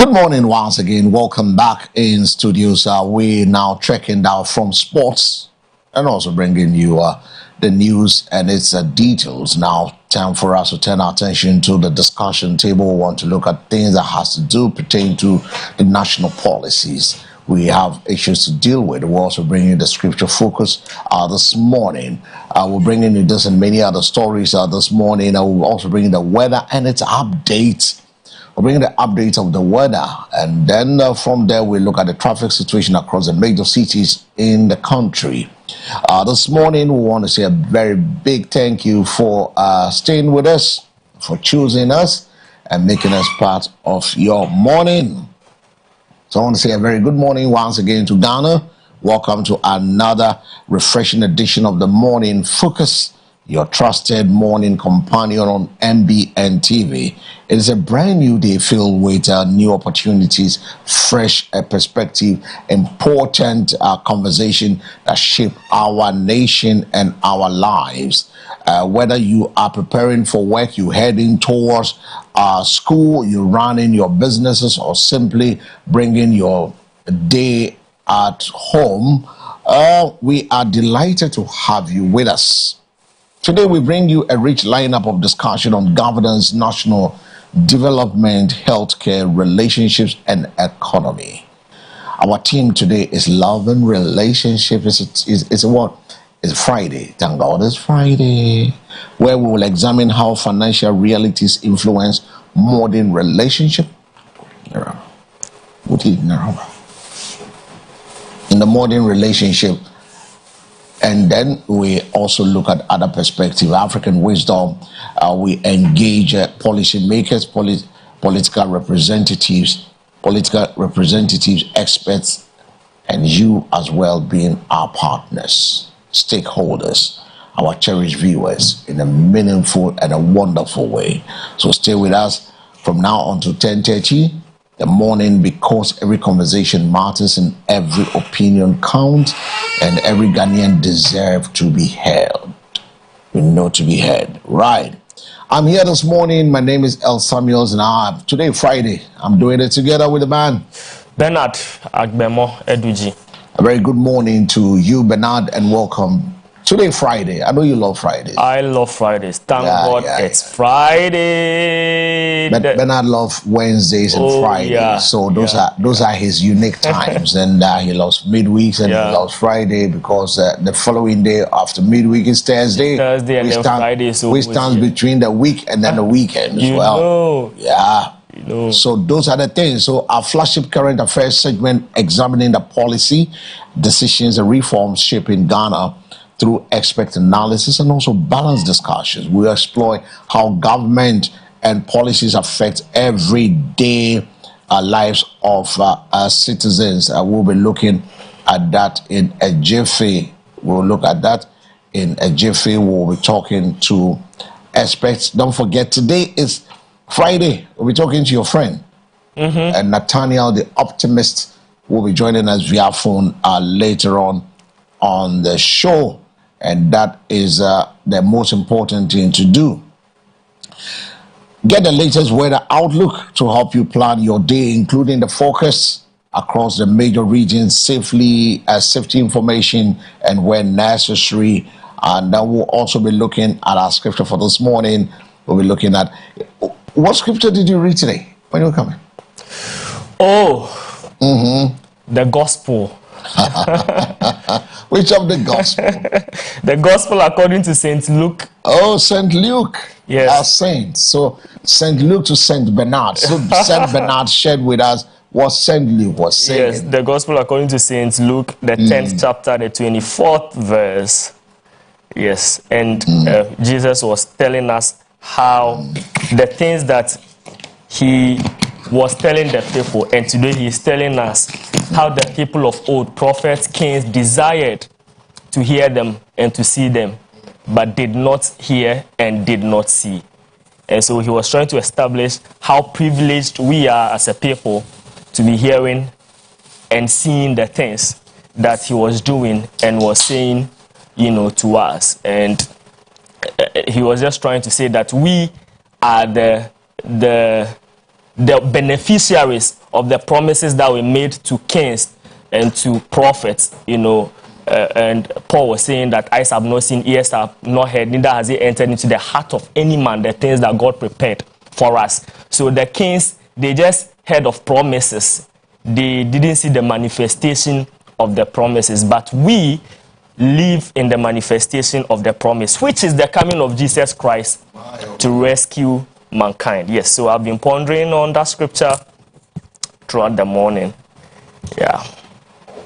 Good morning once again. Welcome back in studios. We're now trekking down from sports and also bringing you the news and its details. Now, time for us to turn our attention to the discussion table. We want to look at things that has to do pertain to the national policies. We have issues to deal with. We're also bringing the scripture focus this morning. We're bringing you this and many other stories this morning. We're also bringing the weather and its updates. We're bringing the updates of the weather, and then from there we look at the traffic situation across the major cities in the country. This morning we want to say a very big thank you for staying with us, for choosing us and making us part of your morning. So I want to say a very good morning once again to Ghana. Welcome to another refreshing edition of the Morning Focus, your trusted morning companion on MBN TV. It is a brand new day filled with new opportunities, fresh perspective, important conversation that shape our nation and our lives. Whether you are preparing for work, you're heading towards school, you're running your businesses, or simply bringing your day at home, we are delighted to have you with us. Today we bring you a rich lineup of discussion on governance, national development, healthcare, relationships, and economy. Our theme today is love and relationship. It's what? It's Friday. Thank God it's Friday, where we will examine how financial realities influence modern relationship. In the modern relationship. And then we also look at other perspectives, African wisdom. We engage policymakers, political representatives, experts, and you as well being our partners, stakeholders, our cherished viewers in a meaningful and a wonderful way. So stay with us from now until 10:30. The morning, because every conversation matters and every opinion counts, and every Ghanaian deserves to be heard. We know to be heard. Right. I'm here this morning. My name is El Samuels, and today, Friday, I'm doing it together with the man Bernard Agbemo Eduji. A very good morning to you, Bernard, and welcome. Today, Friday. I know you love Fridays. I love Fridays. Thank God it's Friday. Bernard loves Wednesdays and Fridays. Yeah, so those are his unique times. And he loves midweeks and he loves Friday because the following day after midweek is Thursday. Thursday and then Friday. So we stand between the week and then the weekend as well. Yeah. So those are the things. So our flagship current affairs segment examining the policy, decisions and reforms shaping Ghana through expert analysis and also balanced discussions. We explore how government and policies affect everyday lives of citizens. We'll be looking at that in a jiffy. We'll look at that in a jiffy. We'll be talking to experts. Don't forget, today is Friday. We'll be talking to your friend. And Nathaniel, the optimist, will be joining us via phone later on the show. And that is the most important thing to do. Get the latest weather outlook to help you plan your day, including the forecast across the major regions, safety information and when necessary. And then we'll also be looking at our scripture for this morning. We'll be looking at, what scripture did you read today when you were coming? The gospel. Which of the gospel? The gospel according to St. Luke. Oh, St. Luke. Yes. Our saint. So St. Luke to St. Bernard. So St. Bernard shared with us what St. Luke was saying. Yes, the gospel according to St. Luke, the 10th chapter, the 24th verse. Yes, and Jesus was telling us how the things that he was telling the people, and today he is telling us how the people of old, prophets, kings, desired to hear them and to see them, but did not hear and did not see. And so he was trying to establish how privileged we are as a people to be hearing and seeing the things that he was doing and was saying, to us. And he was just trying to say that we are the the beneficiaries of the promises that were made to kings and to prophets, and Paul was saying that eyes have not seen, ears have not heard, neither has it entered into the heart of any man the things that God prepared for us. So the kings, they just heard of promises. They didn't see the manifestation of the promises, but we live in the manifestation of the promise, which is the coming of Jesus Christ to rescue mankind. Yes, so I've been pondering on that scripture throughout the morning. Yeah.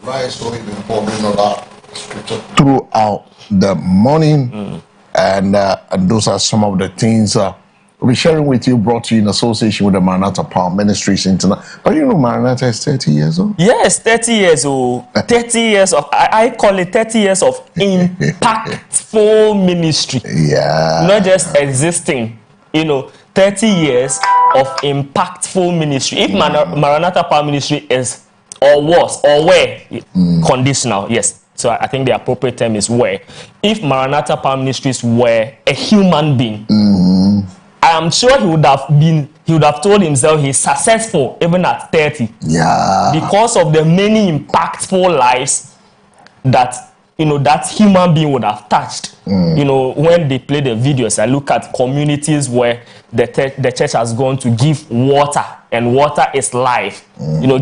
Right, so we've been pondering on that scripture throughout the morning, and those are some of the things we'll be sharing with you, brought to you in association with the Maranatha Power Ministries International. But Maranatha is 30 years old? Yes, 30 years old. 30 years of, I call it 30 years of impactful ministry. Yeah. Not just existing, 30 years of impactful ministry. If Maranatha Power Ministry is, or was, or were, conditional, yes. So I think the appropriate term is were. If Maranatha Power Ministries were a human being, I am sure he would have told himself he's successful even at 30. Yeah. Because of the many impactful lives that that human being would have touched. When they play the videos, I look at communities where the church has gone to give water, and water is life.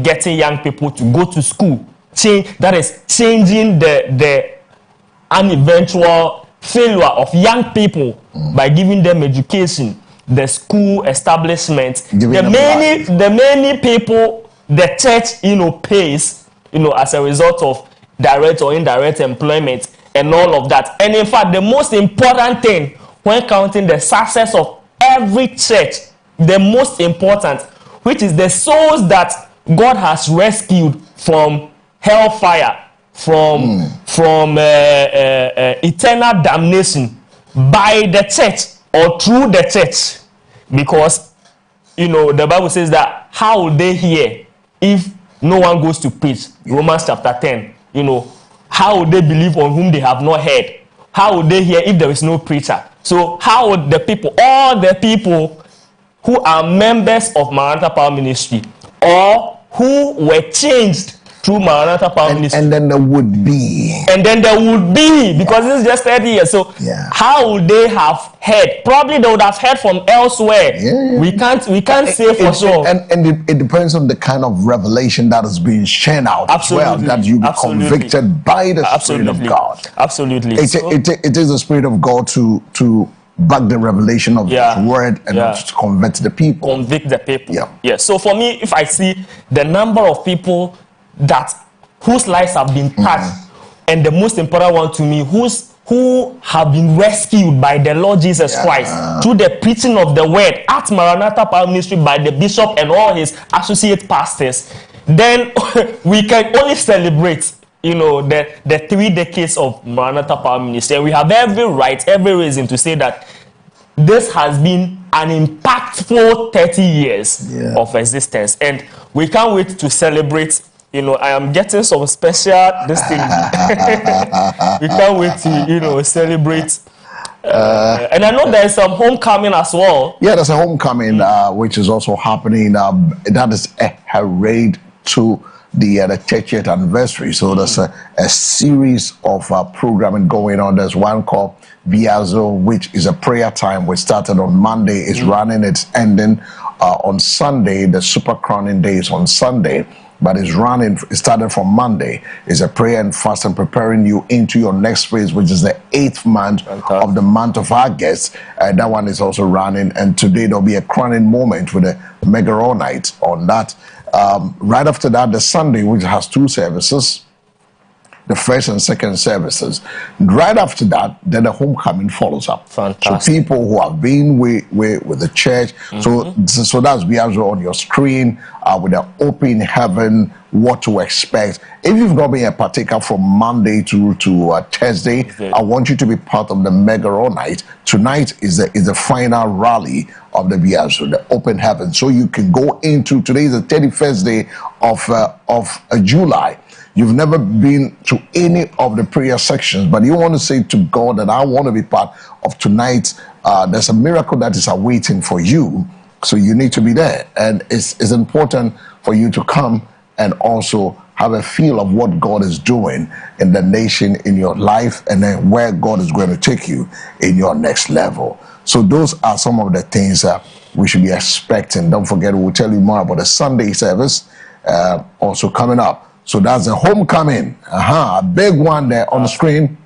Getting young people to go to school. That is changing the uneventual failure of young people by giving them education. The school establishment, the many people the church pays as a result of direct or indirect employment and all of that. And in fact, the most important thing when counting the success of every church, the most important, which is the souls that God has rescued from hellfire, from eternal damnation by the church or through the church. Because the Bible says that how will they hear if no one goes to preach? Romans chapter 10. How will they believe on whom they have not heard? How will they hear if there is no preacher? So how would all the people who are members of Maranatha Power Ministry, or who were changed through Maranatha Power Ministry. And then there would be. Because this is just 30 years. So how would they have heard? Probably they would have heard from elsewhere. Yeah. We can't say for sure. And it depends on the kind of revelation that is being shared out as well, that you be convicted by the Spirit of God. Absolutely. It is the Spirit of God to back the revelation of His word and to convert the people. Convict the people. Yeah. So for me, if I see the number of people whose lives have been touched, and the most important one to me, who have been rescued by the Lord Jesus Christ through the preaching of the word at Maranatha Power Ministry by the bishop and all his associate pastors, then we can only celebrate the 3 decades of Maranatha Power Ministry. And we have every right, every reason to say that this has been an impactful 30 years of existence. And we can't wait to celebrate. I am getting some special this thing. We can't wait to, celebrate. And I know there is some homecoming as well. Yeah, there's a homecoming which is also happening. That is a parade to the 30th anniversary. So there's a series of programming going on. There's one called Biazo, which is a prayer time, which started on Monday. It's running, it's ending on Sunday. The Super Crowning Day is on Sunday, but it started from Monday. It's a prayer and fast and preparing you into your next phase, which is the 8th month of the month of August. That one is also running, and today there'll be a crowning moment with a mega all night on that. Right after that, the Sunday, which has 2 services, the first and second services. Right after that, then the homecoming follows up. Fantastic. So people who have been with the church, so that's Biazo on your screen with the open heaven, what to expect. If you've not been a partaker from Monday to Thursday, I want you to be part of the mega all night. Tonight is the final rally of the Biazo, the open heaven. So you can go into, today is the 31st day of July. You've never been to any of the prayer sections, but you want to say to God that I want to be part of tonight. There's a miracle that is awaiting for you. So you need to be there. And it's important for you to come and also have a feel of what God is doing in the nation, in your life, and then where God is going to take you in your next level. So those are some of the things that we should be expecting. Don't forget, we'll tell you more about the Sunday service also coming up. So that's the homecoming. A big one there on the screen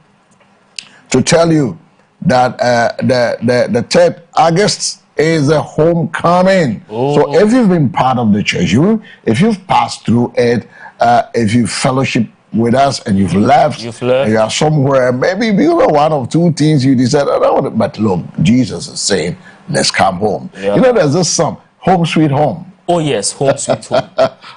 to tell you that the 3rd August is a homecoming. So if you've been part of the church, if you've passed through it, if you fellowship with us and you've left, and you are somewhere, maybe one of two things you decide, I don't want to, but look, Jesus is saying, let's come home. Yeah. You know, there's this song, Home Sweet Home. Oh yes, home sweet home.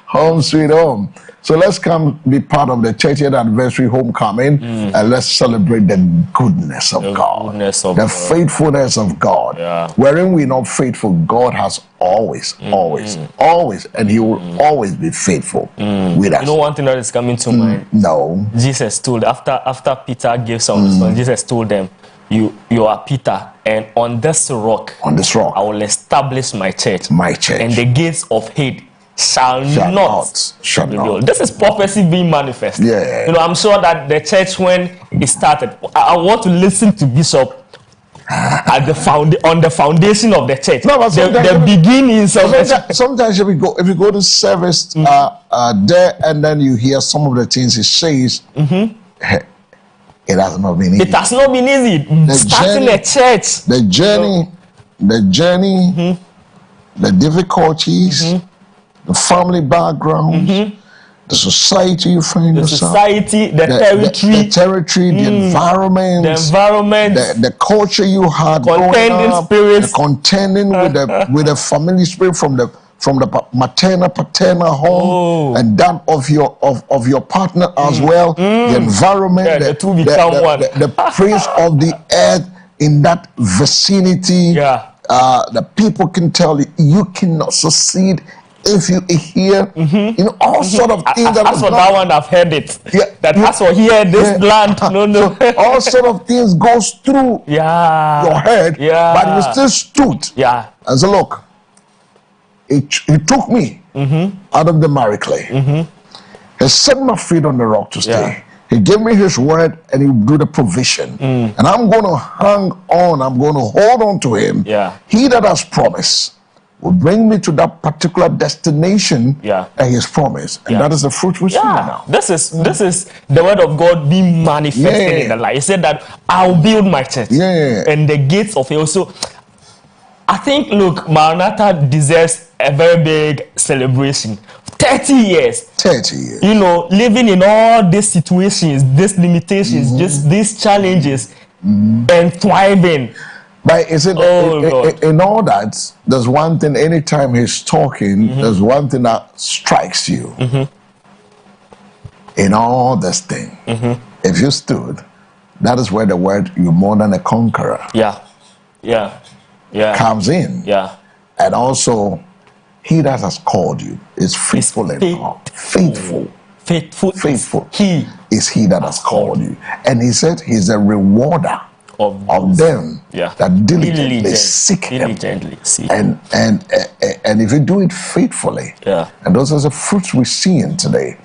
Home Sweet Home. So let's come be part of the 30th anniversary homecoming and let's celebrate the goodness of God, the faithfulness of God. Yeah. Wherein we're not faithful, God has always, and He will always be faithful with us. You know, one thing that is coming to mind. No. Jesus told after Peter gave some response, Jesus told them, "You are Peter, and on this rock, I will establish my church. And the gates of hate shall not. This is prophecy being manifest. Yeah. You know, I'm sure that the church, when it started, I want to listen to Bishop at on the foundation of the church. No, but the beginnings of the church. Sometimes if you go to service there and then you hear some of the things he says, it has not been easy. It has not been easy. Starting a church. The journey, the difficulties, the family background, the society you find yourself, the territory, the environment, the culture you had contending spirits, the contending with the family spirit from the maternal paternal home and that of your partner as well, the environment, the two become one. The prince of the earth in that vicinity. The people can tell you cannot succeed if you hear, you know, all sort of things. As for that one, I've heard it. As for here, this land, no. So all sort of things goes through your head, but you still stood. And so look, he took me out of the miry clay. He set my feet on the rock to stay. He gave me his word and he do the provision. And I'm going to hang on. I'm going to hold on to him. He that has promised will bring me to that particular destination that he has promised. And that is the fruit we see now. This is the word of God being manifested in the life. He said that I'll build my church. And the gates of hell. So I think, look, Maranatha deserves a very big celebration. 30 years. 30 years. You know, living in all these situations, these limitations, just these challenges, and thriving. But is it in all that, there's one thing, anytime he's talking, there's one thing that strikes you. In all this thing, if you stood, that is where the word "you're more than a conqueror" comes in. And also, he that has called you is faithful in all. Faithful. He is he that has called you. And he said he's a rewarder of them that diligently seek him. And if you do it faithfully, and those are the fruits we're seeing today.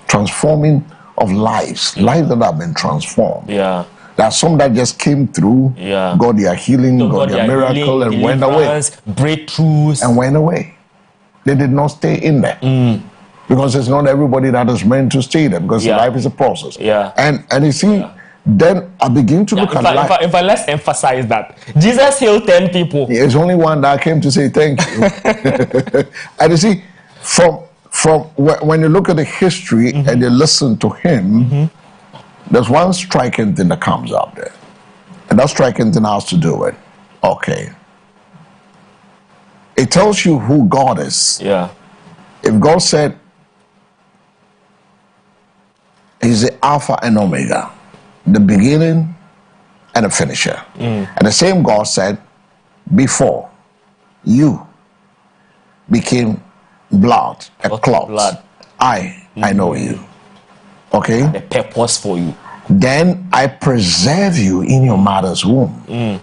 Transforming of lives that have been transformed. There are some that just came through, got their healing, got their miracle, and went away. Breakthroughs. And went away. They did not stay in there. Because it's not everybody that is meant to stay there, because life is a process. And you see, then I begin to look at life. In fact, let's emphasize that Jesus healed 10 people. There's only one that came to say thank you. And you see, from when you look at the history and you listen to him, there's one striking thing that comes up there. And that striking thing has to do with, it tells you who God is. If God said he's the Alpha and Omega, the beginning and the finisher. And the same God said, before you became blood, clot, I know you. The purpose for you. Then I preserve you in your mother's womb.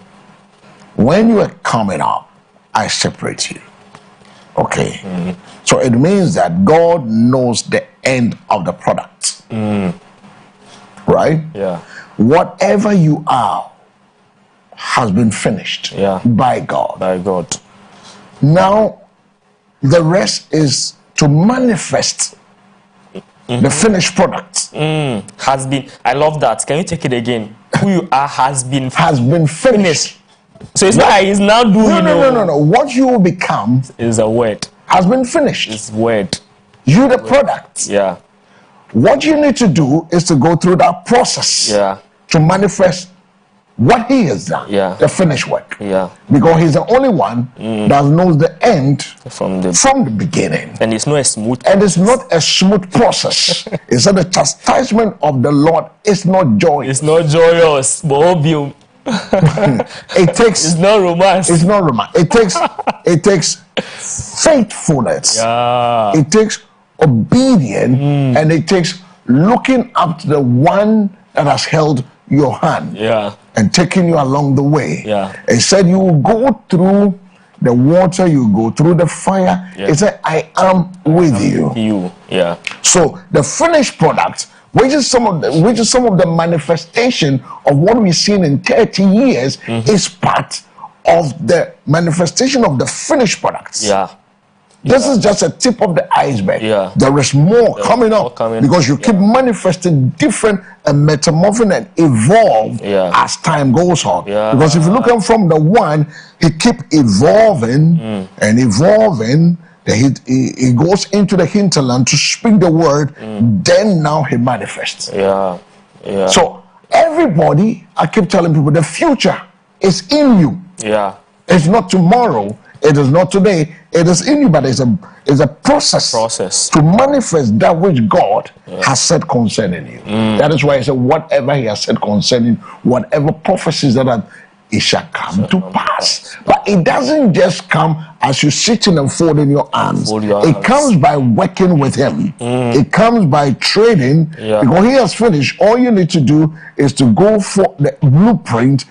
When you are coming up, I separate you. Okay. So it means that God knows the end of the product. Right? Yeah. Whatever you are has been finished by God. By God. Now, the rest is to manifest the finished product. Has been. I love that. Can you take it again? Who you are has been Finished. So it's not he's now doing. No. What you will become is a word. Has been finished. It's word. You the product. Yeah. What you need to do is to go through that process. Yeah. To manifest what he has done. Yeah. The finished work. Yeah. Because he's the only one that knows the end from the beginning. And it's not a smooth. And it's not a smooth process. It's that the chastisement of the Lord is not joy. It's not joyous, but obium. It takes. It's not romance. It's not romance. It takes. It takes faithfulness. Yeah. It takes obedience, and it takes looking up to the one that has held your hand. Yeah. And taking you along the way. Yeah. It said you will go through the water, you go through the fire. Yeah. It said, I am with you. Yeah. So the finished product, which is some of the manifestation of what we've seen in 30 years, is part of the manifestation of the finished products. Yeah. This is just a tip of the iceberg. Yeah. There is more coming up because you keep manifesting different and metamorphing and evolve as time goes on. Yeah. Because if you look at from the one, he keep evolving and evolving. He goes into the hinterland to speak the word. Then now he manifests. Yeah. Yeah. So everybody, I keep telling people, the future is in you. Yeah. It's not tomorrow. It is not today. It is in you, but it's a process to manifest that which God has said concerning you. That is why I said, whatever he has said concerning, whatever prophecies that are, it shall come to pass. But it doesn't just come as you sitting and folding your arms. It comes by working with him. It comes by trading. Because he has finished. All you need to do is to go for the blueprint,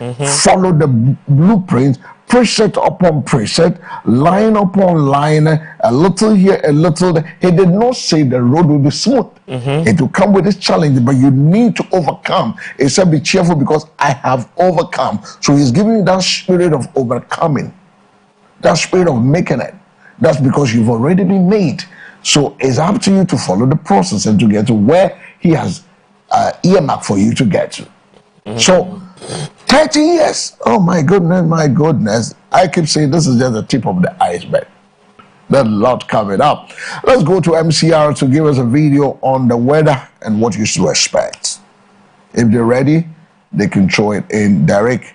follow the blueprint, precept upon precept, line upon line, a little here, a little there. He did not say the road will be smooth. It will come with its challenge, but you need to overcome. He said, be cheerful because I have overcome. So he's giving you that spirit of overcoming, that spirit of making it. That's because you've already been made. So it's up to you to follow the process and to get to where he has earmarked for you to get to. So 30 years, oh my goodness. I keep saying this is just the tip of the iceberg. There's a lot coming up. Let's go to MCR to give us a video on the weather and what you should expect. If they're ready, they can throw it in. Derek,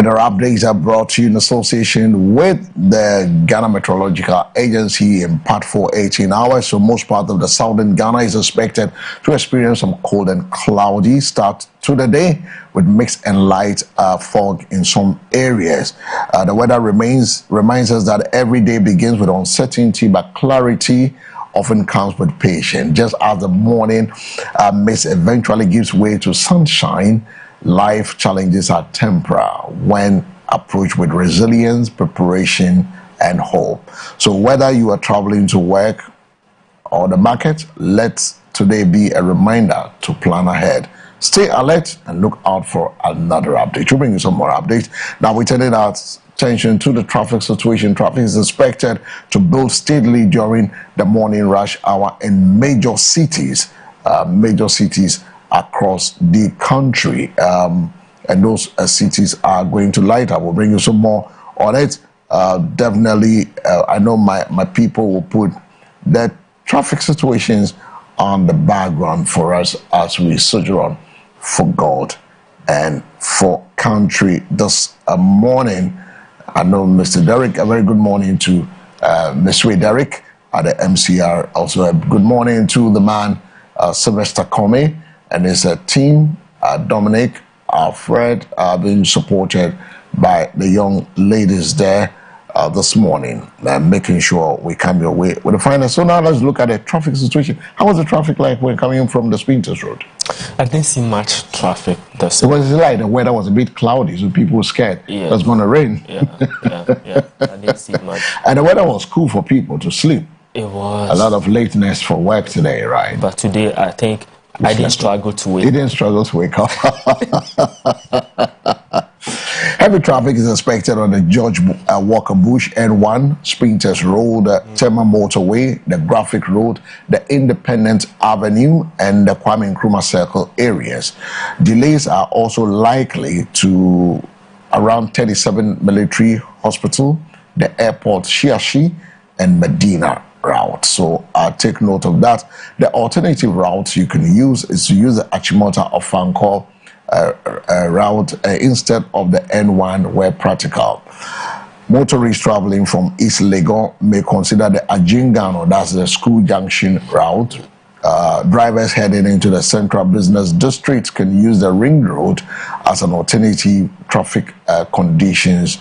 Further updates are brought to you in association with the Ghana Meteorological Agency in part for 18 hours. So most part of the southern Ghana is expected to experience some cold and cloudy start to the day with mixed and light fog in some areas. The weather reminds us that every day begins with uncertainty, but clarity often comes with patience. Just as the morning mist eventually gives way to sunshine, life challenges are temporal when approached with resilience, preparation, and hope. So whether you are traveling to work or the market, let today be a reminder to plan ahead. Stay alert and look out for another update. We'll bring you some more updates. Now we're turning our attention to the traffic situation. Traffic is expected to build steadily during the morning rush hour in major cities across the country, and those cities are going to light up. We'll bring you some more on it. Definitely, I know my people will put the traffic situations on the background for us as we sojourn for God and for country this morning. I know Mr. Derek, a very good morning to Mr. Derek at the MCR. Also a good morning to the man Sylvester Comey and his team, Dominic, Alfred, being supported by the young ladies there this morning, making sure we come your way with the finest. So now let's look at the traffic situation. How was the traffic like when coming in from the Spinters Road? I didn't see much traffic. It was like the weather was a bit cloudy, so people were scared it was going to rain. Yeah. I didn't see much. And the weather was cool for people to sleep. It was. A lot of lateness for work today, right? But today, I think I didn't struggle to wake up. You didn't struggle to wake up. Heavy traffic is expected on the George Walker Bush N1, Spinters Road, Tema Motorway, the Graphic Road, the Independence Avenue, and the Kwame Nkrumah Circle areas. Delays are also likely to around 37 Military Hospital, the Airport Shiashi, and Medina route. So take note of that. The alternative route you can use is to use the Achimota or Fankor route instead of the N1 where practical. Motorists traveling from East Legon may consider the Ajingano, that's the School Junction route. Drivers heading into the Central Business District can use the Ring Road as an alternative traffic conditions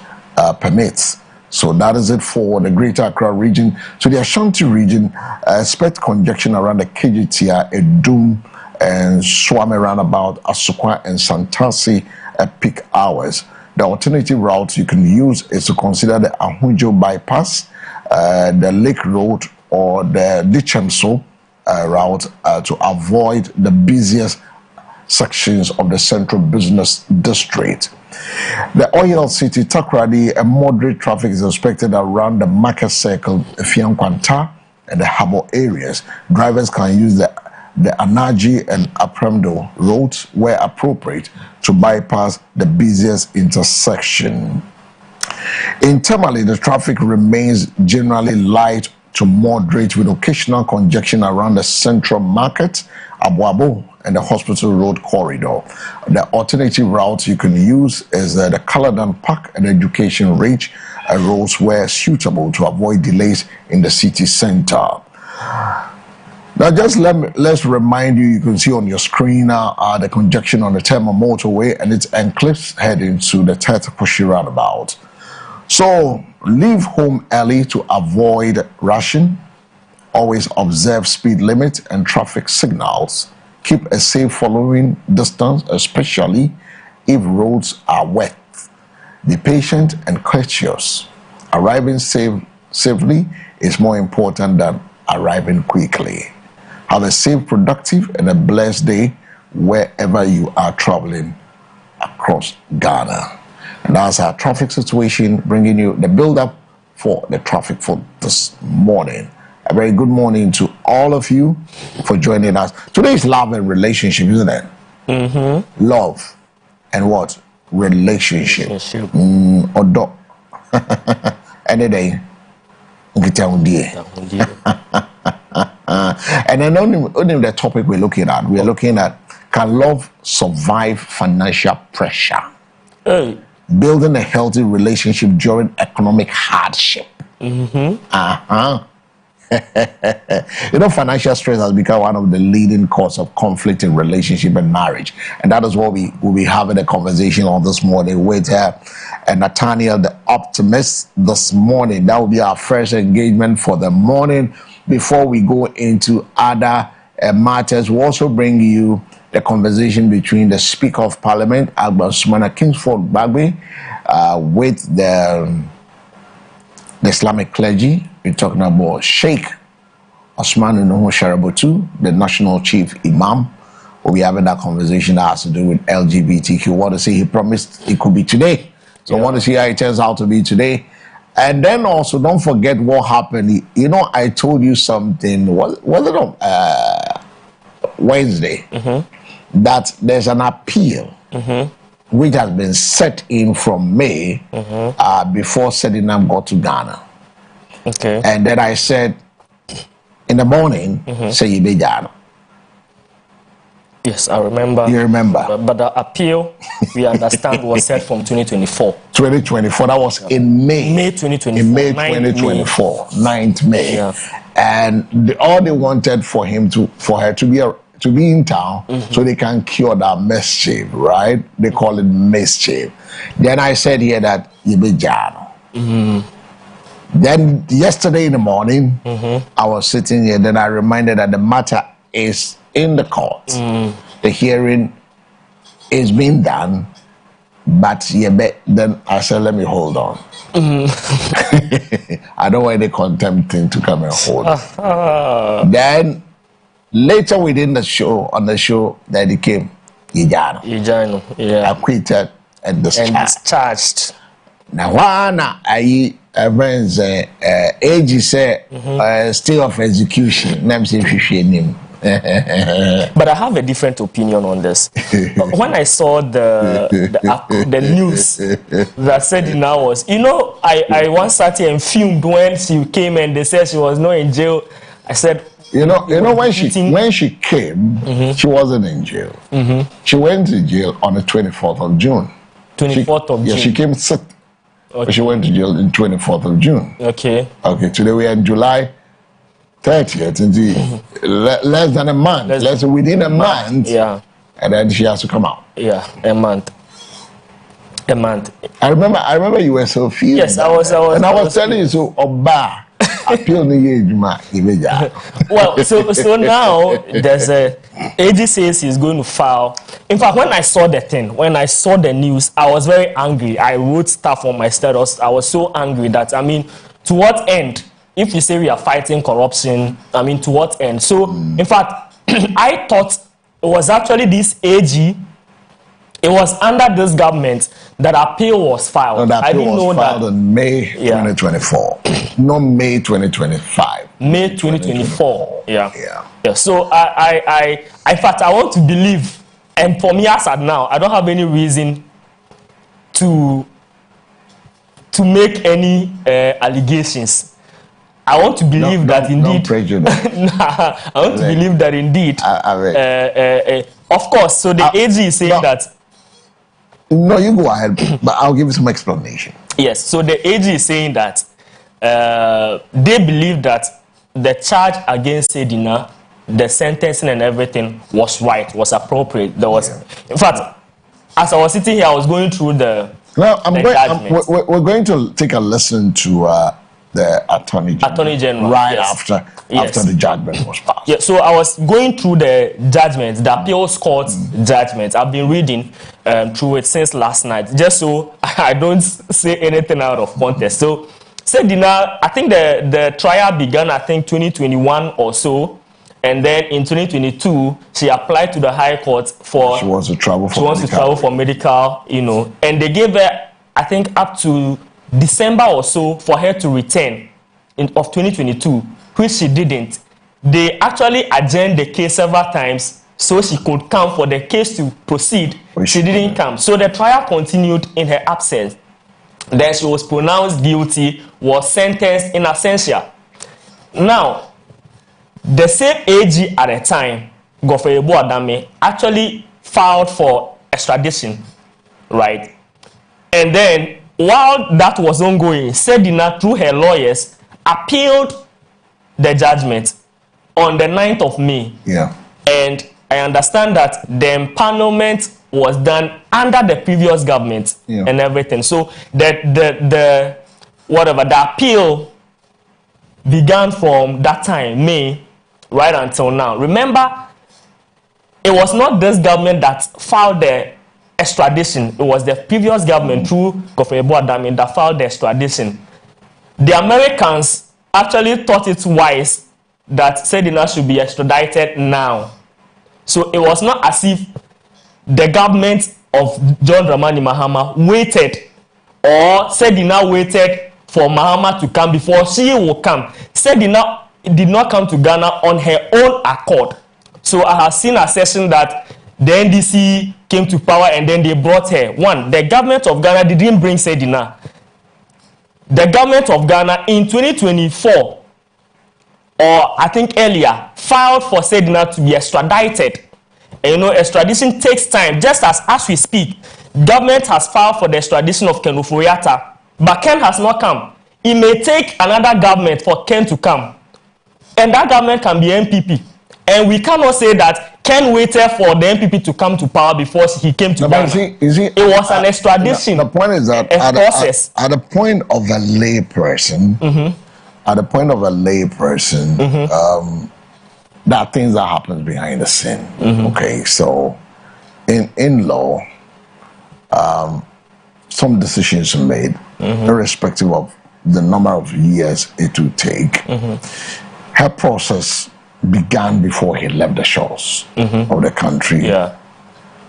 permits. So that is it for the Greater Accra region. So the Ashanti region, expect congestion around the Kejitia, Edum, and Swame roundabout, Asukwa and Santasi at peak hours. The alternative routes you can use is to consider the Ahunjo bypass, the Lake Road, or the Dichemso route to avoid the busiest sections of the Central Business District. The Oil City, Takrady, a moderate traffic is expected around the Market Circle, Fiankwanta, and the Harbour areas. Drivers can use the Anaji and Apremdo roads where appropriate to bypass the busiest intersection. In Tamale, the traffic remains generally light to moderate with occasional congestion around the Central Market, Abuabo, and the Hospital Road corridor. The alternative route you can use is the Caladan Park and Education Ridge roads where suitable to avoid delays in the city center. Now, just let's remind you, you can see on your screen now the congestion on the Tema Motorway and its enclaves heading to the Tetapushi roundabout. So, leave home early to avoid rushing. Always observe speed limit and traffic signals. Keep a safe following distance, especially if roads are wet. Be patient and courteous. Arriving safely is more important than arriving quickly. Have a safe, productive, and a blessed day wherever you are traveling across Ghana. And that's our traffic situation, bringing you the build-up for the traffic for this morning. A very good morning to all of you for joining us. Today is love and relationship, isn't it? Mm-hmm. Love and what? Relationship. Odo. Any day. And then only the topic we're looking at. We're looking at, can love survive financial pressure? Hey. building a healthy relationship during economic hardship. Financial stress has become one of the leading cause of conflict in relationship and marriage, and that is what we will be having a conversation on this morning with Nathaniel the Optimist this morning. That will be our first engagement for the morning. Before we go into other matters, we'll also bring you the conversation between the Speaker of Parliament, Agba Sumana Kingsford Bagbe, with the Islamic clergy. We're talking about Sheikh Osman Nuhu Sharabutu, the National Chief Imam. We'll be having that conversation that has to do with LGBTQ. I want to see, he promised it could be today. So I want to see how it turns out to be today. And then also, don't forget what happened. I told you something, was it on Wednesday, that there's an appeal which has been set in from May before Sedinam got to Ghana. Okay. And then I said, in the morning, say you be Ghana. Yes, I remember. You remember? But the appeal, we understand, was set from 2024. 2024, that was in May. May 2024. In May 2024, 9th May. Yeah. And all they wanted for her to be in town so they can cure that mischief, right? They call it mischief. Then I said here that you be Ghana. Then yesterday in the morning, I was sitting here, then I reminded that the matter is in the court. The hearing is being done, but then I said, let me hold on. I don't want any contempt thing to come and hold on. Then later on the show, that it came, Ijano, yeah. acquitted and discharged. Now, I friends, age say stay of execution. But I have a different opinion on this. When I saw the news that said now was, I once sat here and filmed when she came and they said she was not in jail. I said, when she came, she wasn't in jail. She went to jail on the 24th of June. 24th of June. Yeah, she came sick. Okay. She went to jail in 24th of June. Okay. Today we are in July 30th, less than a month. Within a month. Yeah. And then she has to come out. Yeah, a month. I remember you were so feeling. Yes, I was. And I was telling you, so Oba, appeal well, so now there's AG says he's going to file. In fact, when I saw the news, I was very angry. I wrote stuff on my status. I was so angry that, to what end? If you say we are fighting corruption, to what end? So, in fact, I thought it was actually this AG. It was under this government that appeal was filed. No, that I didn't know filed that in May 2024, not May 2025. May 2024. Yeah. So in fact, I want to believe, and for me as at now, I don't have any reason to make any allegations. I want to believe that indeed. I want to believe that indeed. Of course. So the AG is saying that. No, you go ahead, but I'll give you some explanation. Yes. So the AG is saying that they believe that the charge against Sedina, the sentencing and everything was right, was appropriate. There was, in fact, as I was sitting here, I was going through the. Well, we're going to take a listen to the Attorney General right after the judgment was passed. Yeah, so I was going through the judgment, the appeals court's judgment. I've been reading through it since last night, just so I don't say anything out of context. So, Sedina, I think the trial began, 2021 or so, and then in 2022, she applied to the High Court for. She wants to travel for medical, and they gave her, I think, up to December or so for her to return of 2022, which she didn't. They actually adjourned the case several times so she could come for the case to proceed. She didn't come. So the trial continued in her absence. Then she was pronounced guilty, was sentenced in absentia. Now, the same AG at the time, Godfrey Adame, actually filed for extradition, right? And then, while that was ongoing, Sedina, through her lawyers, appealed the judgment on the 9th of May. Yeah. And I understand that the empanelment was done under the previous government and everything. So the appeal began from that time, May, right until now. Remember, it was not this government that filed the extradition. It was the previous government through Kofi Adami that filed the extradition. The Americans actually thought it wise that Sedina should be extradited now. So it was not as if the government of John Dramani Mahama waited, or Sedina waited for Mahama to come before she will come. Sedina did not come to Ghana on her own accord. So I have seen a session that the NDC came to power and then they brought her. One, the government of Ghana didn't bring Sedina. The government of Ghana in 2024, or I think earlier, filed for Sedina to be extradited. And you know, extradition takes time. Just as we speak, government has filed for the extradition of Ken Ofori-Atta, but Ken has not come. It may take another government for Ken to come. And that government can be NPP. And we cannot say that Ken waited for the NPP to come to power before he came to Ghana. It was an extradition. The point is that at the point of a lay person, at the point of a lay person, there are things that happen behind the scene. Okay, so in law, some decisions are made, irrespective of the number of years it will take. Her process began before he left the shores of the country. Yeah.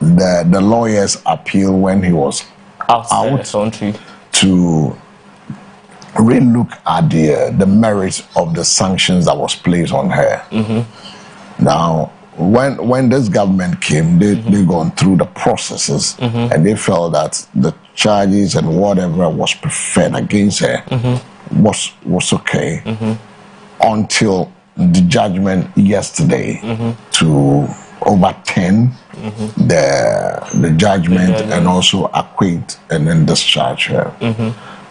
The lawyers appealed when he was out the country to relook at the merits of the sanctions that was placed on her. Now, when this government came, they gone through the processes and they felt that the charges and whatever was preferred against her was okay until the judgment yesterday to overturn the judgment and also acquit and then discharge her.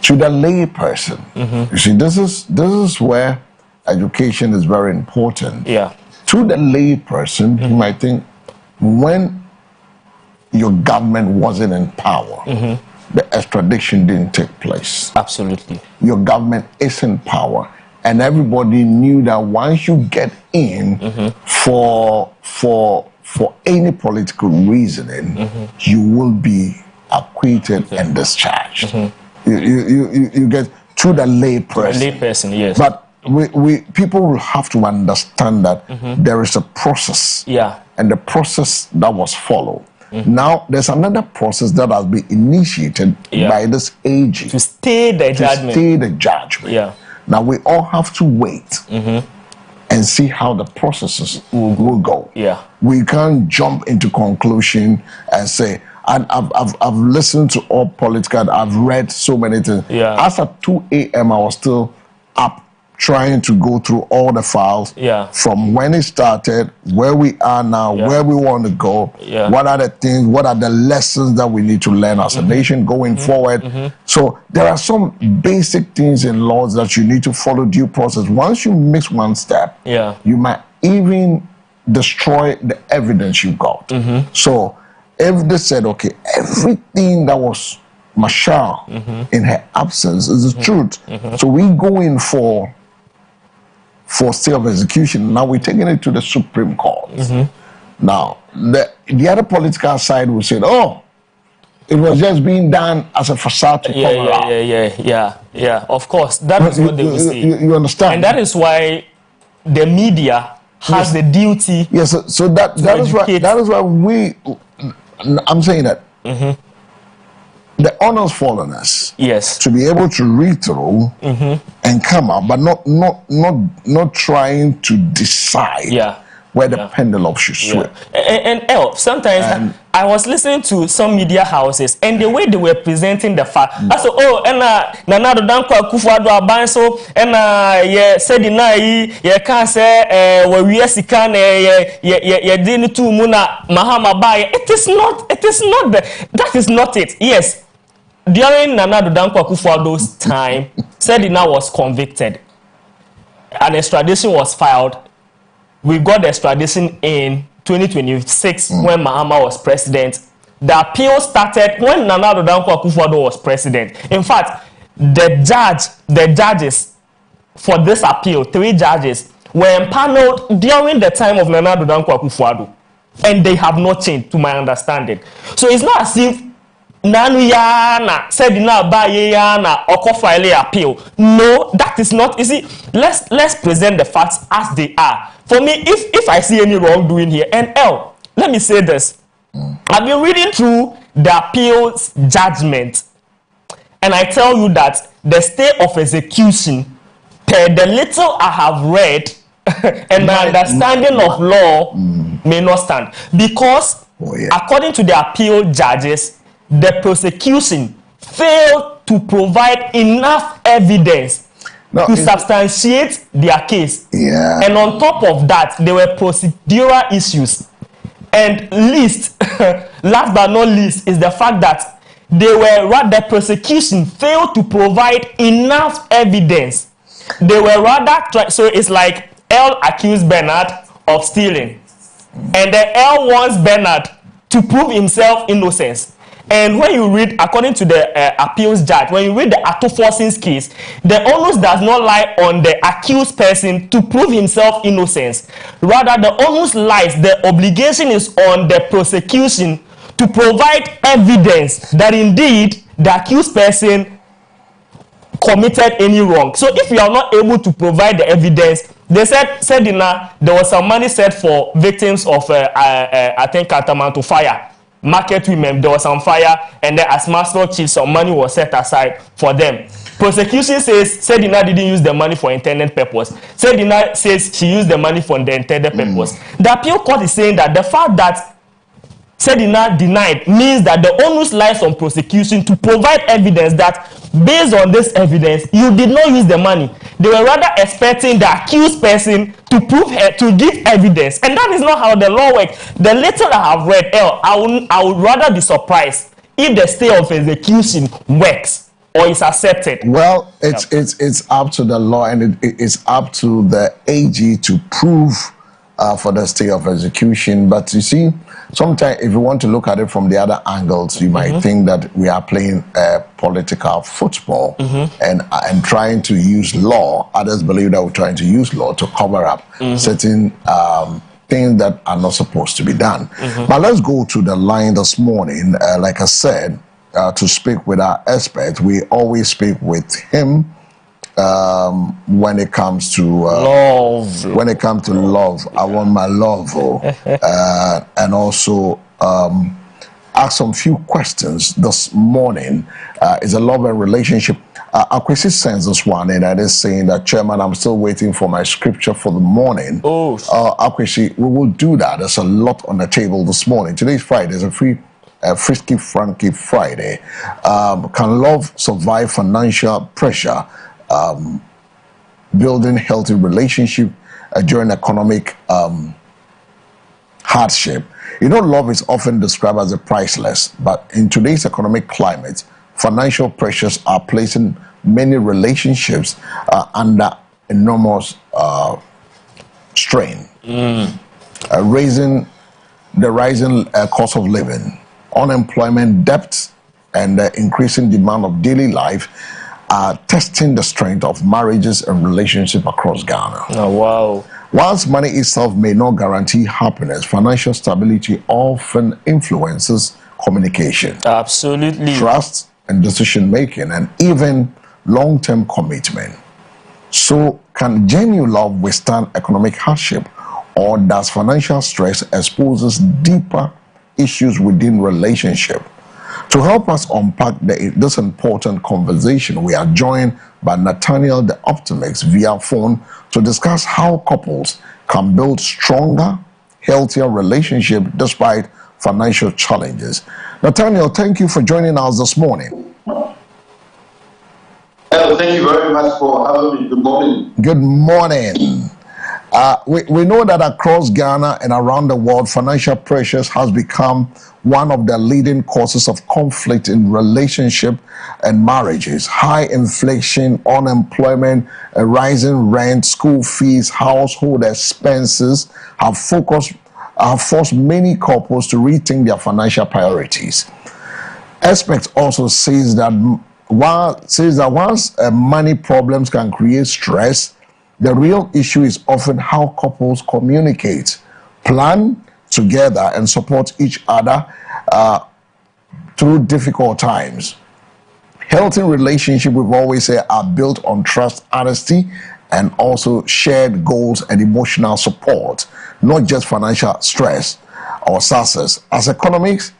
To the lay person, you see, this is where education is very important. Yeah. To the lay person, you might think, when your government wasn't in power, the extradition didn't take place. Absolutely. Your government is in power, and everybody knew that once you get in for any political reasoning, you will be acquitted and discharged. You get to the lay person. Lay person, yes. But people will have to understand that there is a process. Yeah. And the process that was followed. Now, there's another process that has been initiated by this AG. To stay the judgment. To stay the judgment. Yeah. Now, we all have to wait and see how the processes will go. Yeah. We can't jump into conclusion and say, I've listened to all political, I've read so many things. Yeah. As at 2 a.m., I was still up trying to go through all the files from when it started, where we are now, where we want to go, what are the things, what are the lessons that we need to learn as a nation going forward. So there are some basic things in laws that you need to follow due process. Once you miss one step, you might even destroy the evidence you got. So if they said, okay, everything that was Machar in her absence is the truth. So we go in for stay of execution. Now we're taking it to the Supreme Court. Now, the other political side will say, oh, it was just being done as a facade to cover up. Yeah. Of course, that is what they will say. You understand? And that is why the media has the duty. Yes, so that is why we, I'm saying that the honors fall on us. Yes. To be able to read through and come out, but not trying to decide where the pendulum should swing. And sometimes I was listening to some media houses and the way they were presenting the fact. I said, oh, and Nana Dankwa Akufo-Addo Abanso and said can't say we can didn't to Muna Mahama Baye. It is not that is not it. Yes. during Nana Addo Dankwa Akufo-Addo's time, Sedina was convicted. An extradition was filed. We got the extradition in 2026 when Mahama was president. The appeal started when Nana Addo Dankwa Akufo-Addo was president. In fact, the judges for this appeal, 3 judges, were empaneled during the time of Nana Addo Dankwa Akufo-Addo, and they have not changed, to my understanding. So it's not as if Nanu Yana said na ba yana oko file appeal. No, that is not. You see, let's present the facts as they are. For me, if I see any wrongdoing here, and let me say this. I've been reading through the appeals judgment, and I tell you that the stay of execution, per the little I have read, and my understanding of law may not stand. Because according to the appeal judges, the prosecution failed to provide enough evidence to substantiate their case. Yeah. And on top of that, there were procedural issues. And last but not least, is the fact that the prosecution failed to provide enough evidence. They were rather so it's like L accused Bernard of stealing, and then L wants Bernard to prove himself innocent. And when you read, according to the appeals judge, when you read the Atto-Forsen's case, the onus does not lie on the accused person to prove himself innocent. Rather, the onus lies, the obligation is on the prosecution to provide evidence that indeed the accused person committed any wrong. So if you are not able to provide the evidence, they said there was some money set for victims of I think Katamanto fire. Market women, there was some fire, and then as master chief, some money was set aside for them. Prosecution says Sedina didn't use the money for intended purpose. Sedina says she used the money for the intended purpose. The appeal court is saying that the fact that Sedina denied means that the onus lies on prosecution to provide evidence that based on this evidence, you did not use the money. They were rather expecting the accused person to prove to give evidence, and that is not how the law works. The little I have read, I would rather be surprised if the stay of execution works or is accepted. Well, it's up to the law, and it's up to the AG to prove for the stay of execution. But you see, sometimes if you want to look at it from the other angles, you might think that we are playing political football and trying to use law. Others believe that we're trying to use law to cover up certain things that are not supposed to be done. But let's go to the line this morning. Like I said, to speak with our expert, we always speak with him when it comes to love. When it comes to love, I want my love, and also ask some few questions this morning. Is a love and relationship. Akwesi sends this one, and that is saying that, Chairman, I'm still waiting for my scripture for the morning. Oh, Akwesi, we will do that. There's a lot on the table this morning. Today's Friday. There's a Frisky Frankie Friday. Can love survive financial pressure? Building healthy relationship during economic hardship. You know, love is often described as a priceless, but in today's economic climate, financial pressures are placing many relationships under enormous strain. Rising cost of living, unemployment, debt, and increasing demand of daily life are testing the strength of marriages and relationships across Ghana. oh wow. Whilst money itself may not guarantee happiness, financial stability often influences communication, Absolutely. trust, and decision-making, and even long-term commitment. So, can genuine love withstand economic hardship, or does financial stress expose deeper issues within relationship? To help us unpack this important conversation, we are joined by Nathaniel the Optimist via phone to discuss how couples can build stronger, healthier relationships despite financial challenges. Nathaniel, thank you for joining us this morning. Thank you very much for having me. Good morning. Good morning. We know that across Ghana and around the world, financial pressures has become one of the leading causes of conflict in relationship and marriages. High inflation, unemployment, a rising rent, school fees, household expenses have forced many couples to rethink their financial priorities. Experts also says that once money problems can create stress, the real issue is often how couples communicate, plan together, and support each other through difficult times. Healthy relationships, we've always said, are built on trust, honesty, and also shared goals and emotional support, not just financial stress or success. As economics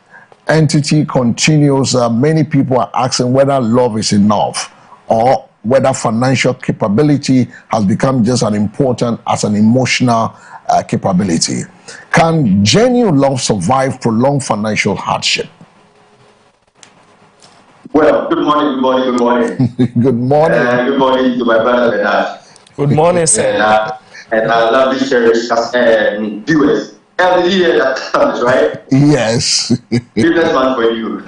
entity continues, many people are asking whether love is enough or whether financial capability has become just as important as an emotional capability. Can genuine love survive prolonged financial hardship? Well, good morning. Good morning. Good morning. Good morning to my brother Bernard. Good morning, sir. And I love this cherished viewers. Every year that comes, right? Yes. Business man for you.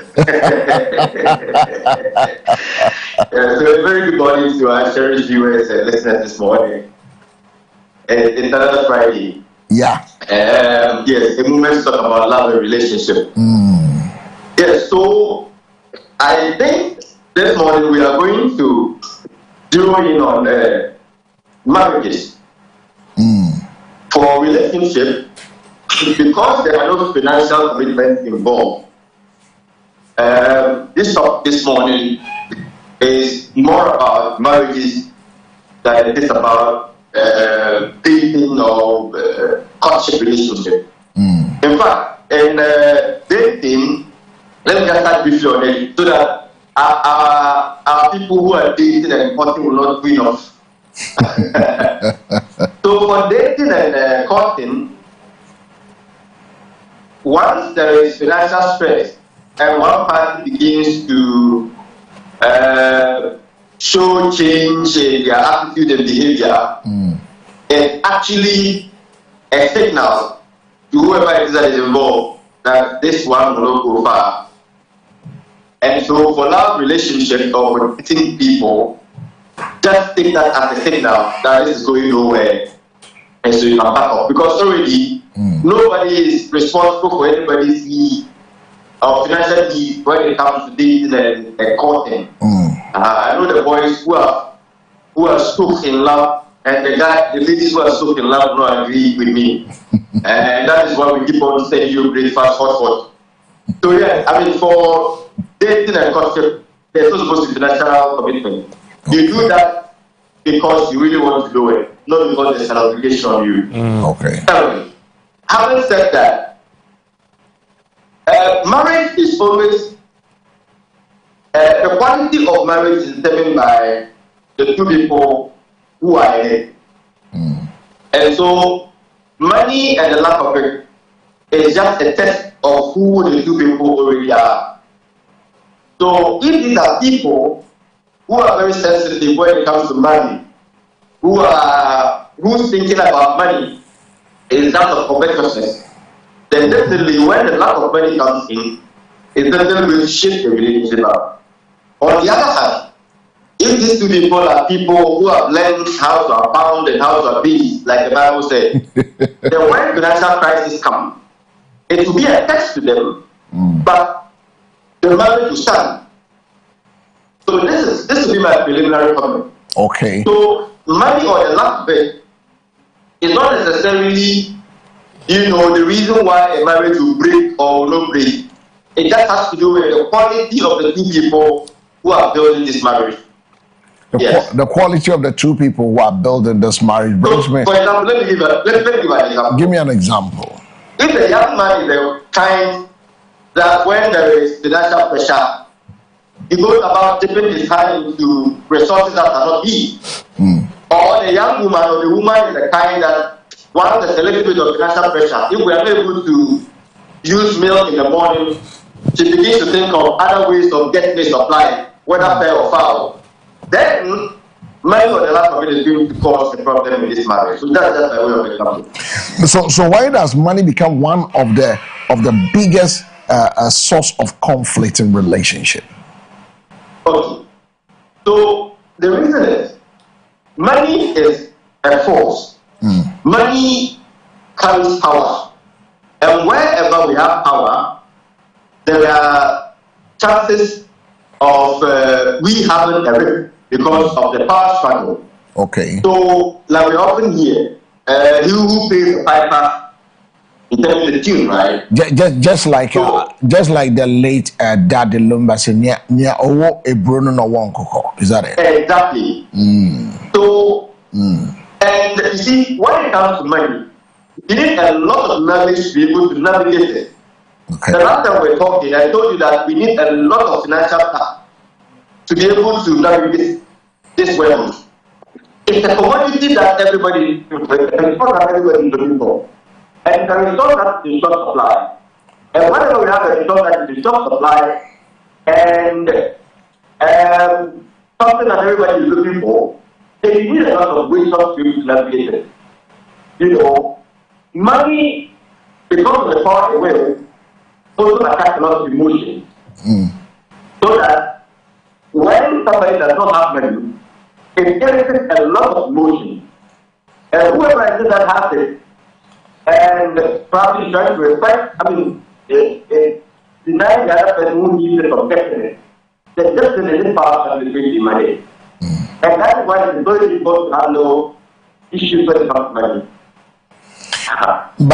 So a very good morning to our cherished viewers and listeners this morning. It's another Friday. Yeah. Yes, a moment to talk about love and relationship. Yes, so I think this morning we are going to zero in on marriages. For relationship, because there are no financial commitments involved. This talk this morning is more about marriages than it is about dating or courtship relationship. In fact, in dating, let me just start briefly on it so that our people who are dating and courting will not win off. So for dating and courting, once there is financial stress and one party begins to show change in their attitude and behavior, it's actually a signal to whoever it is that is involved that this one will not go far. And so for love relationship or for dating people, just take that as a signal that this is going nowhere. And so you can back up. Because already nobody is responsible for anybody's need or financial need when it comes to dating and courting. I know the boys who are stoked in love, and the ladies who are stoked in love do not agree with me. And that is why we keep on saying you breakfast hot. So yeah, I mean for dating and courtship, there's not supposed to be financial commitment. You do that because you really want to do it, not because there's an obligation on you. Okay. Having said that, marriage is always the quality of marriage is determined by the two people who are in it. And so money and the lack of it is just a test of who the two people already are. So if these are people who are very sensitive when it comes to money, who's thinking about money is that of covetousness, then definitely when the lack of money comes in, it definitely will shift the relationship up. On the other hand, if these two people are people who have learned how to abound and how to abuse, like the Bible said, then when financial crisis comes, it will be a test to them, but the marriage will stand. So this will be my preliminary comment. Okay. So money or the lack of it is not necessarily, the reason why a marriage will break or will not break. It just has to do with the quality of the two people who are building this marriage. The quality of the two people who are building this marriage brings me. For example, let me give an example. Give me an example. If a young man is the kind that when there is financial pressure, he goes about dipping his hand into resources that cannot be. Or the young woman or the woman is the kind that once there's a little bit of financial pressure, if we are not able to use milk in the morning, she begins to think of other ways of getting a supply, whether fair or foul. Then money on the lap of it is going to cause a problem in this marriage. So that's just my way of example. So why does money become one of the biggest source of conflict in relationship? Okay. So the reason is money is a force. Money carries power. And wherever we have power, there are chances of we having a rip because of the power struggle. Okay. So, like we often hear, who pays the piper in terms of the tune, right? Just like the late Daddy Lumba said, "Nya owo ebrono no wonkoko." Is that it? Exactly. So, and you see, when it comes to money, you need a lot of knowledge to be able to navigate it. Okay. The last time we were talking, I told you that we need a lot of financial power to be able to navigate this world. It's a commodity that everybody is looking for. And the result that is short supply. And whenever we have a result that is short supply and something that everybody is looking for, then you need a lot of wisdom to navigate it. You know, money, because of the power of will, also attacks a lot of emotions. So that when somebody does not have money, it generates a lot of emotion. And whoever it is that has it, and probably trying to respect, denying the other person who needs it or getting it, then just in the power of the money. And that's why it's very important to handle issues when it comes to money.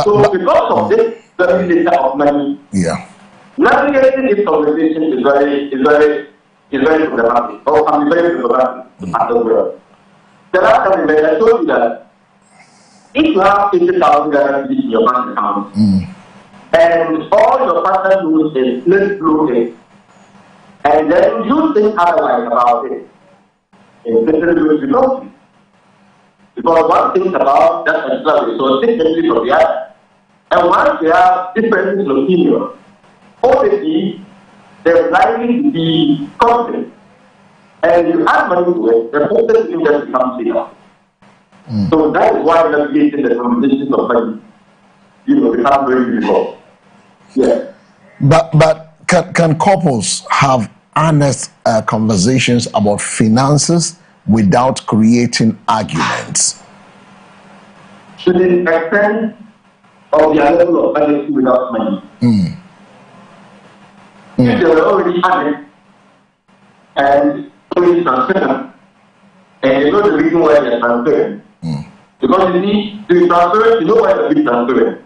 So because of this very little of money, navigating this conversation is very problematic, or can be very problematic at the world. The last time I told you that if you have 80,000 guarantees in your bank account, and all your partner do is let's blow it, and then you think otherwise about it, it's literally because one thinks about that particular resource differently from the other. And once we have differences in opinion, obviously there's likely to be conflict. And you add money to it, the process in just becomes bigger. So that is why navigating the conversations of money, becomes very difficult. Yeah. But can couples have honest conversations about finances without creating arguments? To the extent of their level of honesty without money. If they were already honest and already transparent, and they know the reason why they're transparent. Because you see, to be transparent, you know why they're being transparent.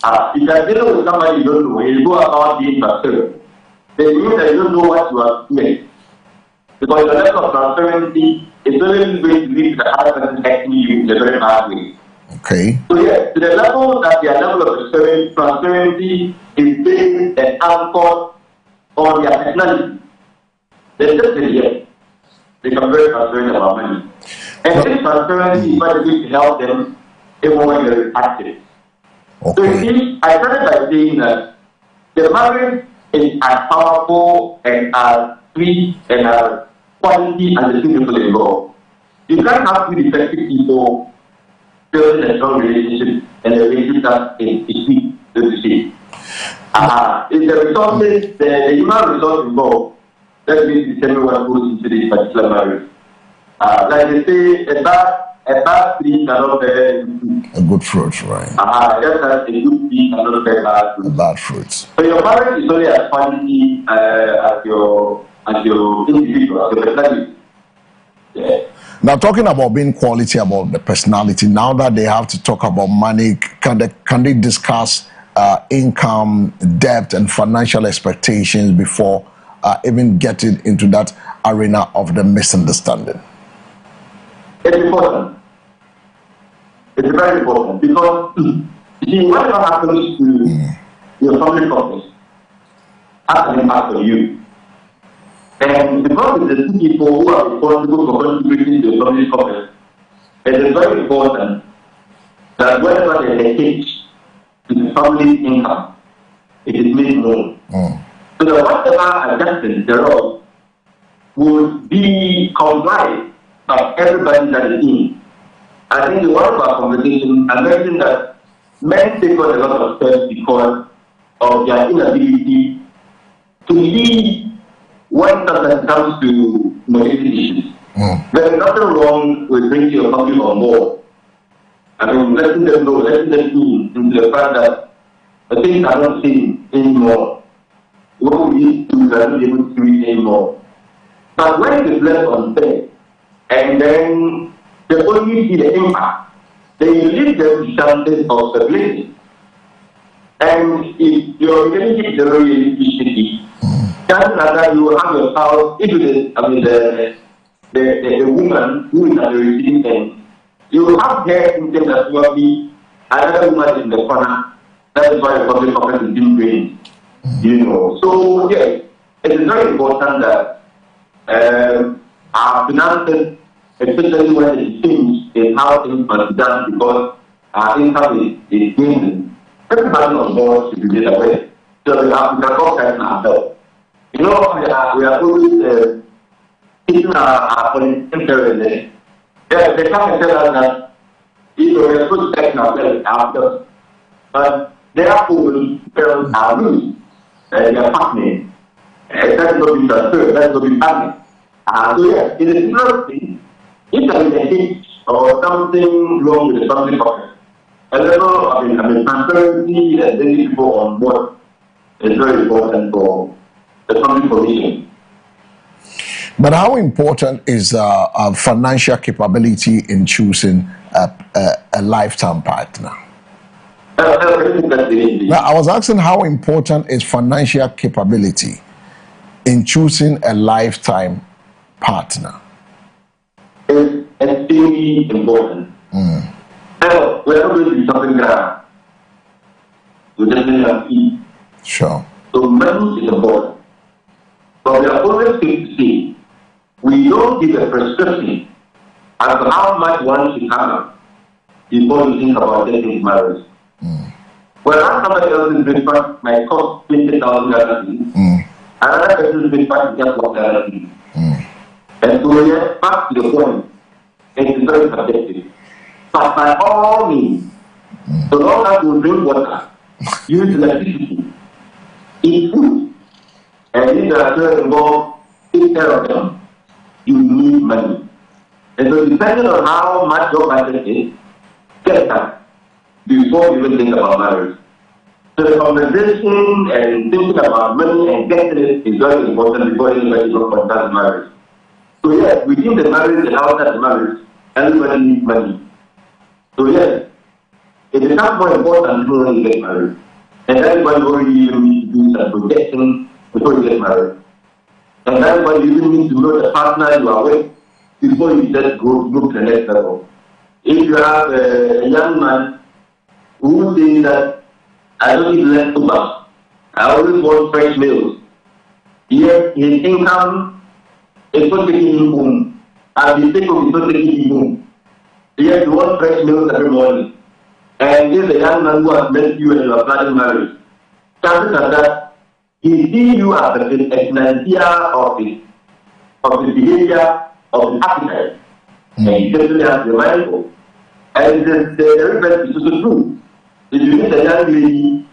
If you're dealing with somebody you don't know, when you go about being transparent, then you mean that you don't know what you are doing. Because the level of transparency is only going to lead to the other person acting you in a very bad way. Okay. So yes, to the level that their level of transparency is based and anchored on their personality, then just say yes. They can be very transparent about money. And this transparency is going to help them even when they're active. Okay. So you see, I started by saying that the marriage is as powerful and as sweet and as quality as the two people involved. You can't have two effective people building a strong relationship and a relationship that is sweet, so to say. If the resources, the human resource involved, that means determine what goes into this particular marriage. Like they say, a bad tree cannot bear a good fruit, right? Just as a good tree cannot bear bad fruit. Bad fruits. So your marriage is only as quality as your individual, your personality. Yeah. Now, talking about being quality, about the personality, now that they have to talk about money, can they discuss income, debt, and financial expectations before even getting into that arena of the misunderstanding? It's important. It's very important because, you see, whatever happens to your family companies has an impact on you. And because it's the two people who are responsible for contributing to the family companies, it is very important that whenever there's a hit to the family's income, it is made known. So that whatever adjustment thereof would be complied of everybody that is in. I think in one of our conversations, I mentioned that men take on a lot of stress because of their inability to lead when something comes to mobility issues. There is nothing wrong with bringing your family on board. I mean, letting them know, letting them in into the fact that the things are not seen anymore. What we used to not be able to do it anymore. But when it is left unsaid, and then they only see the impact, they lead them to chances of stability. And if your relationship is very shitty, chances are that you will have your spouse, if it is, I mean, the woman who is at the receiving end, you will have her thinking that probably another woman in the corner. That is why the public office is being drained. You know. So, yes, it is very important that our finances, especially when it seems in how things must be done, because our income is dwindling. Everybody on board should be made aware. So we can all kinds of help. You know, we are always teaching our politicians there. They come and tell us that we are supposed to take ourselves after, but there are people are rules. They are happening. That's not be transferred, that's not be happening. So yes, it is interesting. If there is a hit or something wrong with the family pocket, a level of transparency and bringing people on board is very important for the family formation. But how important is financial capability in choosing a lifetime partner? Now, I was asking how important is financial capability in choosing a lifetime partner? It's extremely important. Now, we are going to do something that we definitely have to eat. Sure. So money is important. But we are always going to say, we don't give a prescription as to how much one should have before you think about getting married. Well, somebody else's breakfast might cost $20,000. Another person's breakfast is just $1,000. And so yes, back to the point, it is very subjective. But by all means, so long as you drink water, use electricity, eat food, and if there are children involved, take care of them, you need money. And so depending on how much your budget is, get that before you even think about marriage. So the conversation and thinking about money and getting it is very important before anybody goes for that marriage. So yes, within the marriage and outside the marriage, everybody needs money. So yes, it is not more important when you get married. And everybody already needs to do some projection before you get married. And everybody even needs to know the partner you are with before you just go to the next level. If you have a young man who says that I don't eat leftovers, I always want fresh meals, yet his income is not taking him home, and his income is not taking him home, yet you want fresh meals every morning. And this is a young man who has met you and you are planning marriage. Chances are that he sees you as a financier of the behavior of the appetite. And he definitely has the mindful. And the reverse is also true. If you meet a young lady,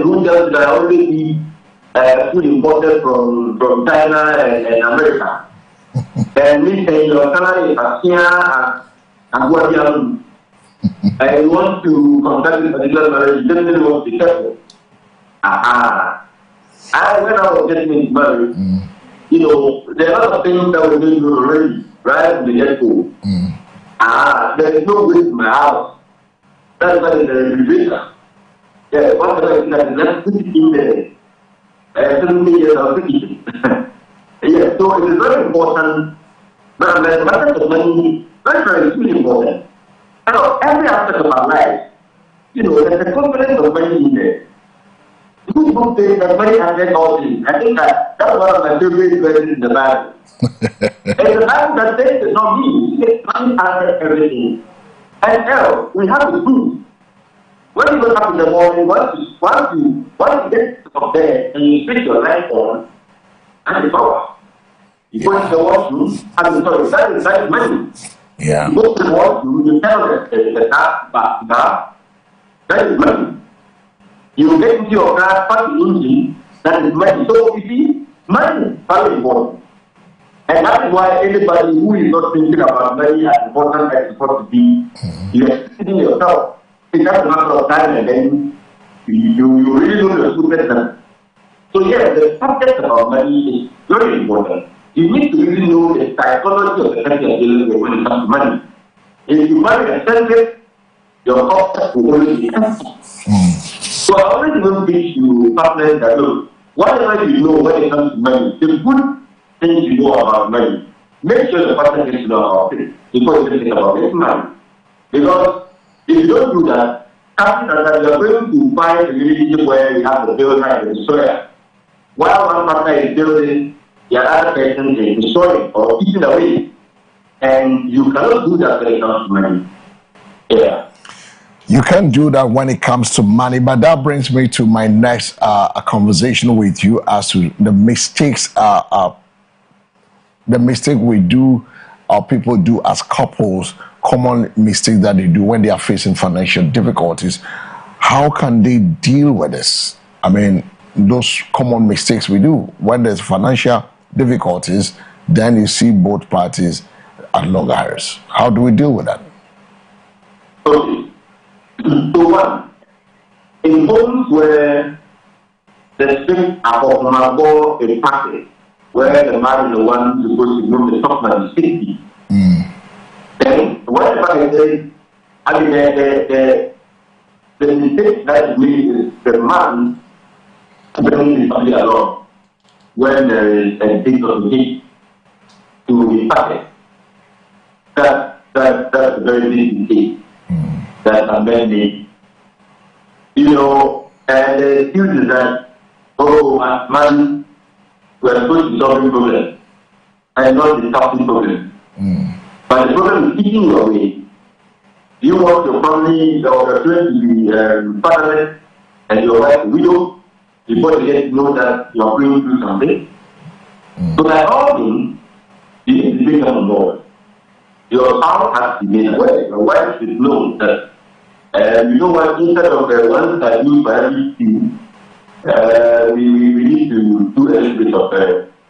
who just always eat food imported from China and America, and meet your salary is and Guatemala, and you want to conduct this particular marriage, you definitely want to be careful. When I was getting into marriage, there are a lot of things that we need to do already, right from the get-go. There is no way to my house. That's why there's a refrigerator. Yeah, one of the things let's put it in there. 70 years of kitchen. Yeah, so it is very important. But the matter of money, very, really important. Every aspect of our life, there's a component of money in there. People say that money has all things. I think that's one of my favorite verses in the Bible. And the Bible that says it's not me. Money has everything. And we have to prove. When you wake up in the morning, once you get up there and you switch your light on, and it's power. You go to the washroom, that is money. Yeah. You go to the washroom, you tell the car back, that is money. You get into your car, park the engine, that is money. So you see, money is very important. And that is why anybody who is not thinking about money as important as it's supposed to be, you are sitting yourself. It's just a matter of time and then you really know the stupid. So yes, the subject about money is very important. You need to really know the psychology of the person you're dealing with when it comes to money. If you marry a expensive, your cost will always be empty. So I always want to teach you partners that look, whatever you know when it comes to money, the good things you know about money, make sure the partner gets to know about it before you think about this money. Because if you don't do that, after that you are going to find a relationship where you have the builder and the destroyer. While one partner is building, the other person is destroying or eating away. And you cannot do that when it comes to money. Yeah. You can't do that when it comes to money, but that brings me to my next conversation with you as to the mistakes, the mistake we do, or people do as couples, common mistake that they do when they are facing financial difficulties. How can they deal with this? I mean, those common mistakes we do when there's financial difficulties, then you see both parties at loggerheads. How do we deal with that? Okay. So one, in homes where the spring are a package, where the man is the one supposed to know the top man is 60. Then whatever I say, I mean the mistake that we is the man bringing his family along when there is a big opportunity to be packed. That's a very big mistake that a man made. You know, and the excuse is that, oh, man, we are supposed to be solving problems and not discussing problems. But the problem is eating your way. You want your family or your children to be fatherless and your wife a widow before you get to know that you are going through something. So by all means, you need to become on board. Your spouse has to be made aware. Your wife should know that you know what, instead of the ones that use for everything, we need to do a little bit of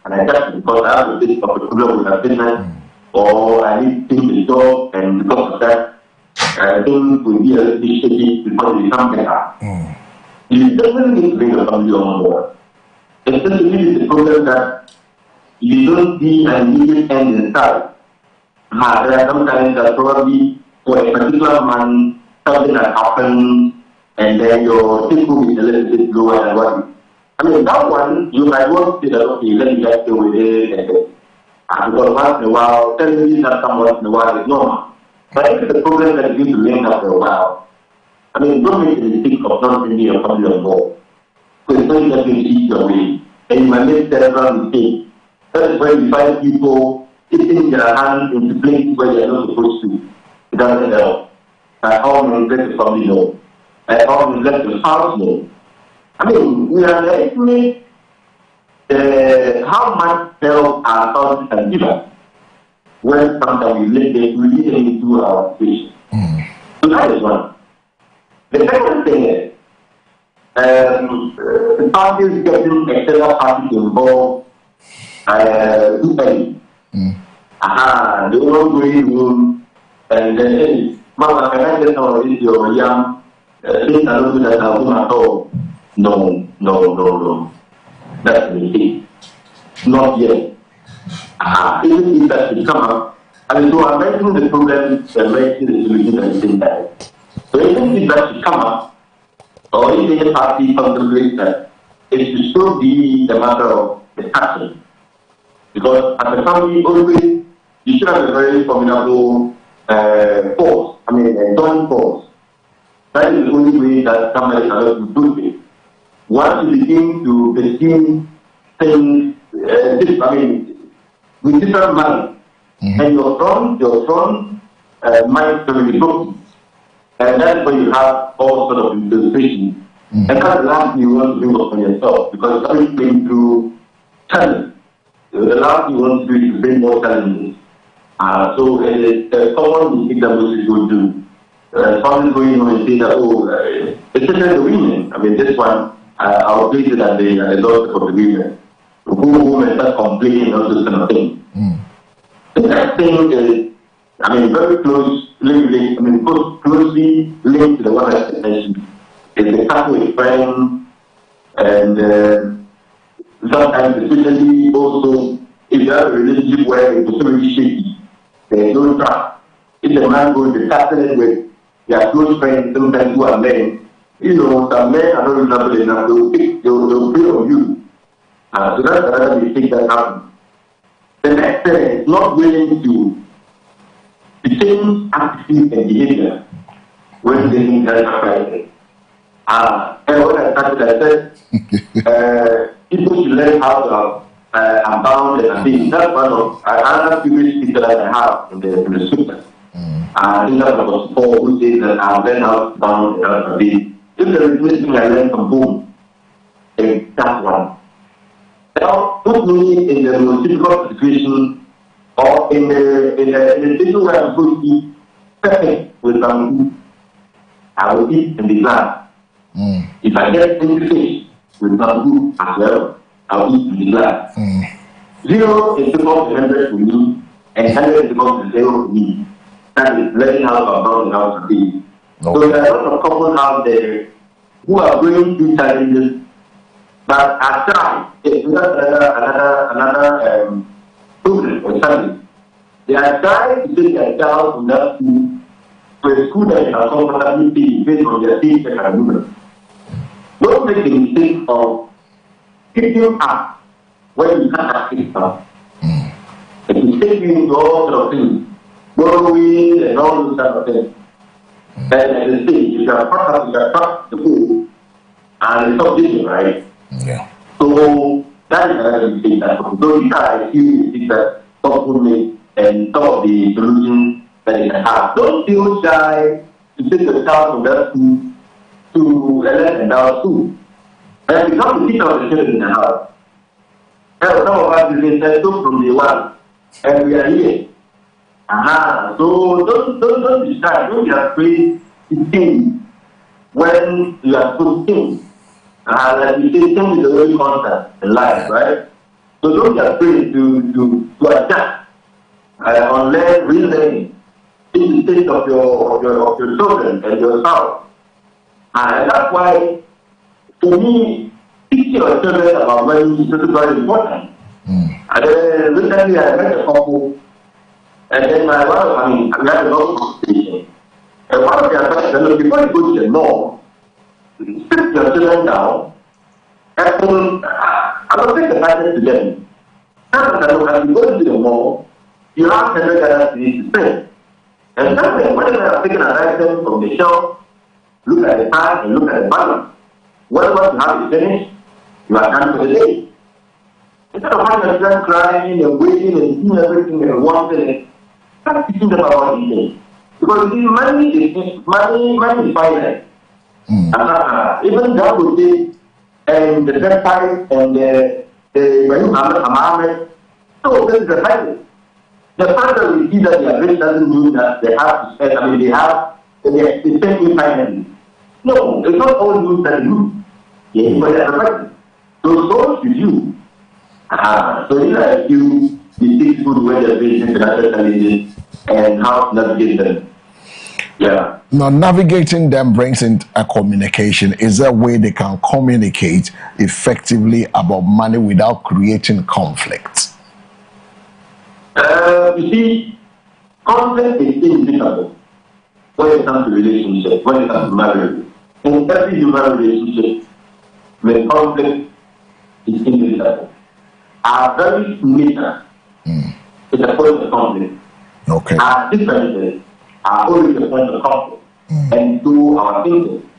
an adjustment because I have a bit of a problem with my business or I need to change the job and because of that, things will be a little bit shaky before they become better. You definitely need to bring your family on board. Especially with the problem that you don't see an immediate end in sight. There are sometimes that probably for a particular man, something that happens and then your take-home is a little bit lower than what. I mean, that one, you might want to say that, okay, let me just go with it. Because once in a while, telling you that come once in a while is normal. But if it's a problem that you need to learn after a while, I mean, don't make the mistake of not bringing your family on board. Because it's not just going to eat your way. And you might make several mistakes. That is when you find people taking their hands into places where they are not supposed to. It doesn't help. By all means, let the family know. By all means, let the spouse know. I mean, we underestimate how much help our spouses can give us when sometimes we let them into our situation. So that is one. The second thing is, parties getting external parties involved too early. They won't go in room and then, hey, Mama, can I get some of this? You're young. Things are not good at home at all. No. That's a mistake. Not yet. Even if that should come up. I mean, so I'm mentioning the problem and mentioning the solution at the same time. So even if that should come up, or if any party contemplates that, it should still be the matter of discussion. Because as a family, always, you should have a very formidable force. I mean, a joint force. That is the only way that somebody can do it. Once you begin to pursue things, with different minds, and your front mind will be broken. And that's when you have all sort of interpretations. And that's the last thing you want to bring up on yourself, because it's always going through talent. That's the last thing you want to do is to bring more challenges. So it's a common mistake that most people do. Something going on and say that, especially the women. I mean, this one, I'll place it at the loss of the women. Who women start complaining and all those kind of things. The next thing is, very closely linked to the one I mentioned. Is the couple with friends, and sometimes, especially also, if you have a relationship where it's very shaky, there is no trust. If the man goes to settle with their close friends, sometimes who are men, some men are not reasonable enough, they'll prey on you. So that's another mistake that happens. The next thing is not willing to change attitude and behavior when they think that's crisis. And when I started, I said, people should learn how to abound and abuse. That's one of another previous speaker that I have in the scripture. I think that was Paul who says that I've learned how to abound and abuse. If there is anything I learned from home, it's that one. Now, put me in the most difficult situation or in the situation where I'm supposed to eat perfect with some food. I will eat in the glass. If I get any fish with some food as well, I'll eat in the glass. 0 is equal to 100 to me, and 100 is equal to 0 to me. That is learning how to abound and how to be. So there are a lot of couples out there who are going through challenges, but are trying. It's another problem or challenge. They are trying to take their child from that school to a school that is comfortably based on their teacher and movement. Don't make the mistake of picking up when you can't pick up. It is taking into all sorts of things, borrowing and all those kind of things. And at the stage, you can pack the food and it's not different, right? Yeah. So that is another mistake that so these are a few mistakes that people make and some of the solutions that they can have. Don't feel shy to take the child from that school to a less endowed school. And become the teacher of the children in the house. And some of us have been sent from the one, and we are here. So don't be shy, don't be afraid to think when you are supposed to think. Like we say, think is the only constant in life, right? So don't be afraid to adapt unless relearning in the state of your children and yourself. And that's why, for me, teaching your children about money is very important. And then recently I met a couple, and then my wife, we had a long conversation. And one of their friends said, before you go to the mall, sit your children down, and I will take the package to them. As you go to the mall, you have $100 to spend. And then when they are taking an item from the shelf, look at the time and look at the balance. Whatever you have is finished, you are done for the day. Instead of having your children crying and waiting and doing everything and wanting, start teaching them about eating. Because money is finite. Even God would say, and the reptile and the Muhammad, so this is the Bible. The fact that we see that they are rich doesn't mean that they have to spend, they spend finally. No, it's not all news that you. Yes, but they are right. So should you. So these are a few mistakes where they're facing financial challenges and how to navigate them. Yeah. Now, navigating them brings in a communication. Is there a way they can communicate effectively about money without creating conflict? You see, conflict is inevitable when it comes to relationships, when it comes to marriage. In every human relationship, when conflict is inevitable, our very nature is a point of conflict. Okay. Our differences are always a point of conflict, and to our thinking.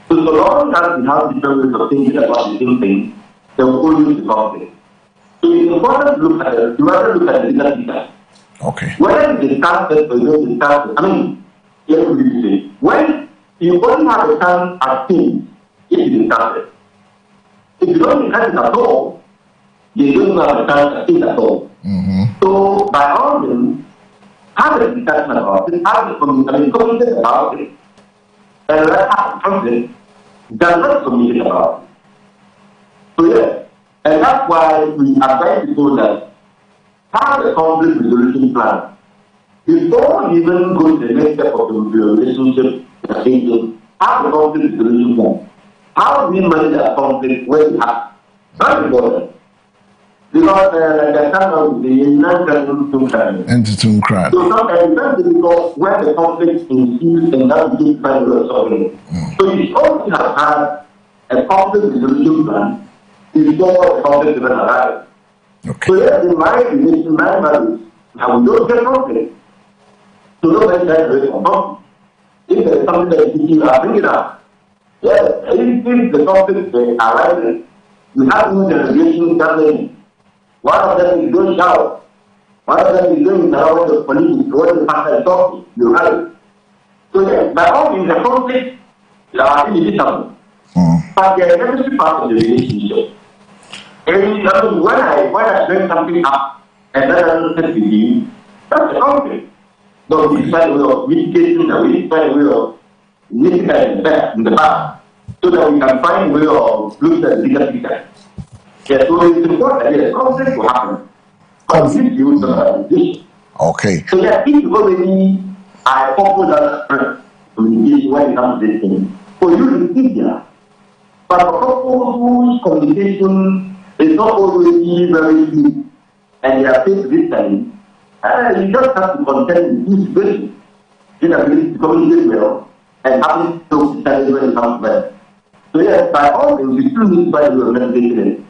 So long as we have different ways of thinking about the same thing, there will always be conflict. So it's important to look at it, you have to look at the bigger picture. Okay. Whether you discuss it or you don't discuss it, let me really say, when you only have a chance at things if you discuss it. If you don't discuss it at all, they don't have a chance to think at all. So by all means, have a discussion about it, have a communicate about it, and let us conflict does not communicate about it. So yes, and that's why we advise people that have a conflict resolution plan. Before you even go to the next step of the relationship, have a conflict resolution plan. How do we manage a conflict when we have? That's important. Because the time of the Entertainment. So sometimes it's difficult when the conflict ensues and now we keep trying to solve it. So you always have had a conflict resolution plan before the conflict even arrives. Okay. So yes, in my relation, my marriage, now we don't get conflict. So nobody tries to conflict. If there's something that is teaching, bring it up. Yes, if the conflict arises, we have new generations coming. One of them is going shout. One of them is going around the police, going to pastor talking. You have it. So yes, by all means, the conflict is inevitable. But they are necessary part of the relationship. And when I bring something up and then I don't say to you, that's a conflict. So we find a way of mitigating and we find a way of mitigating in the past so that we can find a way of looking at the bigger picture. Yes, so it's important that conflict will happen. Conflict use the Okay. So yeah, if you already are open that communication when it comes to this thing, for you it's easier. But for couples whose communication is not always very clear and they are faced with time, you just have to contend with this situation. Inability to communicate well and having to decide when it comes to that. So yes, by all means, you still need to find a way of navigating it.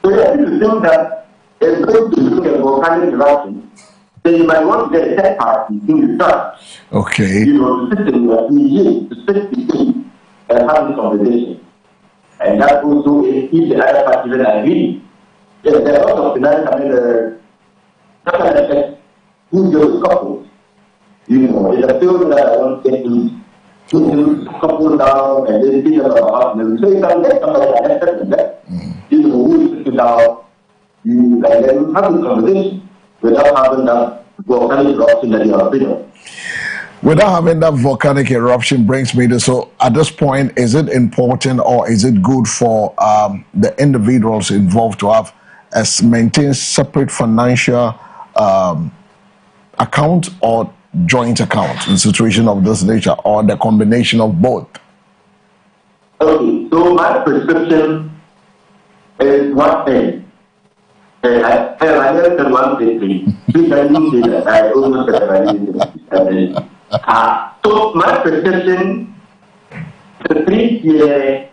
So yes, if you think that it's going to look at volcanic eruption, then you might want to get a third party in the start. Okay. You know, the system that mediates to sit between and have this conversation. And that also if the other party will agree. Yes, there are lots of finance effects who those couples. You know, it's a field that I want to get to couple down and then think about partners. So you can get somebody like that. You know, who sit down, and then have a conversation without having that volcanic eruption that you are afraid of. Without having that volcanic eruption brings me to, so at this point, is it important or is it good for the individuals involved to have maintain separate financial account or joint account in situation of this nature, or the combination of both? Okay, so my prescription is one thing. I said one thing. Please, I didn't say that. I almost said I didn't say that. So my prescription is a 3-year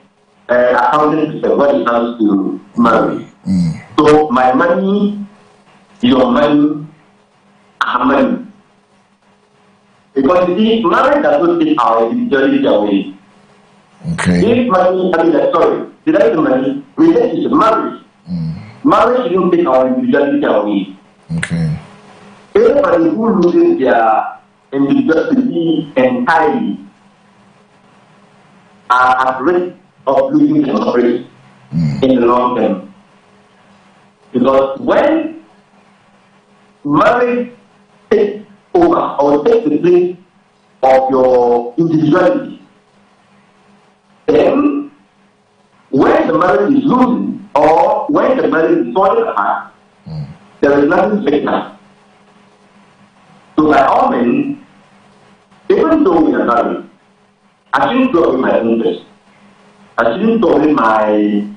accounting system when it comes to marriage. So my money, your money, our money. Because you see, marriage does not take our individuality away. Okay. If money, did I say money? Relationship, marriage. Marriage didn't take our individuality away. Okay. Everybody who loses their individuality entirely are at risk of losing their marriage in the long term. Because when marriage takes over or takes the place of your individuality, then when the marriage is losing or when the marriage is falling apart, there is nothing to fix now. So by all means, even though we are married, I shouldn't throw away my interest. I shouldn't throw away my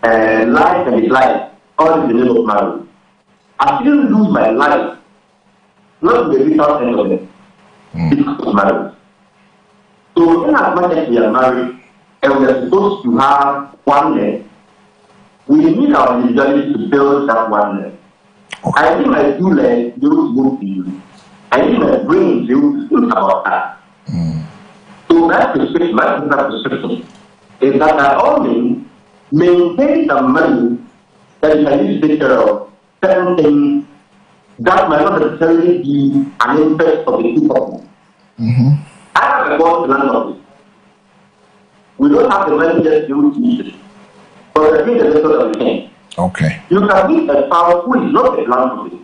life and his life, all in the name of marriage. I shouldn't lose my life, not the without end of it, because of marriage. So in as much as we are married and we are supposed to have oneness, we need our individuality to build that oneness. Okay. I think my 2 legs, they will move to you. I think my brain, they will think about that. So that prescription, my prescription, is that by all means, maintain the money that you can use to take care of certain things that might not necessarily be an interest of the people. I have a boss to none of it. We don't have the money just to use it. But I think the rest of the thing. Okay. You can meet a spouse who is not a philanthropist.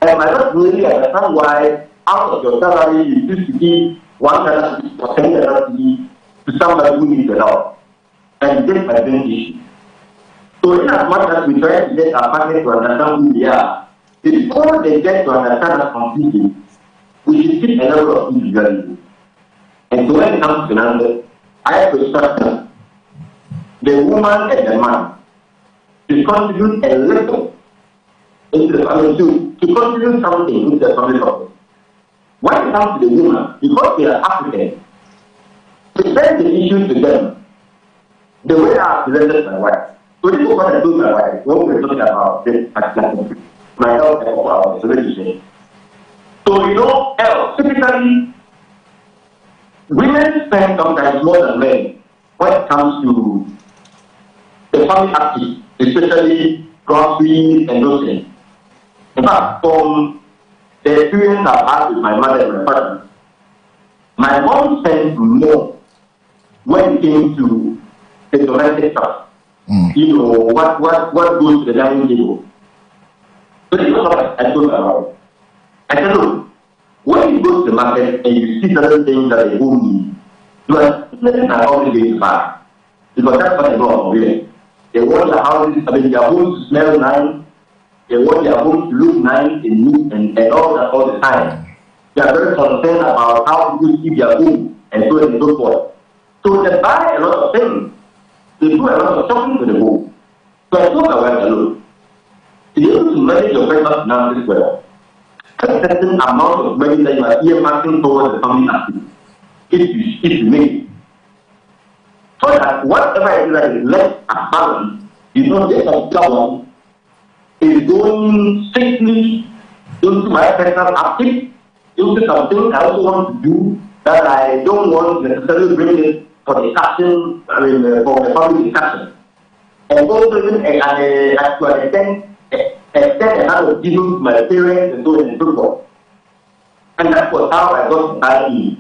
And I don't really understand why out of your salary you choose to give $1 or $10 to somebody who needs the help. And this advantage. So in as much as we try to get our partners to understand who they are, before they get to understand us completely, we should keep a level of individuality. And so when it comes to finances, I have to structure the woman and the man to contribute a little into the family, to contribute something into the family office. When it comes to the woman, because they are African, to send the issue to them the way I presented my wife. So this is what I do my wife when we're talking about this particular my health and our relationship. So typically women spend sometimes more than men when it comes to the family activities, especially groceries and those things. In fact, from the experience I've had with my mother and my father, my mom spent more when it came to the domestic stuff. What goes to the dining table. So this is what I told her about. I said, look, when you go to the market and you see certain things that they home need, you are always going to buy. Because that's what they know about women. They want their houses, their homes to smell nice. They want their homes to look nice and neat and all that all the time. They are very concerned about how people keep their home and so on and so forth. So they buy a lot of things. They do a lot of shopping to the home. So I told my wife, look, to be able to manage your personal finances well, a certain amount of money that you are earmarking towards the family activity, if you make it. So that whatever it is that is left as balance, this particular one is going strictly into my personal activity, into something I also want to do that I don't want necessarily bring it for discussion, for the family discussion. And also even to an extent I have given to my parents and so on and so forth. And that was how I got to IE.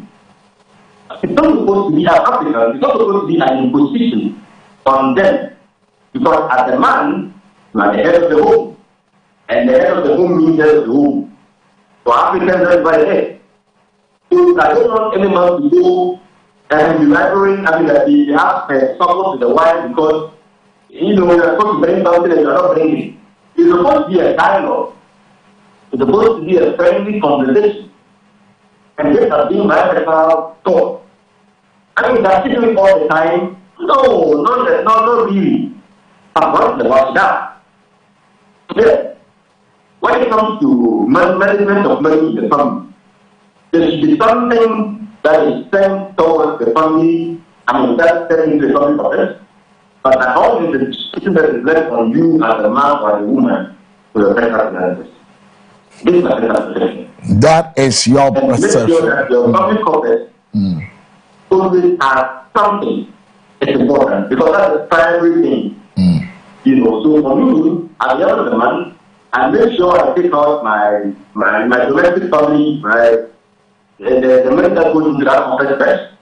It's not supposed to be an African, it's not supposed to be an imposition on them. Because as a man, you are the head of the home. And the head of the home means the head of the home. So Africans are by the head. So I don't want any man to go and be laboring, that he has support to the wife because, you're supposed to bring something and you're not bringing it. It's supposed to be a dialogue. It's supposed to be a friendly conversation. And this has been my personal thought. That's it all the time. No, not really. I'm not about that. Yes. When it comes to management of money in the family, there should be something that is sent towards the family, that's sent into the family office. But at all the decision that is left on you as a man or a woman for your personal finances. This is my personal perception. That is your perception. Make sure that your family office always has something. It's important because that's the primary thing. So for me, at the end of the month, I make sure I take out my domestic family, right? The money that goes into that office first.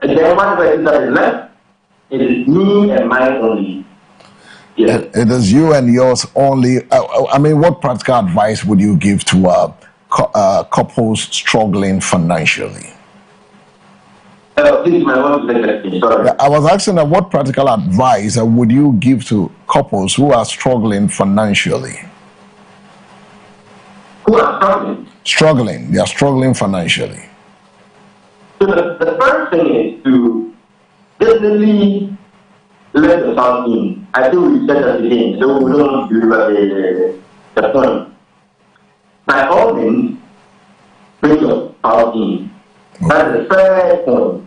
And then whatever it is that is left, it is me and mine only. Yes. It is you and yours only. What practical advice would you give to couples struggling financially? Please, sorry. I was asking what practical advice would you give to couples who are struggling financially? Who are struggling? Struggling. They are struggling financially. So the first thing is to definitely let the spouse in. I think we said that again, so we don't deliver the point. By all means, bring your spouse in. That's the first point.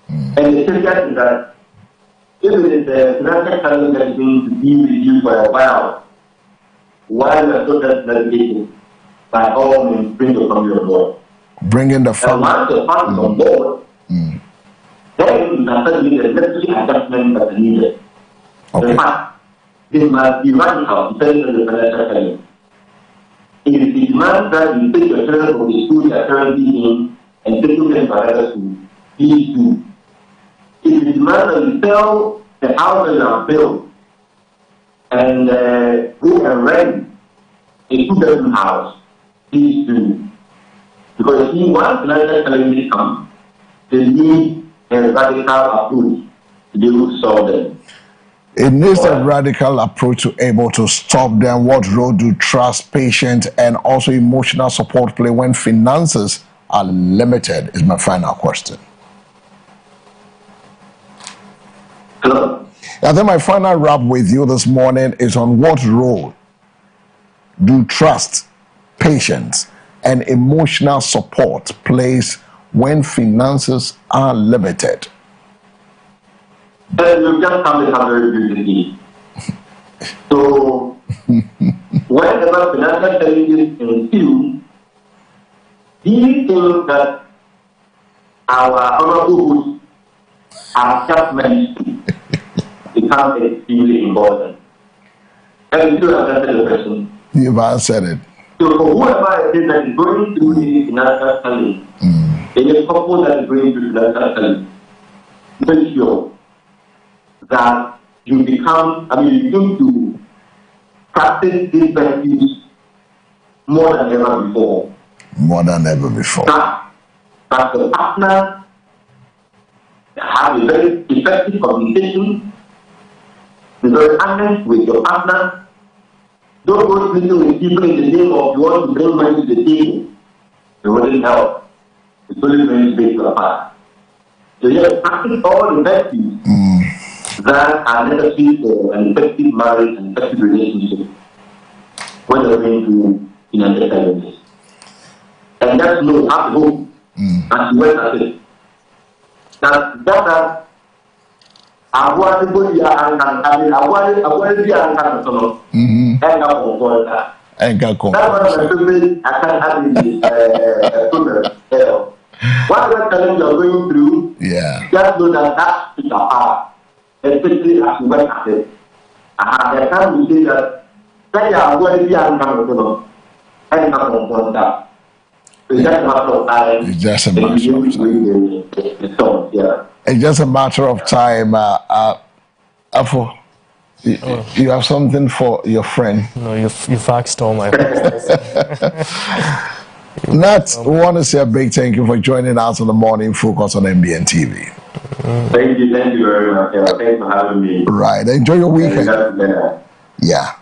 And the second is that if it is the financial challenge that is going to be with you for a while you are so navigating, by all means, bring your family on board. Bringing the family. And once the family is on board, then you can start doing the necessary adjustments that are needed. Okay. In fact, they must be radical depending on the financial challenge. If it demands that you take your children from the school they are currently in and take them to another school, please do. If it demands that you sell the house that you have built and go and rent a 2-bedroom house, please do. Because once financial challenges come, they need a radical approach to be able to solve them. It needs a radical approach to able to stop them. What role do trust, patience, and also emotional support play when finances are limited? Is my final question. Hello? I think my final wrap with you this morning is on what role do trust, patience, and emotional support plays when finances are limited? Then you just come to have very good disease. So, whenever financial challenges ensue, these things that our honorable hosts have just mentioned become extremely important. And you have answered the question. You've answered it. So, for whoever it is that is going through the financial challenge, any couple that is going through financial challenge, make sure that you begin to practice these virtues more than ever before. More than ever before. That the partner have a very effective communication, be very honest with your partner. Don't go speaking with people in the name of you want to bring money to the table. It wouldn't help. It's only going to break you apart. So you have to practice all the virtues that are necessary for an effective marriage and effective relationship when you're going to financial challenges. And that's no have to hope as you work at it. That avoid anybody avoid the uncomfortable and that. That's one of my favorite I can't have in the whatever challenge you're going through, just know that is a part. Especially as you work at it. There time we say that you are going to be uncomfortable and not that. It's just a matter of time. It's just a matter of time. It's just a matter of time. Afo, you have something for your friend? No, you've asked all my questions. Nat, we want to say a big thank you for joining us on the Morning Focus on MBN TV. Thank you very much. Thanks for having me. Right, enjoy your weekend. Yeah.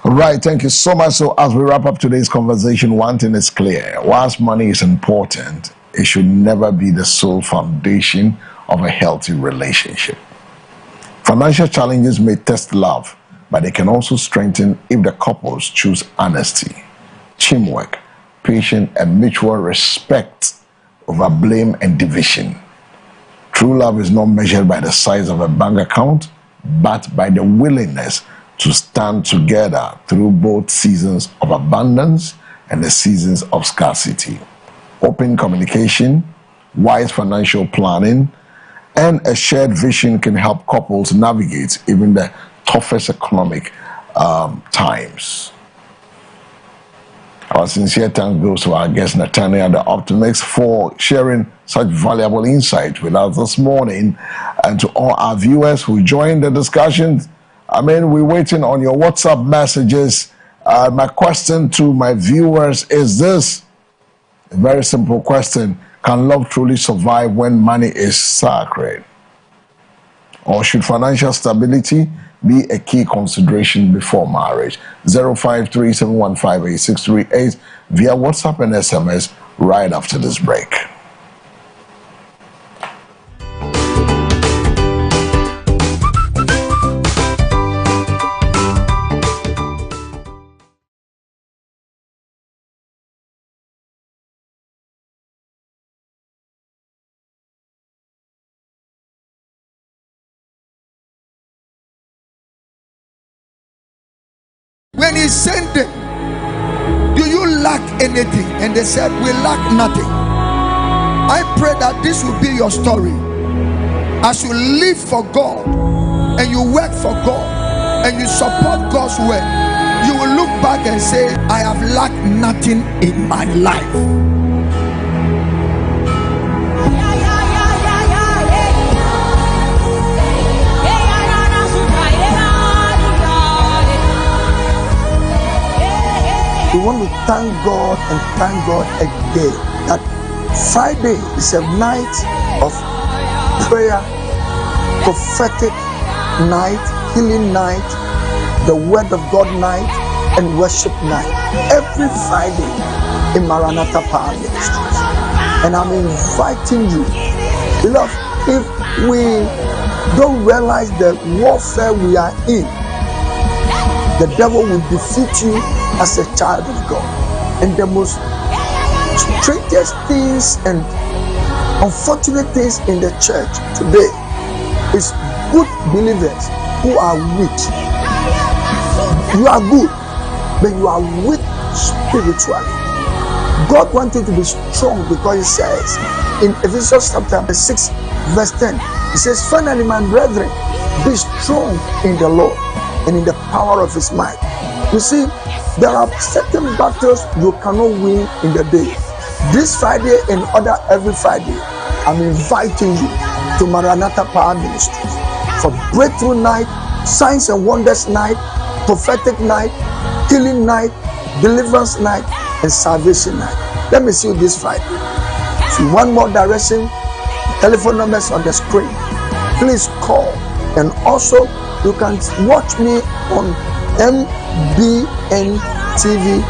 Right, thank you so much. So as we wrap up today's conversation, one thing is clear. Whilst money is important, it should never be the sole foundation of a healthy relationship. Financial challenges may test love, but they can also strengthen if the couples choose honesty, teamwork, patience, and mutual respect over blame and division. True love is not measured by the size of a bank account, but by the willingness to stand together through both seasons of abundance and the seasons of scarcity. Open communication, wise financial planning, and a shared vision can help couples navigate even the toughest economic times. Our sincere thanks goes to our guest Nathaniel the Optimist for sharing such valuable insight with us this morning, and to all our viewers who joined the discussion. We're waiting on your WhatsApp messages. My question to my viewers is this: a very simple question. Can love truly survive when money is sacred? Or should financial stability be a key consideration before marriage? 0537158638 via WhatsApp and SMS right after this break. When he sent them, do you lack anything? And they said, we lack nothing. I pray that this will be your story. As you live for God and you work for God and you support God's work, you will look back and say, I have lacked nothing in my life. We want to thank God and thank God again that Friday is a night of prayer, prophetic night, healing night, the word of God night, and worship night. Every Friday in Maranatha Power Ministries. And I'm inviting you, beloved, if we don't realize the warfare we are in, the devil will defeat you as a child of God. And the most strangest things and unfortunate things in the church today is good believers who are weak. You are good, but you are weak spiritually. God wants you to be strong because He says in Ephesians chapter 6 verse 10, He says, finally my brethren, be strong in the Lord and in the power of His might. You see, there are certain battles you cannot win in the day. This Friday and every Friday, I'm inviting you to Maranatha Power Ministries for breakthrough night, signs and wonders night, prophetic night, healing night, deliverance night, and salvation night. Let me see you this Friday. If you want more direction, telephone numbers on the screen. Please call. And also, you can watch me on MBN TV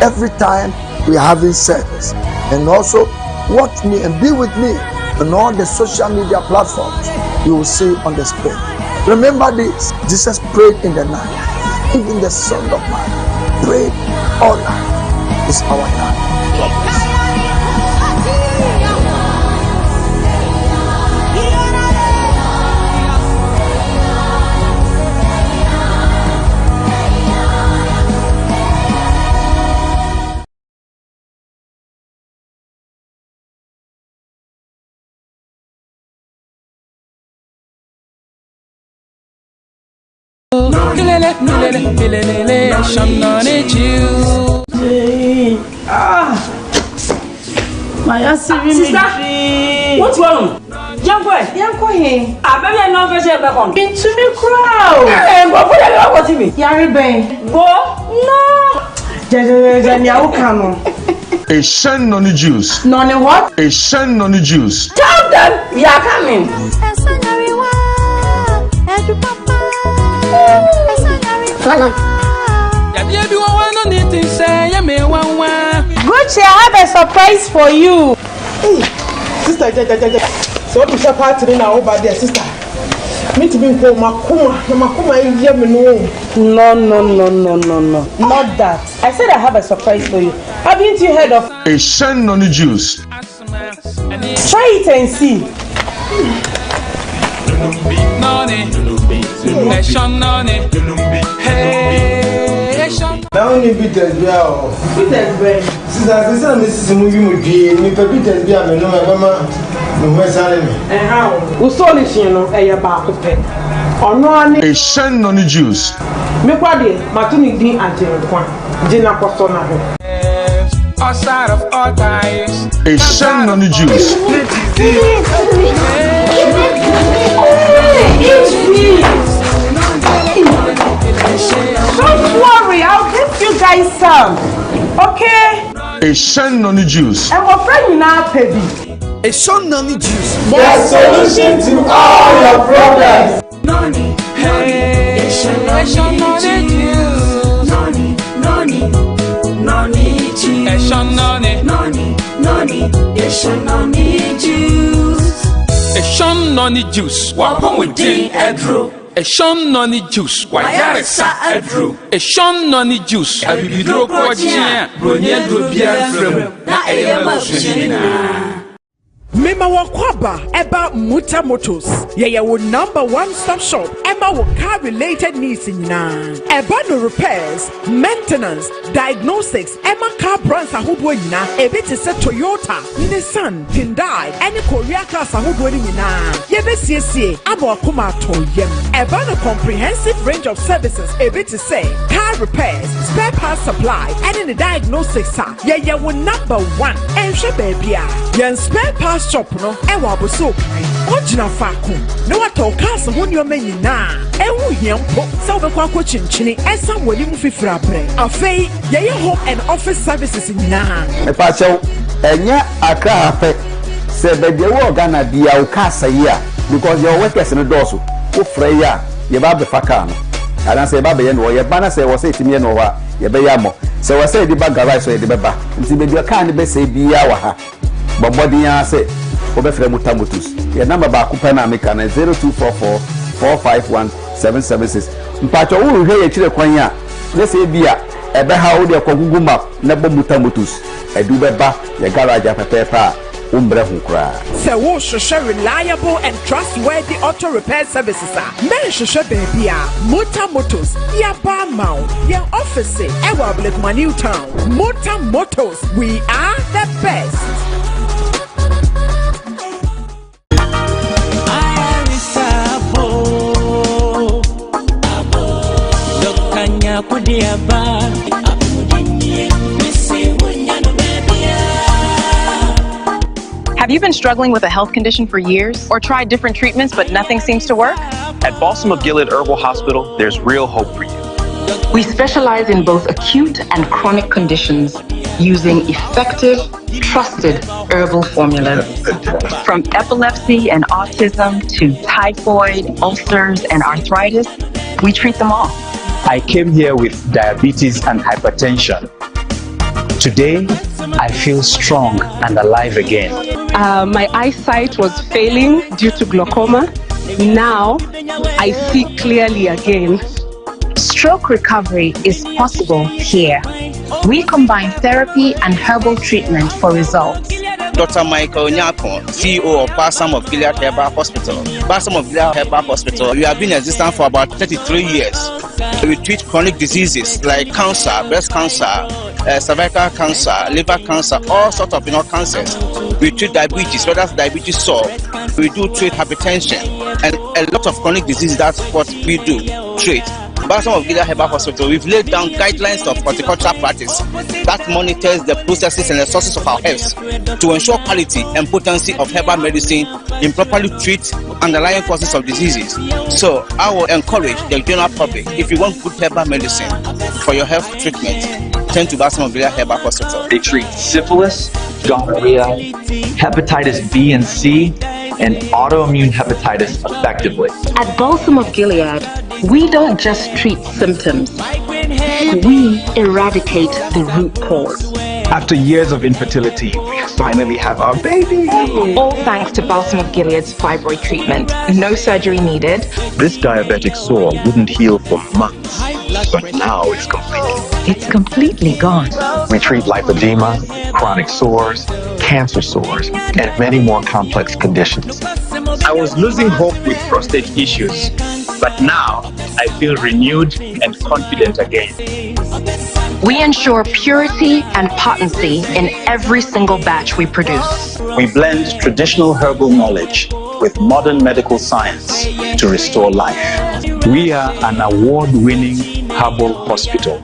every time we are having service. And also, watch me and be with me on all the social media platforms you will see on the screen. Remember this, Jesus prayed in the night. Even the Son of Man prayed all night. It's our time. God bless. Sister, what's wrong? Young boy, I bet I know very well. Into me crowd. And what would I want to me? Yari Bang. Go? No. A shen noni juice. Noni what? A shen noni juice. Tell them we are coming. Gucci, I have a surprise for you. Hey, sister, so what is your party now over there, sister? Me to be called Makuma, No. Not that. I said I have a surprise for you. Haven't you heard of a shen noni juice? Try it and see. Now only Peter's Bill. Peter's Bill. Sister, this is a movie with me. Peter's Bill, I know my mama. No, where's Salem? And how? We saw this, you know, a back of it. Or no, a shen noni juice. Me pardon, Matuni D and Jenna Costona. Outside of all times, a shen noni juice. Don't worry, I'll give you guys some. Okay? A shen noni juice. And we're friendly now, baby. A shen noni juice. The solution to all your problems. Noni, a shen noni juice. Noni juice. A shen noni juice. A shen noni juice. Wapong with din edro. A shen noni juice. Wayaresa edro. A shen noni juice. Abibidro kwajia. Ronye drobia frem. Na eyema ushina. Mema wakwaba eba Muta Motors. Yeye wo number one stop shop. Eba wo car related needs na. Eba no repairs, maintenance, diagnostics. Ema car brands ahudwo nyina. Ebe te se Toyota, Nissan, Hyundai, any Korea cars ahudwo nyina. Yebe siesie aba akoma toyem. Eba no comprehensive range of services. Ebe te se car repairs, spare parts supply, and in the diagnostics sa. Yeye wo number one. Enhwe baby a. Yen spare parts shop no ewa boso kai ojina faako ne wato cars ho nneoma nyina ewu yempo so be kwa chinchini esa woni mu fifira bre afei ye home and office services nyina e pa chew enya akra ape se be de wo Ghana bia wo kasa yi a because your workers no doso wo frɛ ya ye ba be faka no ana se ba be ye no ye ba na se wo se timi no wa ye be ya mo se wo se di ba garage so ye de be ba nti be ka ne be se bia wa ha bobodi ya se wo be frɛ mutamotus ye number ba ku pa na meka na 0244 451 776 mpacho wo hwe ye kire kwan a ne se bia ebe ha wo de ko Google map na bo mutamotus edu be ba ye garage apepepa So wo shoshe reliable and trustworthy auto repair services men shoshe baby Motor Motors ya ba mau ya office ewa Blakema New Town. Motor Motors, we are the best. Have you been struggling with a health condition for years or tried different treatments but nothing seems to work? At Balsam of Gilead Herbal Hospital, there's real hope for you. We specialize in both acute and chronic conditions using effective, trusted herbal formulas. From epilepsy and autism to typhoid, ulcers, and arthritis, we treat them all. I came here with diabetes and hypertension. Today, I feel strong and alive again. My eyesight was failing due to glaucoma. Now, I see clearly again. Stroke recovery is possible here. We combine therapy and herbal treatment for results. Dr. Michael Nyapon, CEO of Balsam of Gilead Herbal Hospital. Balsam of Gilead Herbal Hospital, we have been in existence for about 33 years. We treat chronic diseases like cancer, breast cancer, cervical cancer, liver cancer, all sorts of cancers. We treat diabetes, whether that's diabetes solve. We do treat hypertension and a lot of chronic diseases. That's what we do treat. Balsam of Gilead Herbal Hospital, we've laid down guidelines of horticultural practice that monitors the processes and the sources of our herbs to ensure quality and potency of herbal medicine in properly treat underlying causes of diseases. So I will encourage the general public, if you want good herbal medicine for your health treatment, turn to Balsam of Gilead Herbal Hospital. They treat syphilis, gonorrhea, hepatitis B and C, and autoimmune hepatitis effectively. At Balsam of Gilead, we don't just treat symptoms. We eradicate the root cause. After years of infertility, we finally have our baby. All thanks to Balsam of Gilead's fibroid treatment. No surgery needed. This diabetic sore wouldn't heal for months, but now it's complete. It's completely gone. We treat lipedema, chronic sores, cancer sores, and many more complex conditions. I was losing hope with prostate issues, but now I feel renewed and confident again. We ensure purity and potency in every single batch we produce. We blend traditional herbal knowledge with modern medical science to restore life. We are an award-winning herbal hospital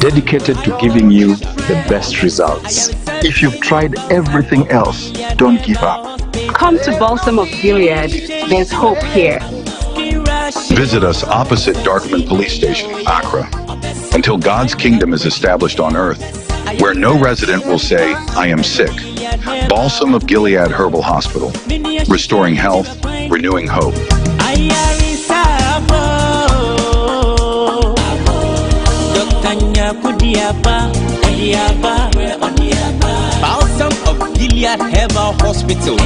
dedicated to giving you the best results. If you've tried everything else, don't give up. Come to Balsam of Gilead. There's hope here. Visit us opposite Darkman Police Station, Accra, until God's kingdom is established on earth, where no resident will say, I am sick. Balsam of Gilead Herbal Hospital, restoring health, renewing hope. Balsam of Gilead Herbal Hospital.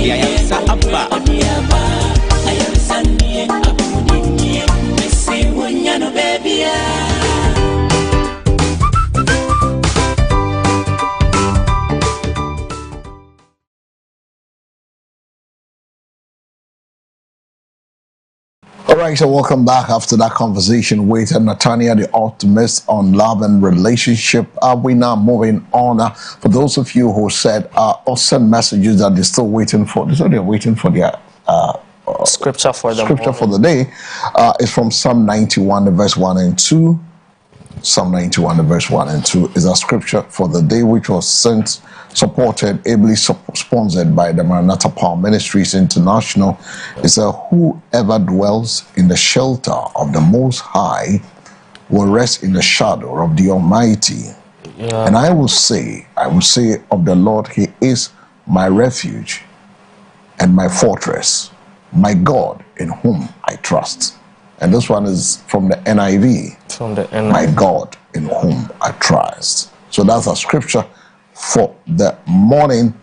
All right, so welcome back after that conversation with Nathaniel, the optimist on love and relationship. We're now moving on. For those of you who said or sent messages that they're still waiting for, they're waiting for their scripture for the the day. It's from Psalm 91, verse 1 and 2. Psalm 91, verse 1 and 2 is a scripture for the day which was sent, supported, ably sponsored by the Maranatha Power Ministries International. It says, whoever dwells in the shelter of the Most High will rest in the shadow of the Almighty. Yeah. And I will say of the Lord, He is my refuge and my fortress, my God in whom I trust. And this one is from the NIV. From the NIV. My God in whom I trust. So that's a scripture for the morning.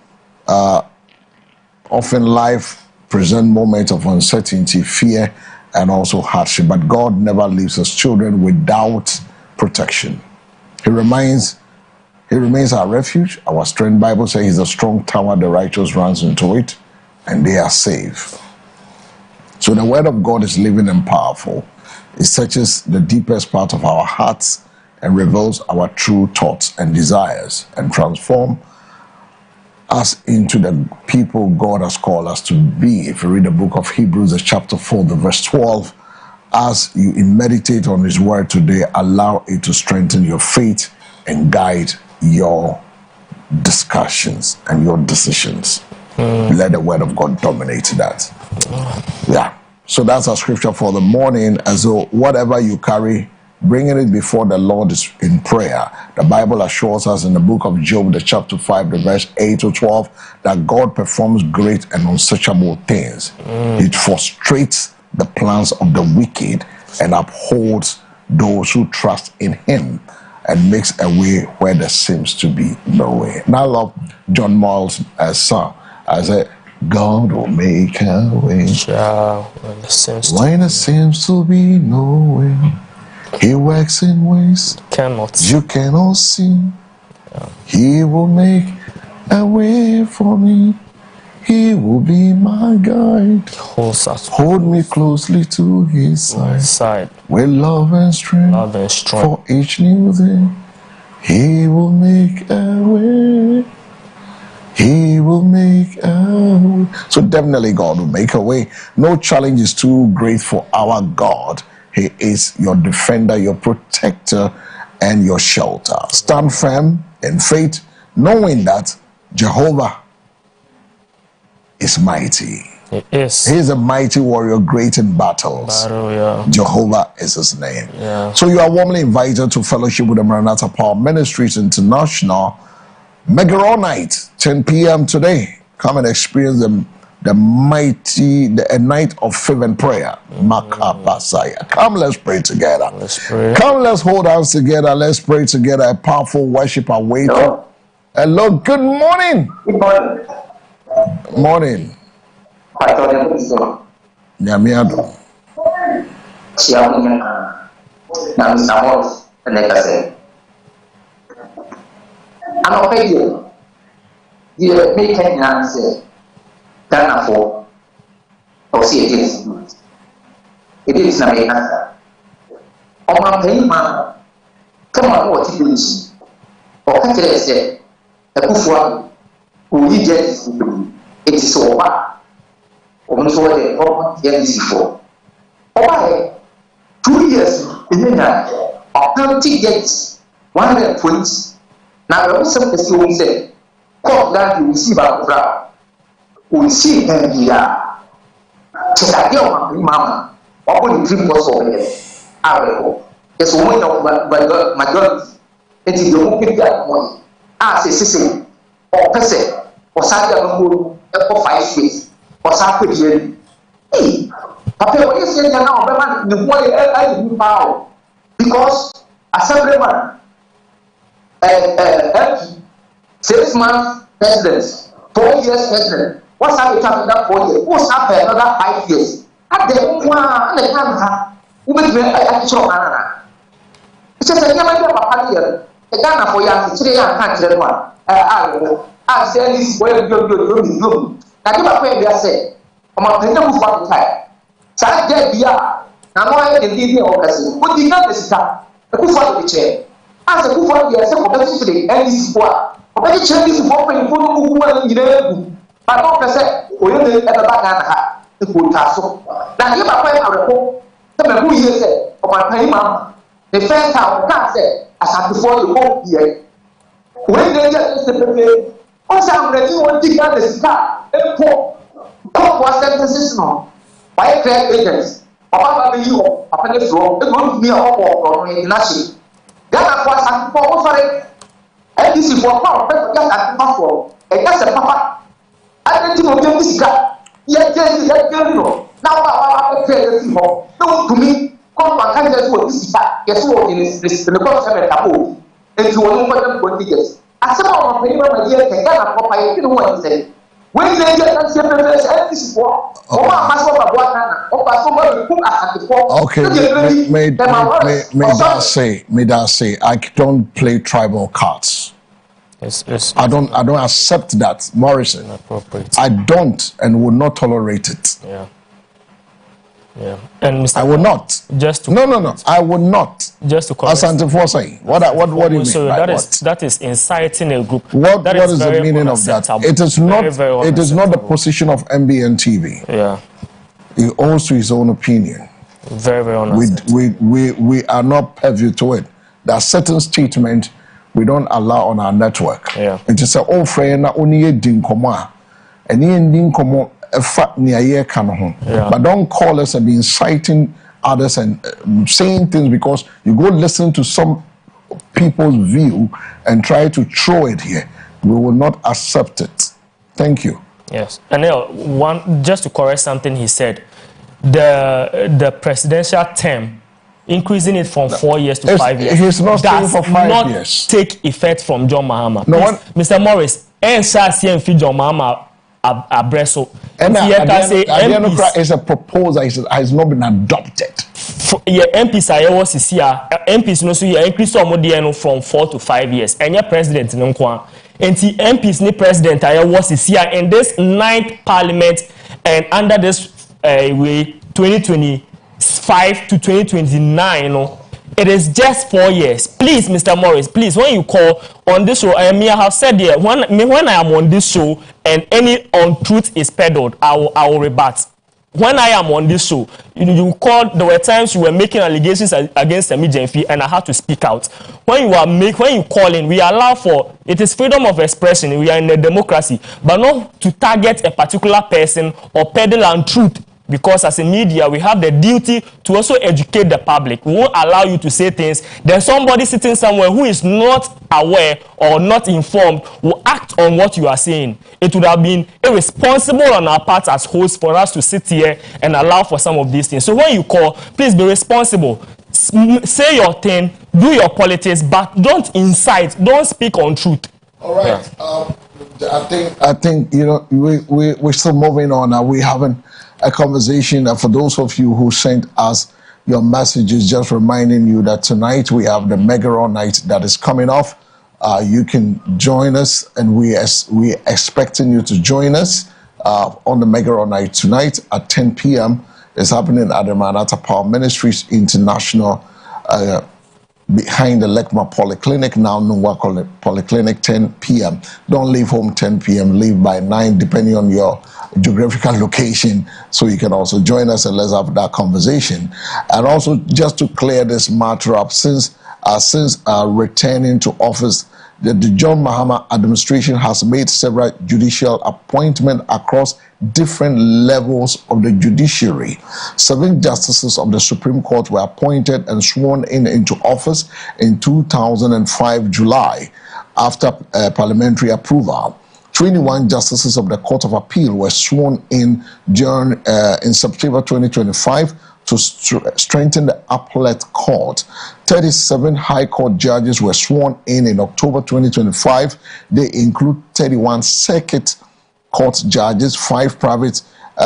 Often life present moments of uncertainty, fear, and also hardship. But God never leaves His children without protection. He remains our refuge, our strength. Bible says He's a strong tower, the righteous runs into it, and they are safe. So the word of God is living and powerful. It searches the deepest part of our hearts and reveals our true thoughts and desires and transform us into the people God has called us to be. If you read the book of Hebrews, the chapter 4, the verse 12, as you meditate on His word today, allow it to strengthen your faith and guide your discussions and your decisions. Let the word of God dominate that. Yeah. So that's a scripture for the morning. And so whatever you carry, bringing it before the Lord is in prayer. The Bible assures us in the book of Job, the chapter 5, the verse 8 to 12, that God performs great and unsearchable things. It frustrates the plans of the wicked and upholds those who trust in Him, and makes a way where there seems to be no way. And I love John Miles' song. I said, God will make a way when there seems to be no way. He works in ways you cannot see. He will make a way for me. He will be my guide. Hold me closely to His side. With love and strength for each new day. He will make a way. He will make a way. So definitely God will make a way. No challenge is too great for our God. He is your defender, your protector, and your shelter. Stand firm in faith, knowing that Jehovah is mighty. He is. He is a mighty warrior, great in battles. Jehovah is His name. So you are warmly invited to fellowship with the Maranatha Power Ministries International. Megaro night, 10 p.m. today. Come and experience the mighty, a night of faith and prayer. Makapasaya. Come, let's pray together. Come, let's hold hands together. Let's pray together. A powerful worship awaits. Hello, good morning. Good morning. Morning. Nyamiado. I'm okay here. You make an answer. Done for. Or see it is. It is not an answer. On my paying man. Come on, what you do. Or catch it say. A good one. Who you get it is so bad. Or so they open the before. Over 2 years in the night. Or 30 years. 120. Now, there was some person who said, "Call that you receive a crowd. We see them here. Check out your mama. What would you dream was over here? It's one of majority. It is the whole people money. As a system, or person, or Sadia for 5 years, or Sadia. Hey, Papa, what you say now, the boy, I do power. Because assemblyman. 6 months president, 4 years president. What's happened after that 4 years? What's happened another 5 years? At the one, the camera, who will be a show. It's just a Papa here. The Ghana for young, 3 country one. I say this way, you. I give a prayer, I say, I'm a penal for the time. Sad dead, yeah. Now I can leave you all as what did not this time? A good for the chair. As a good for the assembly, and this is what. I check this for who are in the but don't say, we don't ever back the good castle. Now, if I find a report, tell me who you say, or my pay mamma. The first time I can't say, as I before you go here, when they just say, also I'm ready to dig out the scar, and poor was sentences no. Why create agents? Papa you, Papa is wrong, it won't be a home in Nashi. That was I'm sorry. And this is for power, but just at the and that's a papa. I don't think this guy. Yet, now I create the people. No, to me, come and can't just what this is. Guess what? In the course of a taboo, and you will know what it is. As some of my dear can get a papa, you know what he said. When they get and say, and this is what, okay, may that say, I don't play tribal cards. I don't accept that, Morrison. I don't and will not tolerate it. Yeah. Yeah. And Mr. I will not. Just to no. I will not. Just to correct. As Antifor what do you mean? So by that is inciting a group. What is the meaning of that? It is not. It is not the position of MBN TV. Yeah. He owns to his own opinion. Very unacceptable. We are not privy to it. There are certain statements we don't allow on our network. Yeah. It is a old friend na only din komo and din komo but don't call us and be inciting others and saying things because you go listen to some people's view and try to throw it here. We will not accept it. Thank you. Yes. And just to correct something he said, the presidential term, increasing it from 4 years to 5 years, he's not staying for 5 years. Take effect from John Mahama. No one, Mr. Morris, John Mahama Abreso. It's a proposal. It has not been adopted. MPs are always here. MPs no so you increase some from 4 to 5 years. And your president no kwa. And the MPs ni president are always here in this 9th parliament and under this way 2025 to 2029. No, it is just 4 years. Please, Mr. Morris, please, when you call on this show, I have said here, when I am on this show and any untruth is peddled, I will rebut. When I am on this show, you called, there were times you were making allegations against Semi Jenfi and I had to speak out. When you call in, we allow for, it is freedom of expression, we are in a democracy, but not to target a particular person or peddle untruth. Because as a media, we have the duty to also educate the public. We won't allow you to say things. There's somebody sitting somewhere who is not aware or not informed will act on what you are saying. It would have been irresponsible on our part as hosts for us to sit here and allow for some of these things. So when you call, please be responsible. Say your thing, do your politics, but don't incite, don't speak on truth. All right. Yeah. I think we're still moving on. We haven't a conversation for those of you who sent us your messages, just reminding you that tonight we have the Mega All Night that is coming off. You can join us, and we expecting you to join us on the Mega All Night tonight at 10 p.m. It's happening at the Maranatha Power Ministries International behind the Lekma Polyclinic, now Nungwa Polyclinic, 10 p.m. Don't leave home 10 p.m. Leave by 9, depending on your geographical location, so you can also join us and let's have that conversation. And also, just to clear this matter up, since returning to office, the John Mahama administration has made several judicial appointments across different levels of the judiciary. 7 justices of the Supreme Court were appointed and sworn into office in 2005 July after parliamentary approval. 21 justices of the Court of Appeal were sworn in in September 2025 to strengthen the appellate court. 37 High Court judges were sworn in October 2025. They include 31 Circuit Court judges, 5 private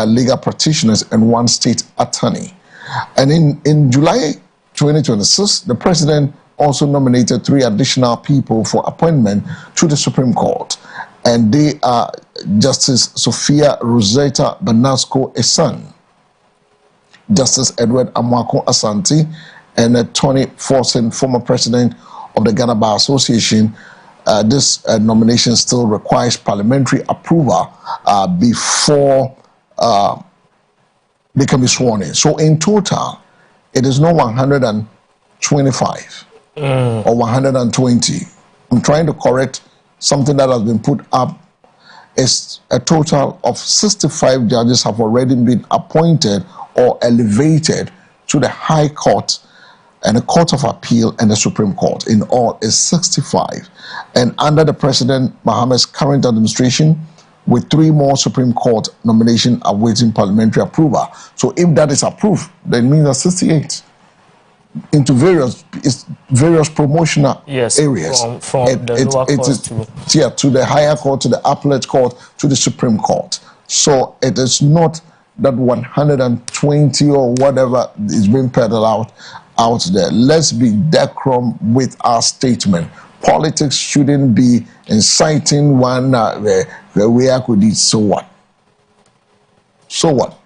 legal practitioners, and 1 state attorney. And in July 2026, the president also nominated 3 additional people for appointment to the Supreme Court. And they are Justice Sophia Rosetta Banasco Esan, Justice Edward Amwako Asante, and Tony Forsen, former president of the Ghana Bar Association. This nomination still requires parliamentary approval before they can be sworn in. So in total, it is not 100 25 or 120. I'm trying to correct something that has been put up. Is a total of 65 judges have already been appointed or elevated to the High Court and the Court of Appeal and the Supreme Court. In all, is 65. And under the President Mohammed's current administration, with 3 more Supreme Court nominations awaiting parliamentary approval. So if that is approved, then it means that 68 into various promotional areas. From the lower court to the higher court, to the appellate court, to the Supreme Court. So it is not that 120 or whatever is being peddled out there. Let's be decorum with our statement. Politics shouldn't be inciting one where we are could eat. So what? So what?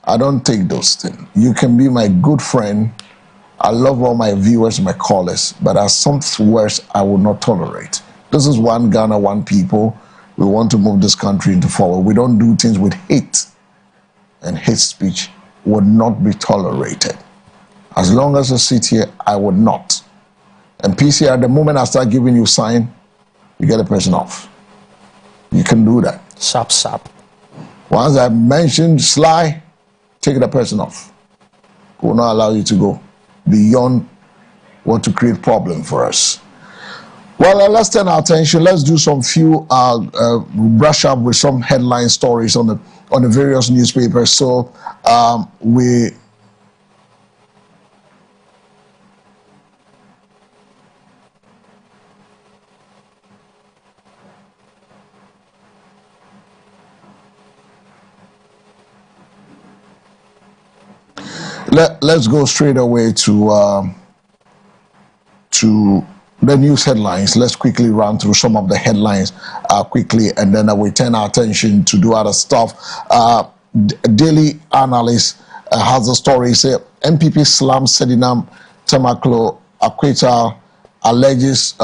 I don't take those things. You can be my good friend. I love all my viewers, my callers, but there's some words I will not tolerate. This is one Ghana, one people. We want to move this country into forward. We don't do things with hate, and hate speech would not be tolerated. As long as I sit here, I would not. And PCR, the moment I start giving you sign, you get a person off. You can do that. Sharp, sharp. Once I mentioned sly, take the person off. We will not allow you to go beyond what to create problem for us. Well, let's turn our attention. Let's do some few brush up with some headline stories on the various newspapers. So let's go straight away to the news headlines. Let's quickly run through some of the headlines quickly, and then we turn our attention to do other stuff. Daily Analyst has a story. Say MPP slams Sedinam Temaklo Akweta, alleges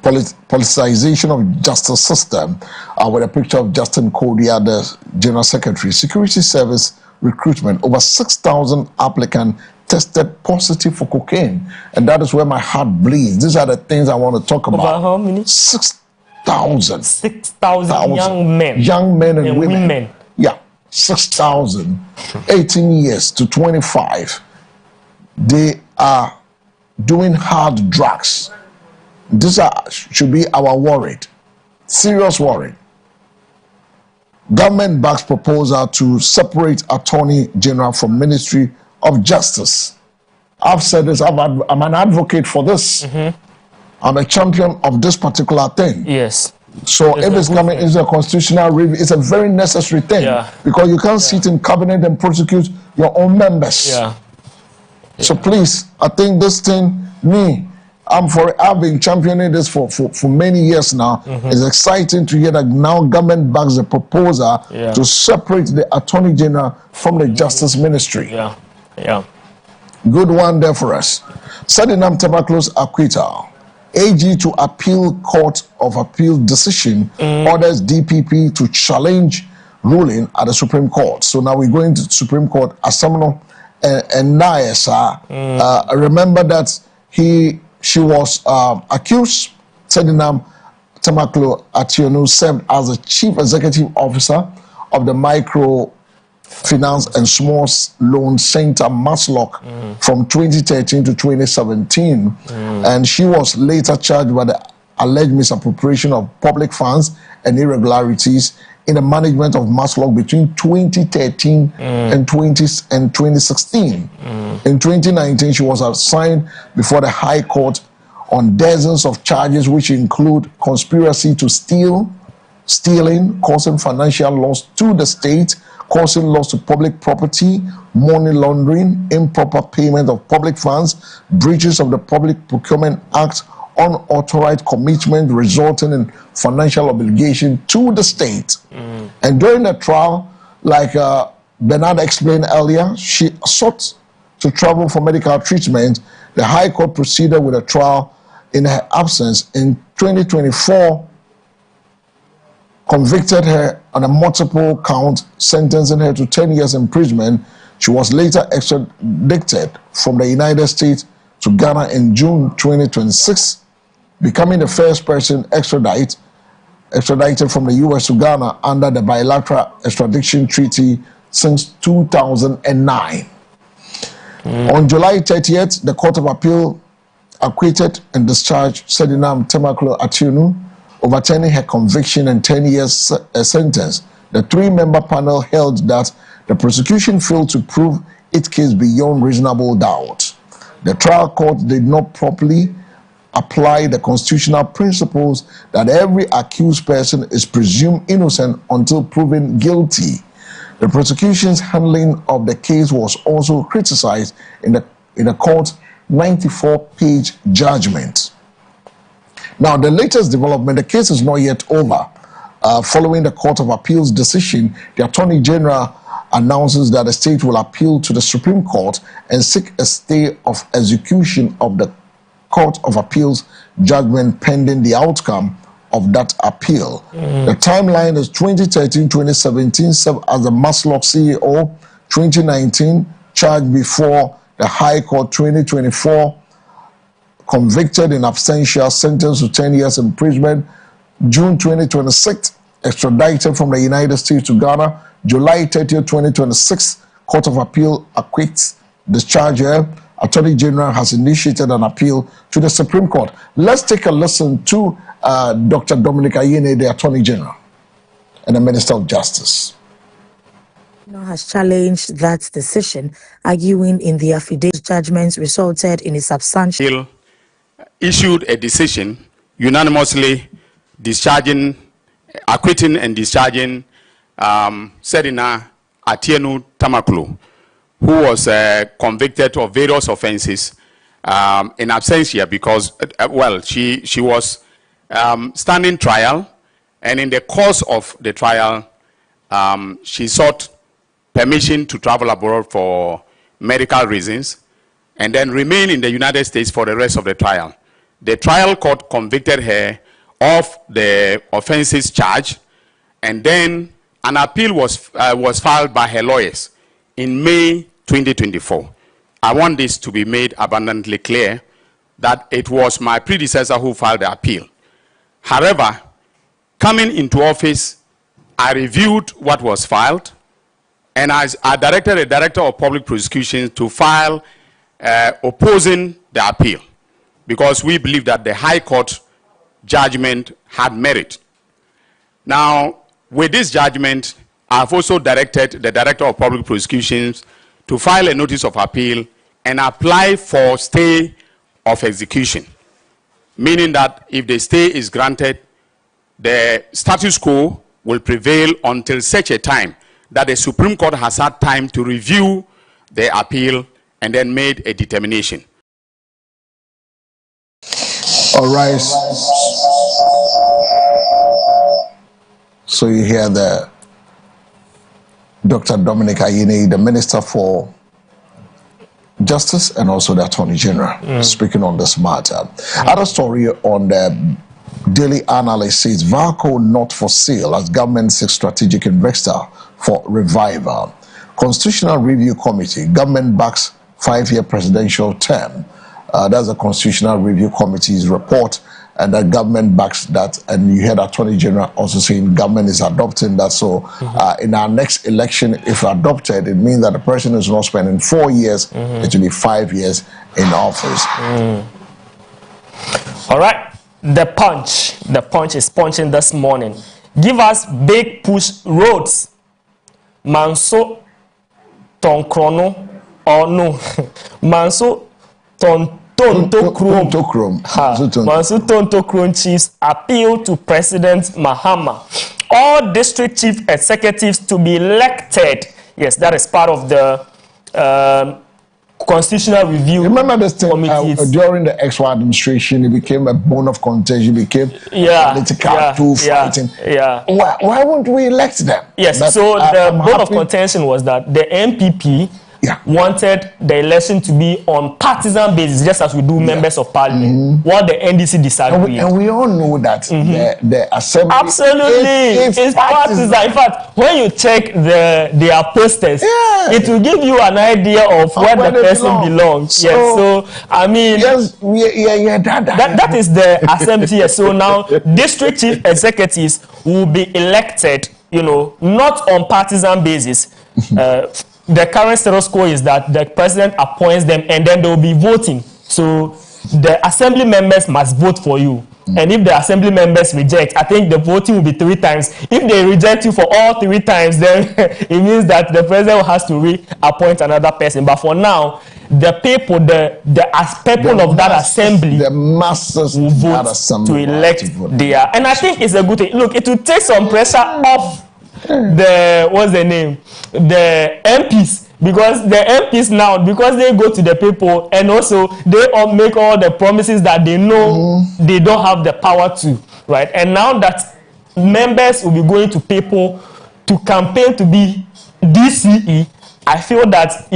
politicization of justice system, with a picture of Justin Kodia, the General Secretary. Security Service recruitment, over 6,000 applicants tested positive for cocaine. And that is where my heart bleeds. These are the things I want to talk about. Over how many? 6,000. 6,000 young men. Young men and women. Yeah, 6,000. 18 years to 25. They are doing hard drugs. This should be our worry. Serious worry. Government backs proposal to separate Attorney General from Ministry of Justice. I've said this. I'm an advocate for this. I'm a champion of this particular thing. Yes. So if it's coming, it's a constitutional review. It's a very necessary thing because you can't sit in cabinet and prosecute your own members. So please, I think this thing, I've been championing this for many years now. It's exciting to hear that now government backs the proposal to separate the Attorney General from the Justice Ministry. Good one there for us. Sedinam Temaklo's acquittal. AG to appeal Court of Appeal decision orders DPP to challenge ruling at the Supreme Court. So now we're going to the Supreme Court. Asamno and Naesa. Remember that she was accused. Sedinam Temaklo Ationu served as the Chief Executive Officer of the Microfinance and Small Loan Center, Maslock, from 2013 to 2017. And she was later charged with the alleged misappropriation of public funds and irregularities in the management of Maslock between 2013 and 2016. In 2019, she was assigned before the High Court on dozens of charges, which include conspiracy to stealing, causing financial loss to the state, causing loss to public property, money laundering, improper payment of public funds, breaches of the Public Procurement Act, unauthorized commitment resulting in financial obligation to the state. And during the trial, like Bernard explained earlier, she sought to travel for medical treatment. The High Court proceeded with a trial in her absence. In 2024, convicted her on a multiple count, sentencing her to 10 years imprisonment. She was later extradited from the United States to Ghana in June 2026, becoming the first person extradited from the U.S. to Ghana under the bilateral extradition treaty since 2009. On July 30th, the Court of Appeal acquitted and discharged Sedinam Temaklo Atienu, overturning her conviction and 10 years sentence. The three-member panel held that the prosecution failed to prove its case beyond reasonable doubt. The trial court did not properly apply the constitutional principles that every accused person is presumed innocent until proven guilty. The prosecution's handling of the case was also criticized in the court's 94-page judgment. Now, the latest development, the case is not yet over. Following the Court of Appeal's decision, the Attorney General announces that the state will appeal to the Supreme Court and seek a stay of execution of the Court of Appeal's judgment pending the outcome of that appeal. The timeline is 2013-2017, served as the Maslock CEO, 2019, charged before the High Court, 2024, convicted in absentia, sentenced to 10 years imprisonment, June 2026, extradited from the United States to Ghana, July 30, 2026, Court of Appeal acquits, discharge her. Attorney General has initiated an appeal to the Supreme Court. Let's take a listen to Dr. Dominic Ayine, the Attorney General and the Minister of Justice. Has challenged that decision, arguing in the affidavit judgments resulted in a substantial issued a decision unanimously acquitting and discharging Sedina Atienu Temaklo, who was convicted of various offenses in absentia because, she was standing trial, and in the course of the trial, she sought permission to travel abroad for medical reasons and then remain in the United States for the rest of the trial. The trial court convicted her of the offenses charged, and then an appeal was filed by her lawyers in May 2024. I want this to be made abundantly clear that it was my predecessor who filed the appeal. However, coming into office, I reviewed what was filed, and I directed the Director of Public Prosecutions to file opposing the appeal, because we believe that the High Court judgment had merit. Now, with this judgment, I've also directed the Director of Public Prosecutions to file a notice of appeal and apply for stay of execution, meaning that if the stay is granted, the status quo will prevail until such a time that the Supreme Court has had time to review the appeal and then made a determination. All right. So you hear the Dr. Dominic Ayine, the Minister for Justice and also the Attorney General, speaking on this matter. Other story on the Daily Analyst says, VACO not for sale as government seeks strategic investor for revival. Constitutional Review Committee, government backs 5-year presidential term. That's the Constitutional Review Committee's report, and the government backs that. And you heard Attorney General also saying government is adopting that. So in our next election, if adopted, it means that the person is not spending 4 years, it will be 5 years in office. All right, the punch is punching this morning. Give us big push roads. Manso Tonkrono, or no, Manso Tontokrom. Manso Tontokrom chiefs appeal to President Mahama. All district chief executives to be elected. Yes, that is part of the Constitutional Review. Remember this thing during the Exwa administration, it became a bone of contention, it became political tool fighting. Why won't we elect them? Yes, so the bone of contention was that the MPP wanted the election to be on partisan basis, just as we do members of parliament. What the NDC disagreed. And we all know that the assembly is partisan. In fact, when you check their posters, it will give you an idea of where the person belongs. So I mean, that is the assembly. So now district chief executives will be elected, not on partisan basis. The current status quo is that the president appoints them and then they will be voting. So the assembly members must vote for you. And if the assembly members reject, I think the voting will be 3 times. If they reject you for all 3 times, then it means that the president has to reappoint another person. But for now, the people, the people of that assembly, the masses will vote to elect their. And I think it's a good thing. Look, it will take some pressure off the MPs, because the MPs now, because they go to the people and also they all make all the promises that they know they don't have the power to, right? And now that members will be going to people to campaign to be DCE, I feel that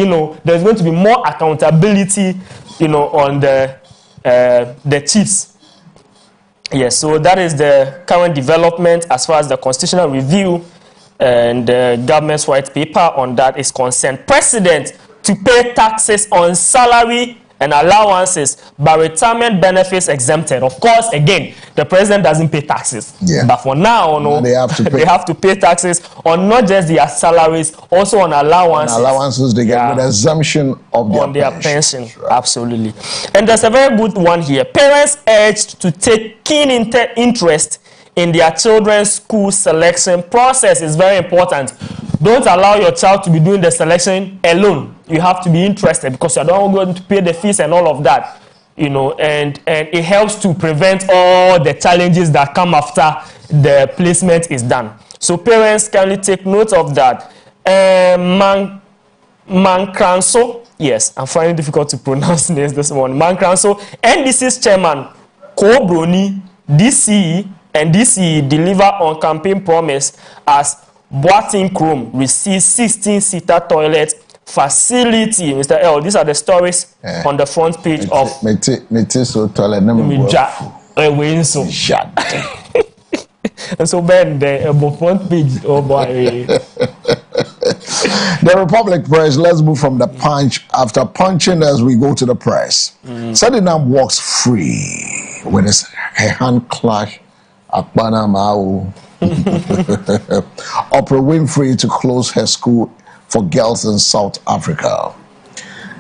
there's going to be more accountability on the chiefs. Yes, so that is the current development as far as the constitutional review and the government's white paper on that is concerned. President to pay taxes on salary and allowances, but retirement benefits exempted. Of course, again, the president doesn't pay taxes. But for now, they have to pay taxes on not just their salaries, also on allowances. Allowances they get with exemption of their pension. Right. Absolutely. And there's a very good one here. Parents urged to take keen interest in their children's school selection process. Is very important. Don't allow your child to be doing the selection alone. You have to be interested, because you're not going to pay the fees and all of that, and it helps to prevent all the challenges that come after the placement is done. So parents kindly take note of that. Mankranso, yes, I'm finding it difficult to pronounce this one. Mankranso, NDC's chairman, Kobroni, DCE, and DCE deliver on campaign promise as Boating Chrome receives 16-seater toilet facility. Mr. L, these are the stories on the front page of and so Ben, the front page of the Republic Press. Let's move from the Punch. After punching, as we go to the press, Sedinam walks free with his hand clash. Akbana Mau. Oprah Winfrey to close her school for girls in South Africa.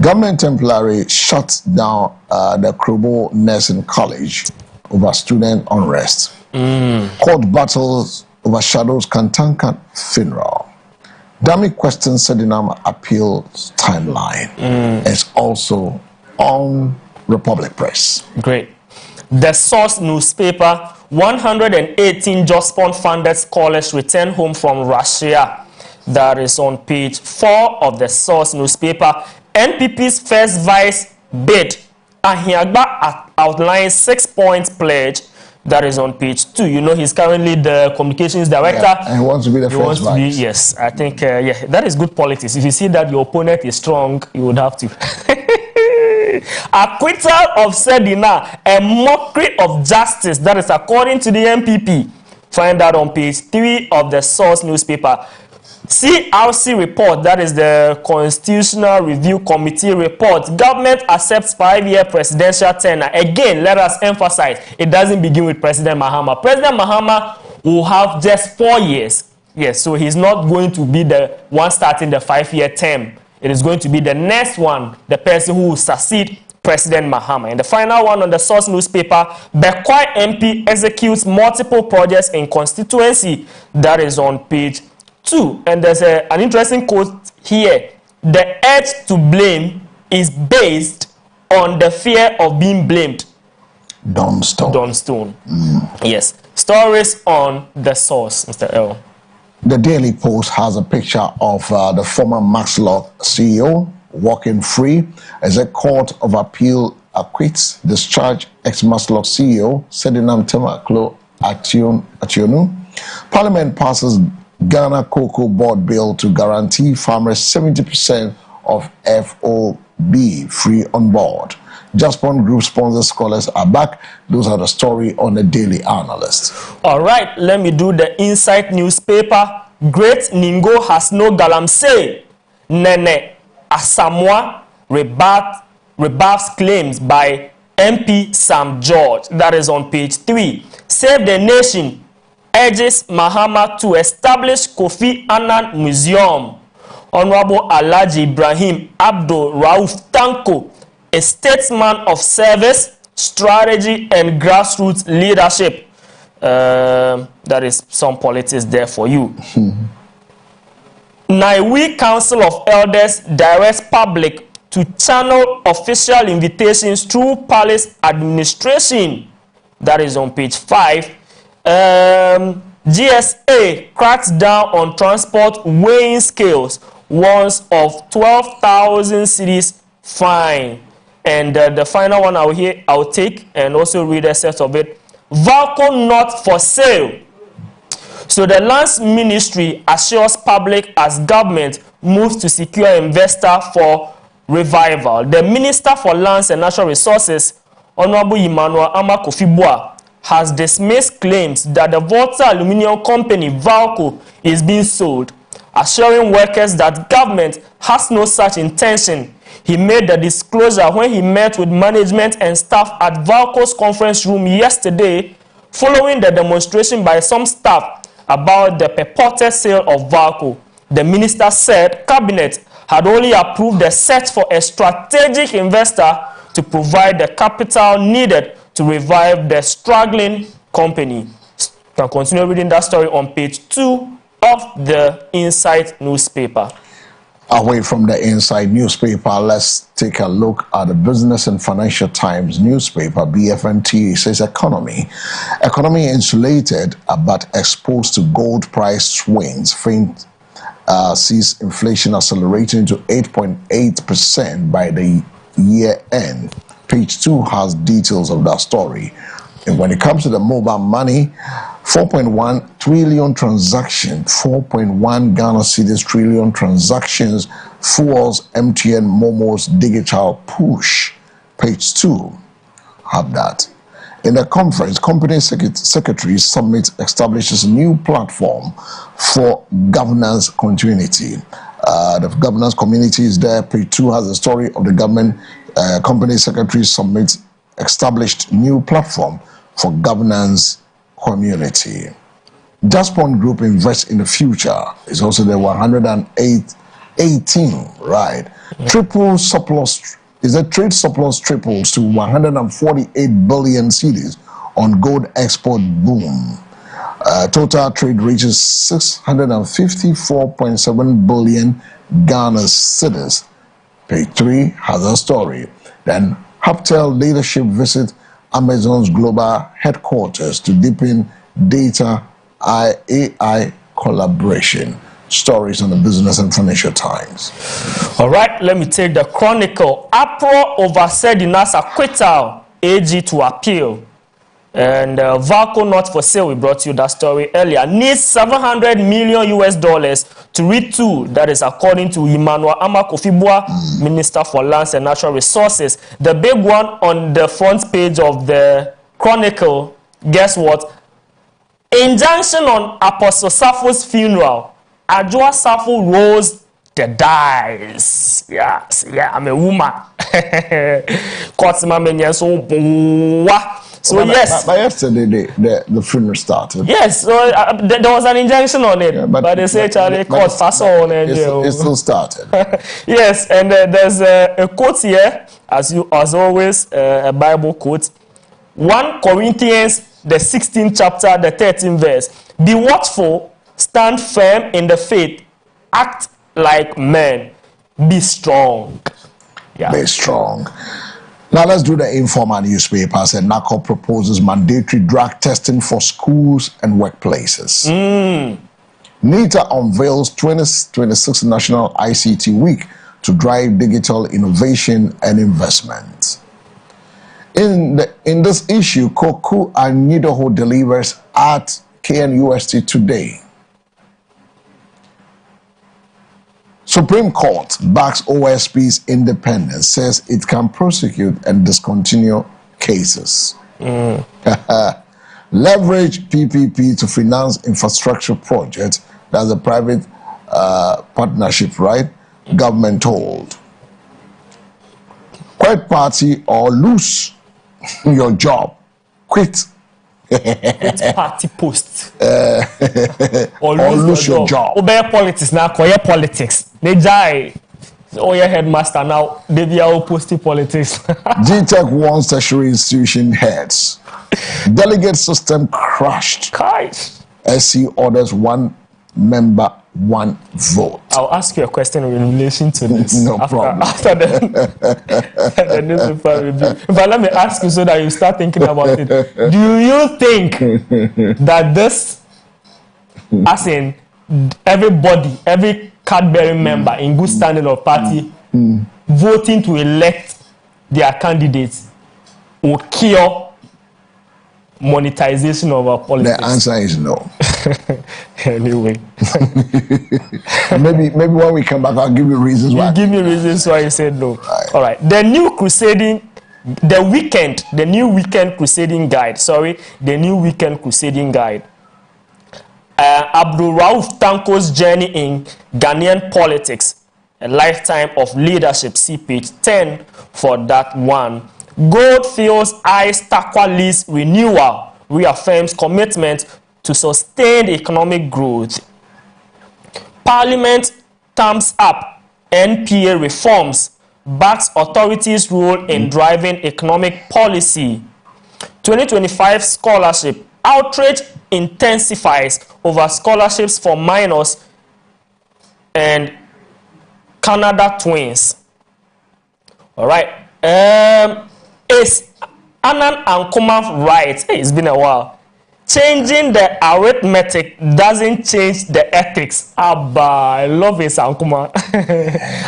Government temporarily shuts down the Krobo Nursing College over student unrest. Court battles overshadows Kantankan funeral. Dami questions Sedinam appeal timeline. It's also on Republic Press. Great. The Source newspaper, 118 Jospon-funded scholars return home from Russia. That is on page 4 of the Source newspaper. NPP's first vice bid. Ahiagba outlines 6-point pledge. That is on page 2. He's currently the communications director. And he wants to be the first vice. Yes, I think, that is good politics. If you see that your opponent is strong, you would have to. Acquittal of Sedina, a mockery of justice. That is according to the MPP. Find that on page 3 of the Source newspaper. CRC report, that is the Constitutional Review Committee report. Government accepts 5-year presidential tenure. Again, let us emphasize, it doesn't begin with President Mahama. President Mahama will have just 4 years. Yes, so he's not going to be the one starting the 5-year term. It is going to be the next one, the person who will succeed President Mahama. And the final one on the Source newspaper, Bekwai MP executes multiple projects in constituency. That is on page 2. And there's an interesting quote here. The urge to blame is based on the fear of being blamed. Don Stone. Yes. Stories on the Source, Mr. L. The Daily Post has a picture of the former Maxlock CEO walking free as a court of appeal acquits discharge ex-Maxlock CEO Sedinam Temaklo Ationu. Parliament passes Ghana Cocoa Board bill to guarantee farmers 70% of FOB, free on board. Jaspon Group sponsor scholars are back. Those are the story on the Daily Analyst. All right, let me do the Insight newspaper. Great Ningo has no galamsey. Nene Asamoah rebuffs claims by MP Sam George. That is on page 3. Save the Nation urges Mahama to establish Kofi Annan Museum. Honorable Alhaji Ibrahim Abdul Rauf Tanko, a statesman of service, strategy, and grassroots leadership. That is some politics there for you. Naiwi Council of Elders directs public to channel official invitations through palace administration. That is on page 5. GSA cracks down on transport weighing scales, warns of 12,000 cedis fine. And the final one I'll take and also read a set of it. Valco not for sale. So the Lands Ministry assures public as government moves to secure investor for revival. The Minister for Lands and Natural Resources, Honorable Emmanuel Amakofibua, has dismissed claims that the Volta Aluminium Company, Valco, is being sold, assuring workers that government has no such intention. He made the disclosure when he met with management and staff at Valco's conference room yesterday, following the demonstration by some staff about the purported sale of Valco. The minister said cabinet had only approved the search for a strategic investor to provide the capital needed to revive the struggling company. You can continue reading that story on page 2 of the Insight newspaper. Away from the Inside newspaper, let's take a look at the Business and Financial Times newspaper. BFNT says economy insulated but exposed to gold price swings. Faint sees inflation accelerating to 8.8% by the year end. Page 2 has details of that story. And when it comes to the mobile money, 4.1 trillion transactions, 4.1 Ghana cedis trillion transactions fuels MTN Momo's digital push. Page 2 have that. In the conference, Company Secretary Summit establishes a new platform for governance continuity. The governance community is there. Page 2 has the story of the government Company Secretary Summit established new platform for governance community. Jaspon Group invests in the future. It's also the 118, right? Triple surplus, is a trade surplus triples to 148 billion cedis on gold export boom. Total trade reaches 654.7 billion Ghana cedis. Page 3 has a story. Then Haptel leadership visit Amazon's global headquarters to deepen data AI collaboration. Stories on the Business and Financial Times. All right, let me take the Chronicle. Uproar over Sedinas acquittal, AG to appeal. And Valco not for sale, we brought you that story earlier, needs $700 million to retool. That is according to Emmanuel Amakofibua, Minister for Lands and Natural Resources. The big one on the front page of the Chronicle, guess what? Injunction on Apostle Sappho's funeral. Ajua Sappho rolls the dice. Yes, yeah, I'm a woman. So yes. But yesterday the funeral started. Yes, so there was an injunction on it, yeah, but they say Charlie court fast on it. It still started. Yes, and there's a quote here, as always, a Bible quote. 1 Corinthians, the 16th chapter, the 13th verse. Be watchful, stand firm in the faith, act like men, be strong. Yeah. Be strong. Now let's do the informal newspapers. And NACO proposes mandatory drug testing for schools and workplaces. NITA unveils 2026 National ICT Week to drive digital innovation and investment. In this issue, Koku Anidoho delivers at KNUST today. Supreme Court backs OSP's independence, says it can prosecute and discontinue cases. Leverage PPP to finance infrastructure projects. That's a private partnership, right? Government told. Quit party or lose your job. Quit. It's party post. Or lose your job. Obey politics now. Koye politics. They die. Oh, your headmaster now. They be all posting politics. GTech warns tertiary institution heads. Delegate system crashed. SC orders 1 member, 1 vote. I'll ask you a question in relation to this. No problem. After the newspaper review. But let me ask you so that you start thinking about it. Do you think that this, as in everybody, every card-bearing member in good standing of party, voting to elect their candidates will cure monetization of our politics? The answer is no. Anyway. maybe when we come back, I'll give you reasons why. You give me reasons why you said no. All right. The new weekend crusading guide. Abdul Rauf Tanko's journey in Ghanaian politics, a lifetime of leadership. See page 10 for that one. Goldfields Eyes Takwa Lease renewal reaffirms commitment to sustained economic growth. Parliament thumbs up NPA reforms, backs authorities' role in driving economic policy. 2025 scholarship. Outrage intensifies over scholarships for minors and Canada twins. All right. Is Anand Ankuma right? Hey, it's been a while. Changing the arithmetic doesn't change the ethics. Abba, I love it, Ankuma.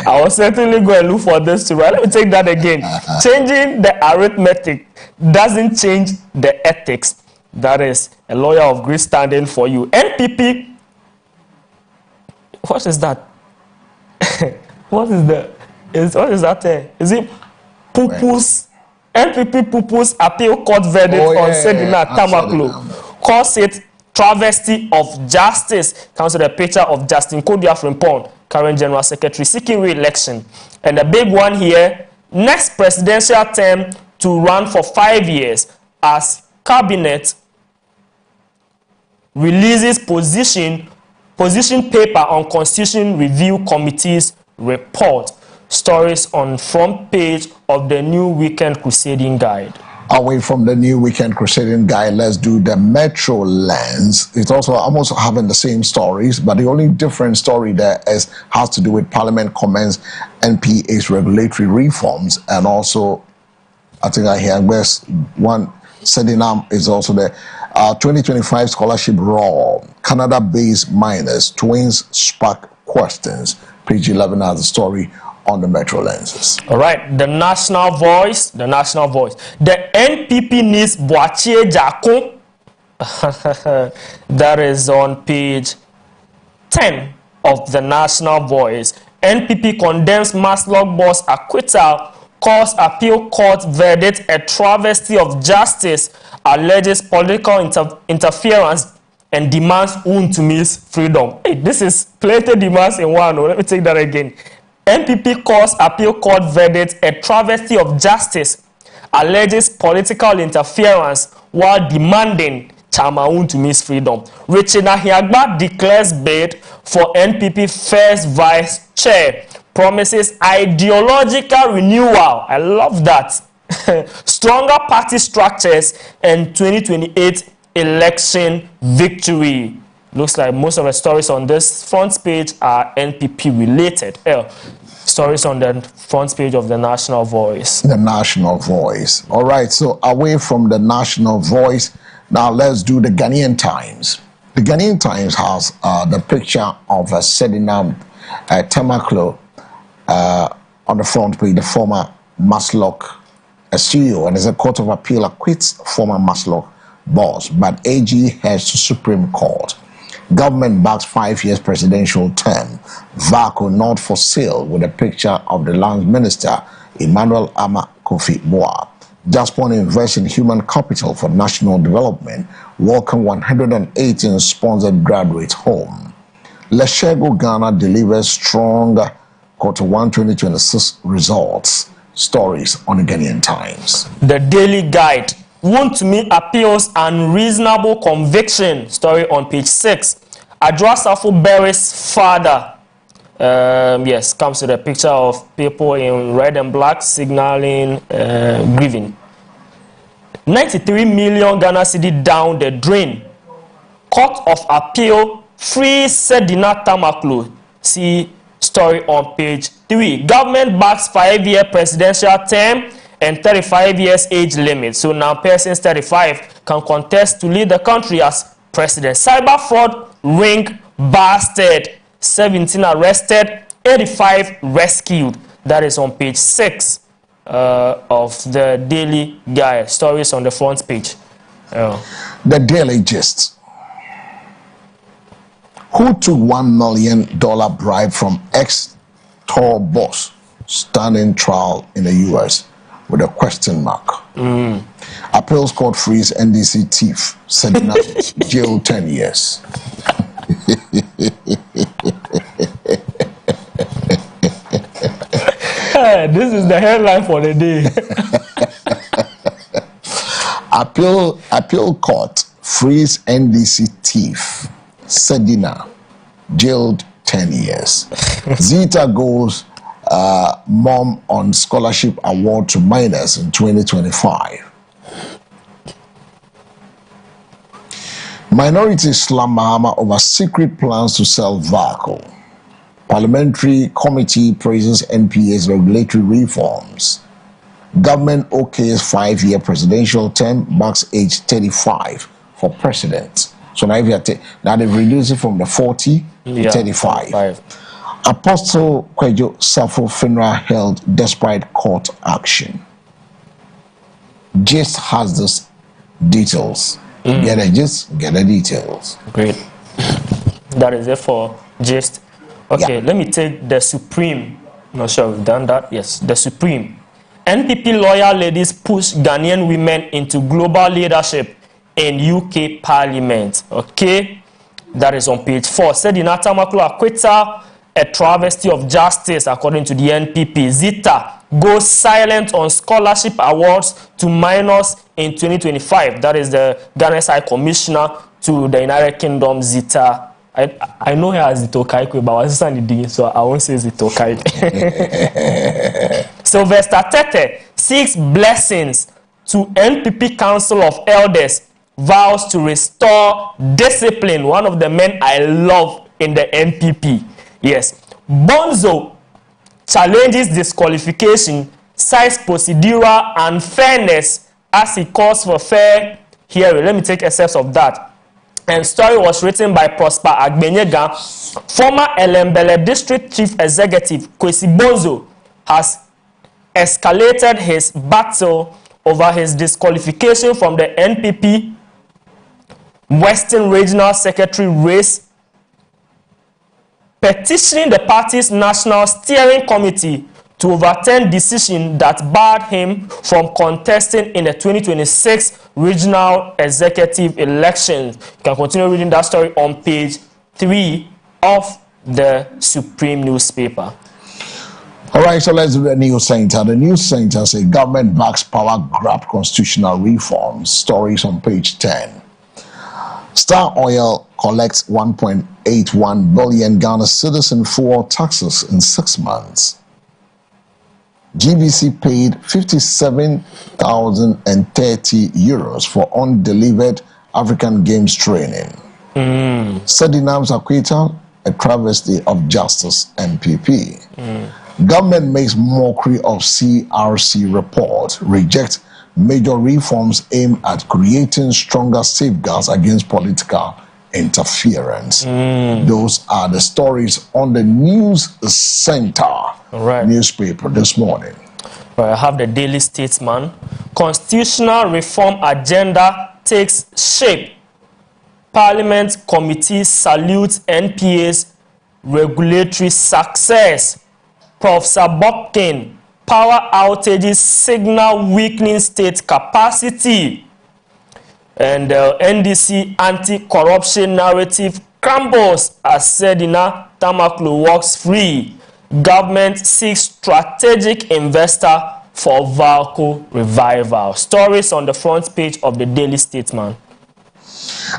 I will certainly go and look for this too. Right? Let me take that again. Changing the arithmetic doesn't change the ethics. That is a lawyer of great standing for you. NPP. What is that? What is that? Is it Pupu's? NPP Pupu's appeal court verdict on Sedina Tamaklo calls it travesty of justice. Comes with a picture of Justin Kodia Frimpong, current General Secretary, seeking re-election. And the big one here, next presidential term to run for 5 years as cabinet releases position paper on Constitution Review Committee's report. Stories on front page of the New Weekend Crusading Guide. Away from the New Weekend Crusading Guide, let's do the Metro Lens. It's also almost having the same stories, but the only different story there has to do with Parliament comments NPA's regulatory reforms, and also I think I hear best one Sedinam is also there. 2025 scholarship raw. Canada-based minors, twins spark questions. Page 11 has a story on the Metro Lenses. All right, the national voice. The NPP needs Boachie Jakun. That is on page 10 of the national voice. NPP condemns Maslog boss acquittal, calls appeal court verdict a travesty of justice, alleges political interference, and demands Untumi's freedom. Hey, this is plenty demands in one. Let me take that again. NPP calls appeal court verdict a travesty of justice, alleges political interference while demanding Chama Untumi's freedom. Richard Ahiagba declares bid for NPP first vice chair, promises ideological renewal. I love that. Stronger party structures and 2028 election victory. Looks like most of the stories on this front page are NPP related. Stories on the front page of the National Voice. The National Voice. All right, so away from the National Voice, now let's do the Ghanaian Times. The Ghanaian Times has the picture of Sedinam Tamaklo on the front page, the former Maslok CEO, and as a court of appeal acquits former Maslok boss, but AG heads to Supreme Court. Government backs 5 years presidential term. VACO not for sale with a picture of the land minister, Emmanuel Ama Kofi Boa. Jaspon invests in human capital for national development. Welcome 118 sponsored graduates home. Leshego Ghana delivers strong Q1 2026 results. Stories on the Ghanaian Times. The Daily Guide. Wontumi appeals unreasonable conviction. Story on page 6. Adwasafo Berry's father. Yes, comes with a picture of people in red and black signaling grieving. 93 million Ghana cedi down the drain. Court of Appeal frees Sedina Tamaklo. See story on page 3. Government backs 5-year presidential term and 35 years age limit. So now persons 35 can contest to lead the country as president. Cyber fraud ring busted. 17 arrested, 85 rescued. That is on page 6 of the Daily Guide. Stories on the front page. The Daily Gist. Who took $1 million bribe from ex-tour boss standing trial in the U.S. with a question mark? Appeals court frees NDC thief, Sedina jail 10 years. This is the headline for the day. Appeal court frees NDC thief, Sedina, jailed 10 years. Zita goes mom on scholarship award to minors in 2025. Minority Islam Mahama over secret plans to sell VACO. Parliamentary committee praises NPA's regulatory reforms. Government okays 5-year presidential term, marks age 35 for president. So now, now they've reduced it from the 40 to 35. Apostle Kwejo Safo Finra held despite court action. Gist has this details. Get the gist, get the details. Great. That is it for gist. Okay, let me take the Supreme. Not sure we've done that. Yes, the Supreme. NPP loyal ladies push Ghanaian women into global leadership in UK Parliament. Okay, that is on page 4. Sedina Tamaklo acquitta a travesty of justice according to the NPP. Zita goes silent on scholarship awards to minors in 2025. That is the Ghana High Commissioner to the United Kingdom, Zita. I know her as Zito Kaikwe, but I was saying so I won't say Zito Kaikwe. Sylvester Tete seeks blessings to NPP Council of Elders, vows to restore discipline. One of the men I love in the NPP. Yes. Bonzo challenges disqualification, cites procedural unfairness as he calls for fair hearing. Let me take excess of that. And story was written by Prosper Agbenyega. Former Elembele District Chief Executive Kwesi Bonzo has escalated his battle over his disqualification from the NPP Western Regional Secretary race, petitioning the party's National Steering Committee to overturn decision that barred him from contesting in the 2026 regional executive elections. You can continue reading that story on page 3 of the Supreme newspaper. All right, so let's do the News Center. The News Center says government backs power grab constitutional reforms. Stories on page 10. Star Oil collects 1.81 billion Ghana citizen fuel taxes in 6 months. GBC paid 57,030 euros for undelivered African Games training. Sedinam's acquittal, a travesty of justice, NPP. Government makes mockery of CRC report, rejects major reforms aimed at creating stronger safeguards against political interference. Those are the stories on the News Center newspaper this morning. I have the Daily Statesman. Constitutional reform agenda takes shape. Parliament committee salutes NPA's regulatory success. Professor Bobkin, power outages signal weakening state capacity. And NDC anti-corruption narrative crumbles as Sedina Tamaklo walks free. Government seeks strategic investor for Valco revival. Stories on the front page of the Daily Statesman.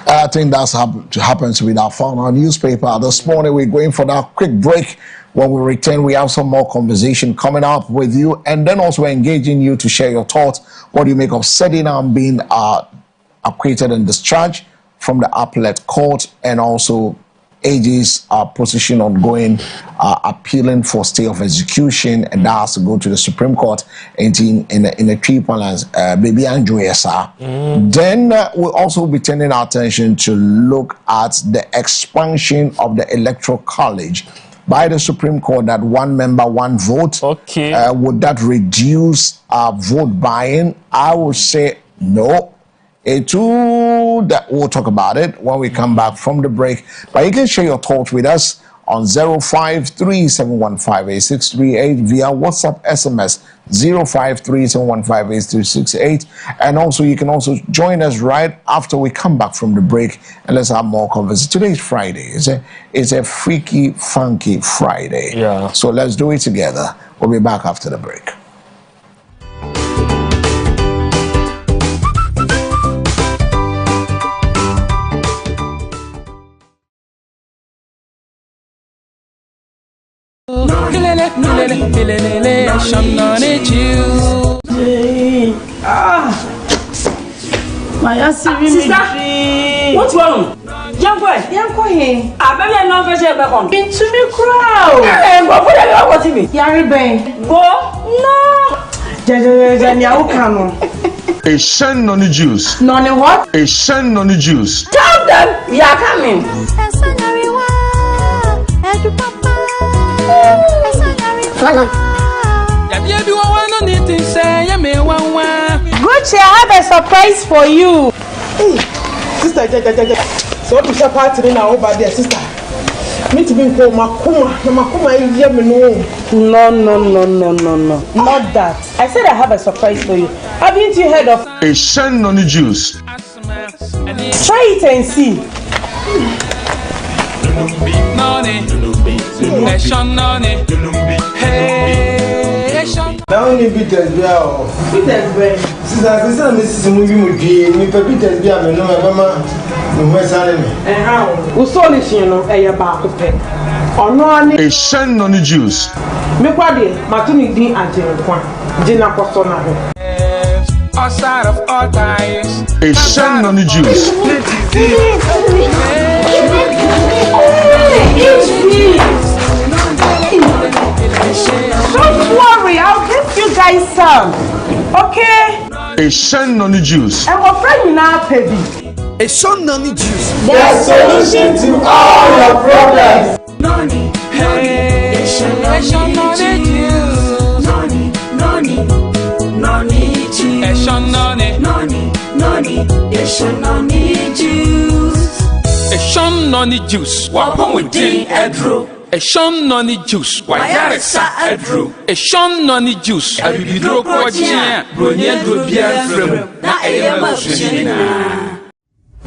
I think that's happens with our final newspaper. This morning we're going for that quick break. When we return, we have some more conversation coming up with you, and then also engaging you to share your thoughts. What do you make of Sedina being acquitted and discharged from the appellate court, and also AG's position on going appealing for stay of execution, and that has to go to the Supreme Court in a tree balance, baby Andrea. Then we'll also be turning our attention to look at the expansion of the Electoral College by the Supreme Court, that one member, one vote. Okay. Would that reduce vote buying? I would say no. That we'll talk about it when we come back from the break. But you can share your thoughts with us on 053-715-8638 via WhatsApp, SMS 053-715-8368. And also you can also join us right after we come back from the break, and let's have more conversation. Today is Friday. It's a freaky, funky Friday. Yeah. So let's do it together. We'll be back after the break. My sister, what's wrong? Young boy here. Baby, I'm not going back on. Into me crowd. What is it? Yari Ben. Go? No. A shen noni juice. Noni what? A shen noni juice. Tell them we are coming. Gucci, I have a surprise for you. Hey, sister, so what is your party now over there, sister? Me to be called Makuma, No, not that. I said I have a surprise for you. Haven't you heard of a shen noni juice? Try it and see. Now only Peters Biao. Peters Ben. Sister, Mrs. Movie Mudi, me Peters Biao, no, my mama, no, my son. And how? Who saw this, you know, a back of it. Or no, a shen on the juice. Me body, Matuni Dean and Gina Costona. Outside of all times, a shen on the juice. Don't worry, I'll get you guys some. Okay? A shen on the juice. And we're friendly now, baby. A shen on the juice. The solution to all your problems. Noni, hey, a shen on the juice. Noni, juice. A shen on it. Noni, a shen on the juice. A shen on the juice. Wapon with Dean Edro. A shon noni juice, wayaresa edru. A shon noni juice, abibidro kwajia, bronye drobia fremu, na eyema shina.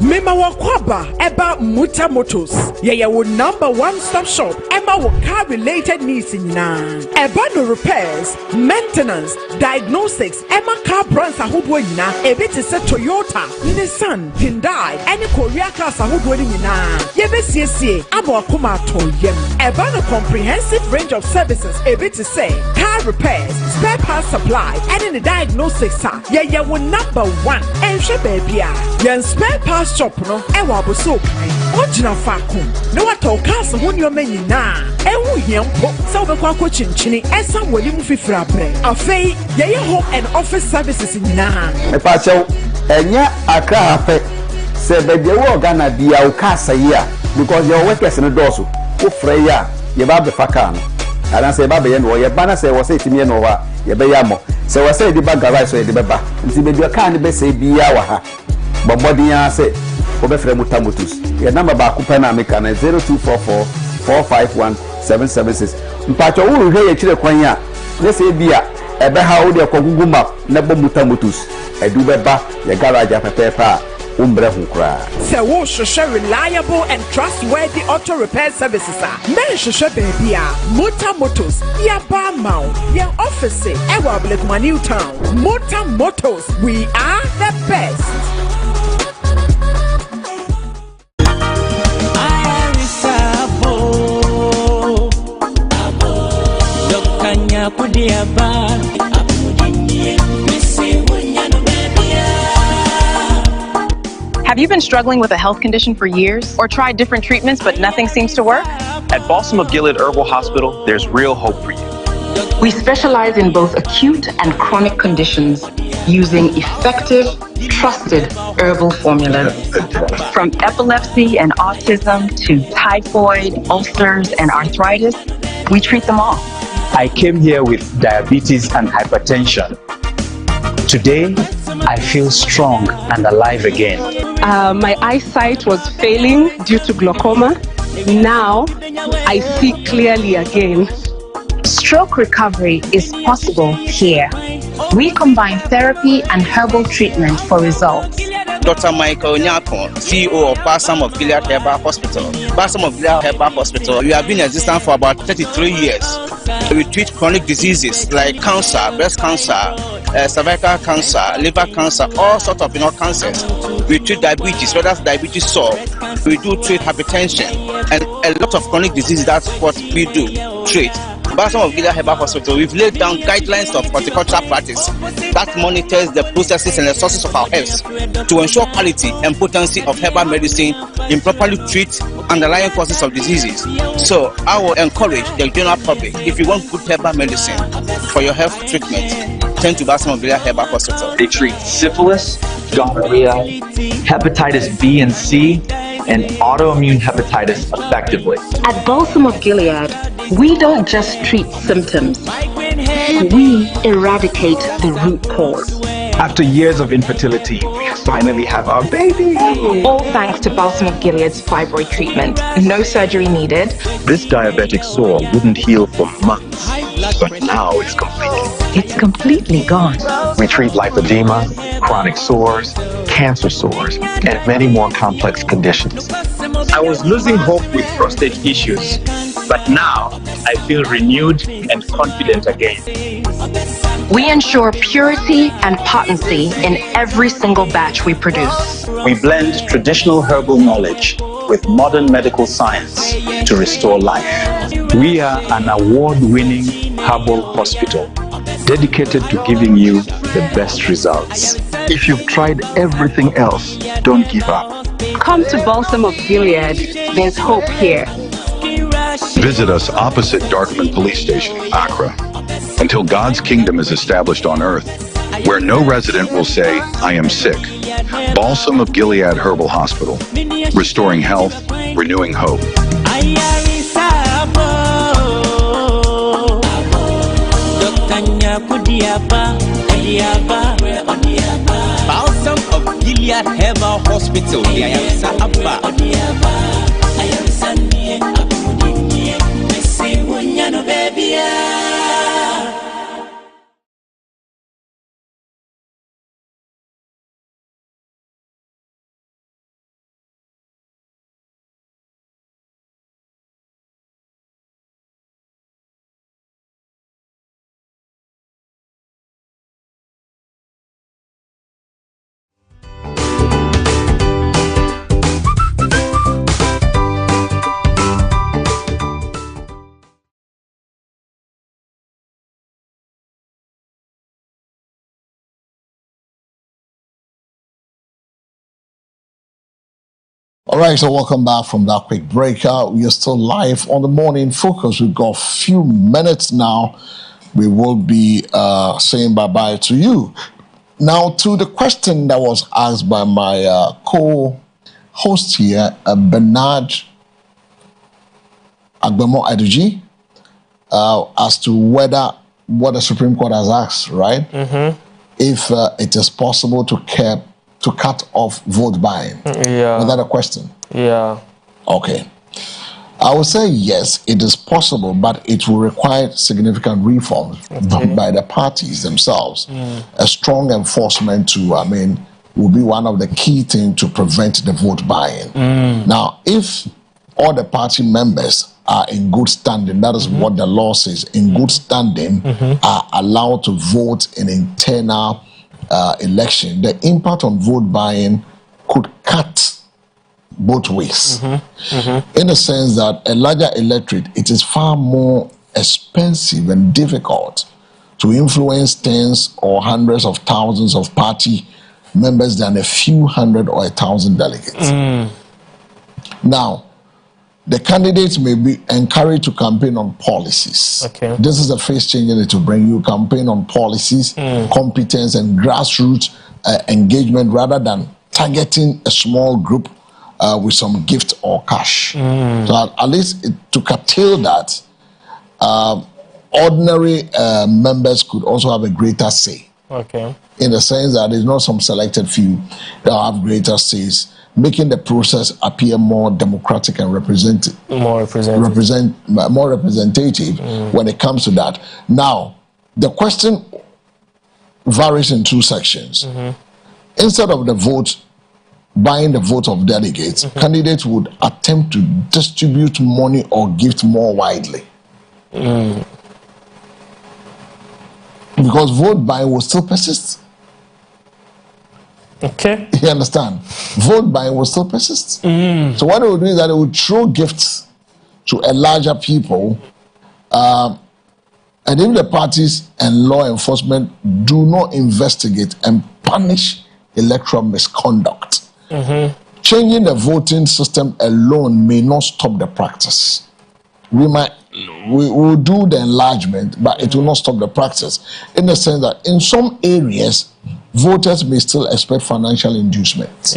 Mema wakwaba eba Muta Motors. Yeye wo #1 stop shop. Ema wo car related needs nyina. Eba no repairs, maintenance, diagnostics. Ema car brands ahodo nyina. Ebi te se Toyota, Nissan, Hyundai, any Korea cars ahodo nyina. Yebe siesie abo akoma toyem. Eba no comprehensive range of services. Ebi te se car repairs, spare parts supply, and in the diagnostics. Yeye wo #1. Enhwe baby a. Yen spare parts shop no ewa boso kai ojina faako ne wato cars ho nyoma nyina ewu hiempo so be kwa ko chinchini esa wali mu fifira bre afei ye home and office services nyina e pa chew enya akra ape se be de wo Ghana bia wo kasa yi a because your workers no doso wo frɛ ya ye ba be faka no ara se ba be ye no ye ba na se wo se timi no wa ye be ya mo se wo se di ba garage so ye di be ba nti be di ka ne be se bia wa ha bobodi ya se obefre mutamotus your number ba ku pa na meka na 0244 451 776 mpacho wo hwe ye kire kwan ya na se bia ebe ha wo de kogugu map na bo mutamotus edu beba ye garage apepepa umbre hunkra. Se wo shoshe reliable and trustworthy auto repair services men shoshe baby Muta Motors ya ba mau ya office ewa Blakema New Town. Muta Motors, we are the best. Have you been struggling with a health condition for years or tried different treatments but nothing seems to work? At Balsam of Gilead Herbal Hospital, there's real hope for you. We specialize in both acute and chronic conditions using effective, trusted herbal formulas. From epilepsy and autism to typhoid, ulcers, and arthritis, we treat them all. I came here with diabetes and hypertension. Today, I feel strong and alive again. My eyesight was failing due to glaucoma. Now, I see clearly again. Stroke recovery is possible here. We combine therapy and herbal treatment for results. Dr. Michael Nyako, CEO of Balsam of Gilead Herbal Hospital. Balsam of Gilead Herbal Hospital, we have been in existence for about 33 years. We treat chronic diseases like cancer, breast cancer, cervical cancer, liver cancer, all sorts of cancers. We treat diabetes, whether that's diabetes soft. We do treat hypertension and a lot of chronic diseases. That's what we do treat. Balsam of Gilead Herbal Hospital, we've laid down guidelines of horticultural practice that monitors the processes and the sources of our herbs to ensure quality and potency of herbal medicine in properly treat underlying causes of diseases. So I will encourage the general public, if you want good herbal medicine for your health treatment, turn to Balsam of Gilead Herbal Hospital. They treat syphilis, gonorrhea, hepatitis B and C, and autoimmune hepatitis effectively. At Balsam of Gilead, we don't just treat symptoms, we eradicate the root cause. After years of infertility, we finally have our baby. All thanks to Balsam of Gilead's fibroid treatment. No surgery needed. This diabetic sore wouldn't heal for months, but now it's completely gone. We treat lipedema, chronic sores, cancer sores, and many more complex conditions. I was losing hope with prostate issues, but now I feel renewed and confident again. We ensure purity and potency in every single batch we produce. We blend traditional herbal knowledge with modern medical science to restore life. We are an award-winning herbal hospital dedicated to giving you the best results. If you've tried everything else, don't give up. Come to Balsam of Gilead. There's hope here. Visit us opposite Darkman Police Station, Accra, until God's kingdom is established on earth, where no resident will say, I am sick. Balsam of Gilead Herbal Hospital, restoring health, renewing hope. Balsam of Gilead Herbal Hospital. All right, so welcome back from that quick break. We are still live on the Morning Focus. We've got a few minutes now. We will be saying bye-bye to you. Now, to the question that was asked by my co-host here, Bernard Agbemo Aduji, as to whether what the Supreme Court has asked, right? If it is possible to to cut off vote buying? Yeah. Was that a question? Yeah. Okay. I would say yes, it is possible, but it will require significant reforms by the parties themselves. A strong enforcement will be one of the key things to prevent the vote buying. Now, if all the party members are in good standing, that is what the law says, in good standing, are allowed to vote in internal election, the impact on vote buying could cut both ways. In the sense that a larger electorate, it is far more expensive and difficult to influence tens or hundreds of thousands of party members than a few hundred or 1,000 delegates. Now, the candidates may be encouraged to campaign on policies. This is the first change in it to bring you campaign on policies, competence, and grassroots engagement rather than targeting a small group with some gift or cash. So at least to curtail that, ordinary members could also have a greater say. In the sense that there's not some selected few that have greater says, making the process appear more democratic and more representative when it comes to that. Now, the question varies in two sections. Instead of buying the vote of delegates, candidates would attempt to distribute money or gift more widely. Because vote buying will still persist. You understand? Vote buying will still persist. So what it would do is that it would throw gifts to a larger people, and if the parties and law enforcement do not investigate and punish electoral misconduct, changing the voting system alone may not stop the practice. We will do the enlargement, but it will not stop the practice, in the sense that in some areas, voters may still expect financial inducements.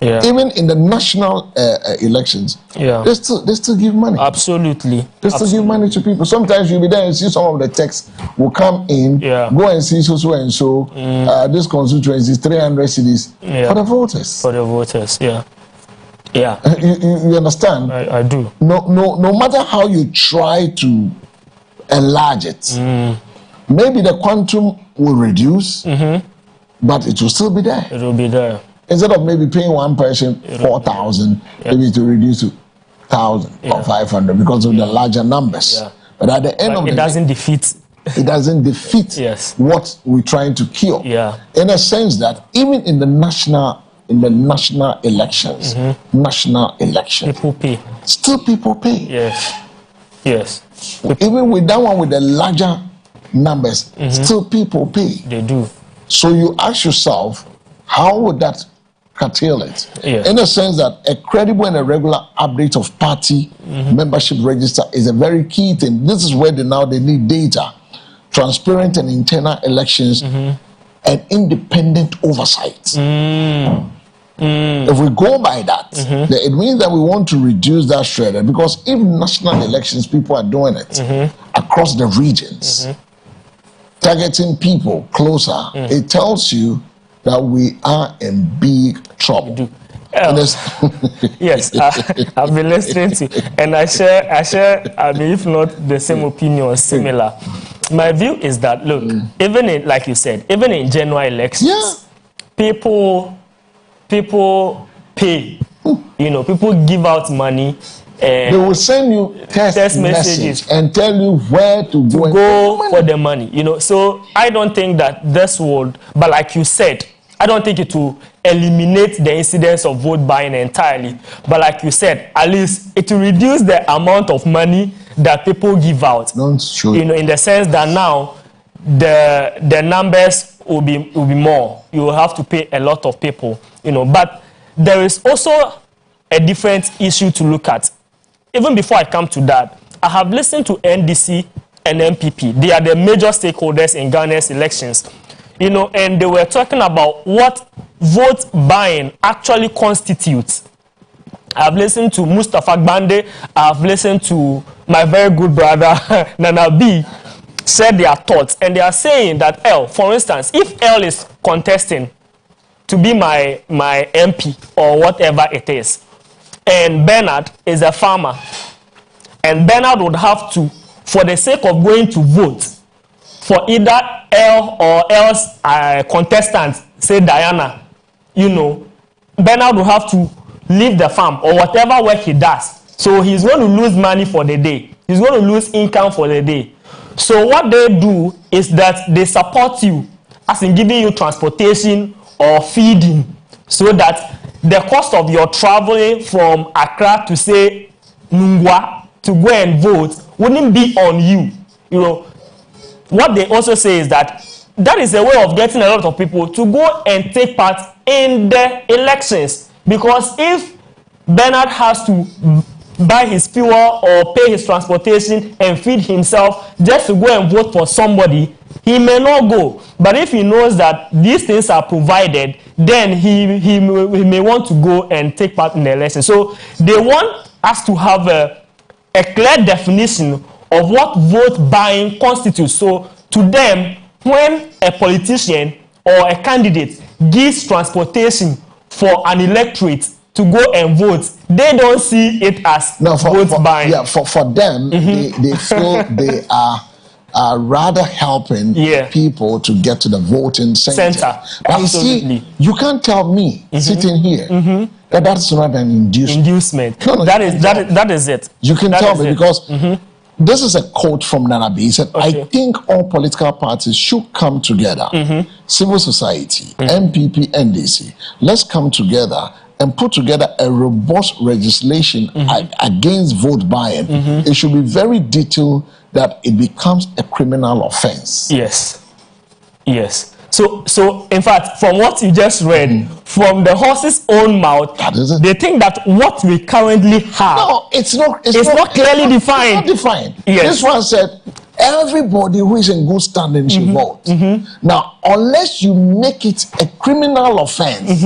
Even in the national elections, they still give money. Absolutely. They still give money to people. Sometimes you'll be there and see some of the texts will come in, go and see so and so. This constituency is 300 cedis for the voters. For the voters, you understand? I do. No matter how you try to enlarge it, maybe the quantum will reduce, but it will still be there. It will be there. Instead of maybe paying one person 4,000, maybe to reduce to 1,000 or 500 because of the larger numbers. But at the end of the day, it doesn't defeat what we're trying to cure. In a sense that even in the national elections, people pay. Still people pay. Even with that one with the larger numbers, still people pay. They do. So you ask yourself, how would that curtail it? In the sense that a credible and a regular update of party membership register is a very key thing. This is where they need data, transparent and internal elections, and independent oversight. If we go by that, then it means that we want to reduce that shredder, because if national elections, people are doing it across the regions, targeting people closer, it tells you that we are in big trouble. Yes, I've been listening to, and I share, if not the same opinion, similar. My view is that, look, even in, like you said, even in general elections, people pay. People give out money. They will send you text messages and tell you where to go for the money. So I don't think that this would, but like you said, I don't think it will eliminate the incidence of vote buying entirely. But like you said, at least it will reduce the amount of money that people give out. In the sense that now the numbers will be more. You will have to pay a lot of people. But there is also a different issue to look at. Even before I come to that, I have listened to NDC and MPP. They are the major stakeholders in Ghana's elections. And they were talking about what vote buying actually constitutes. I've listened to Mustafa Gbande. I've listened to my very good brother, Nana B, said their thoughts. And they are saying that for instance, if L is contesting to be my MP or whatever it is. And Bernard is a farmer. And Bernard would have to, for the sake of going to vote, for either L or else contestant, say Diana, you know, Bernard will have to leave the farm or whatever work he does. So he's going to lose money for the day. He's going to lose income for the day. So what they do is that they support you, as in giving you transportation or feeding, so that the cost of your traveling from Accra to, say, Nungwa to go and vote wouldn't be on you. You know, what they also say is that that is a way of getting a lot of people to go and take part in the elections. Because if Bernard has to buy his fuel or pay his transportation and feed himself just to go and vote for somebody, he may not go. But if he knows that these things are provided, then he may want to go and take part in the election. So they want us to have a clear definition of what vote buying constitutes. So to them, when a politician or a candidate gives transportation for an electorate to go and vote, they don't see it as vote buying. Yeah, for them, they feel they are rather helping people to get to the voting center. But you see, you can't tell me sitting here that that's not an inducement. No, that is it. You can tell me because this is a quote from Nanabe. He said, I think all political parties should come together. Civil society, MPP, NDC, let's come together and put together a robust legislation against vote buying. It should be very detailed that it becomes a criminal offense. Yes. Yes. So in fact, from what you just read, from the horse's own mouth, they think that what we currently have it's not clearly defined. It's not defined. Yes. This one said everybody who is in good standing should vote. Now, unless you make it a criminal offense,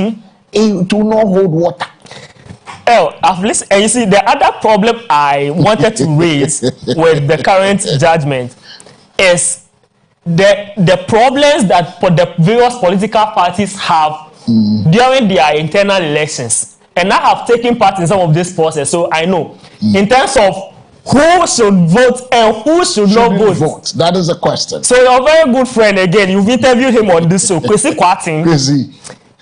it will not hold water. I've listened, and you see, the other problem I wanted to raise with the current judgment is the problems that the various political parties have during their internal elections. And I have taken part in some of this process, so I know. In terms of who should vote and who should not vote. That is a question. So your very good friend, again, you've interviewed him on this show, Kwesi Kwarteng.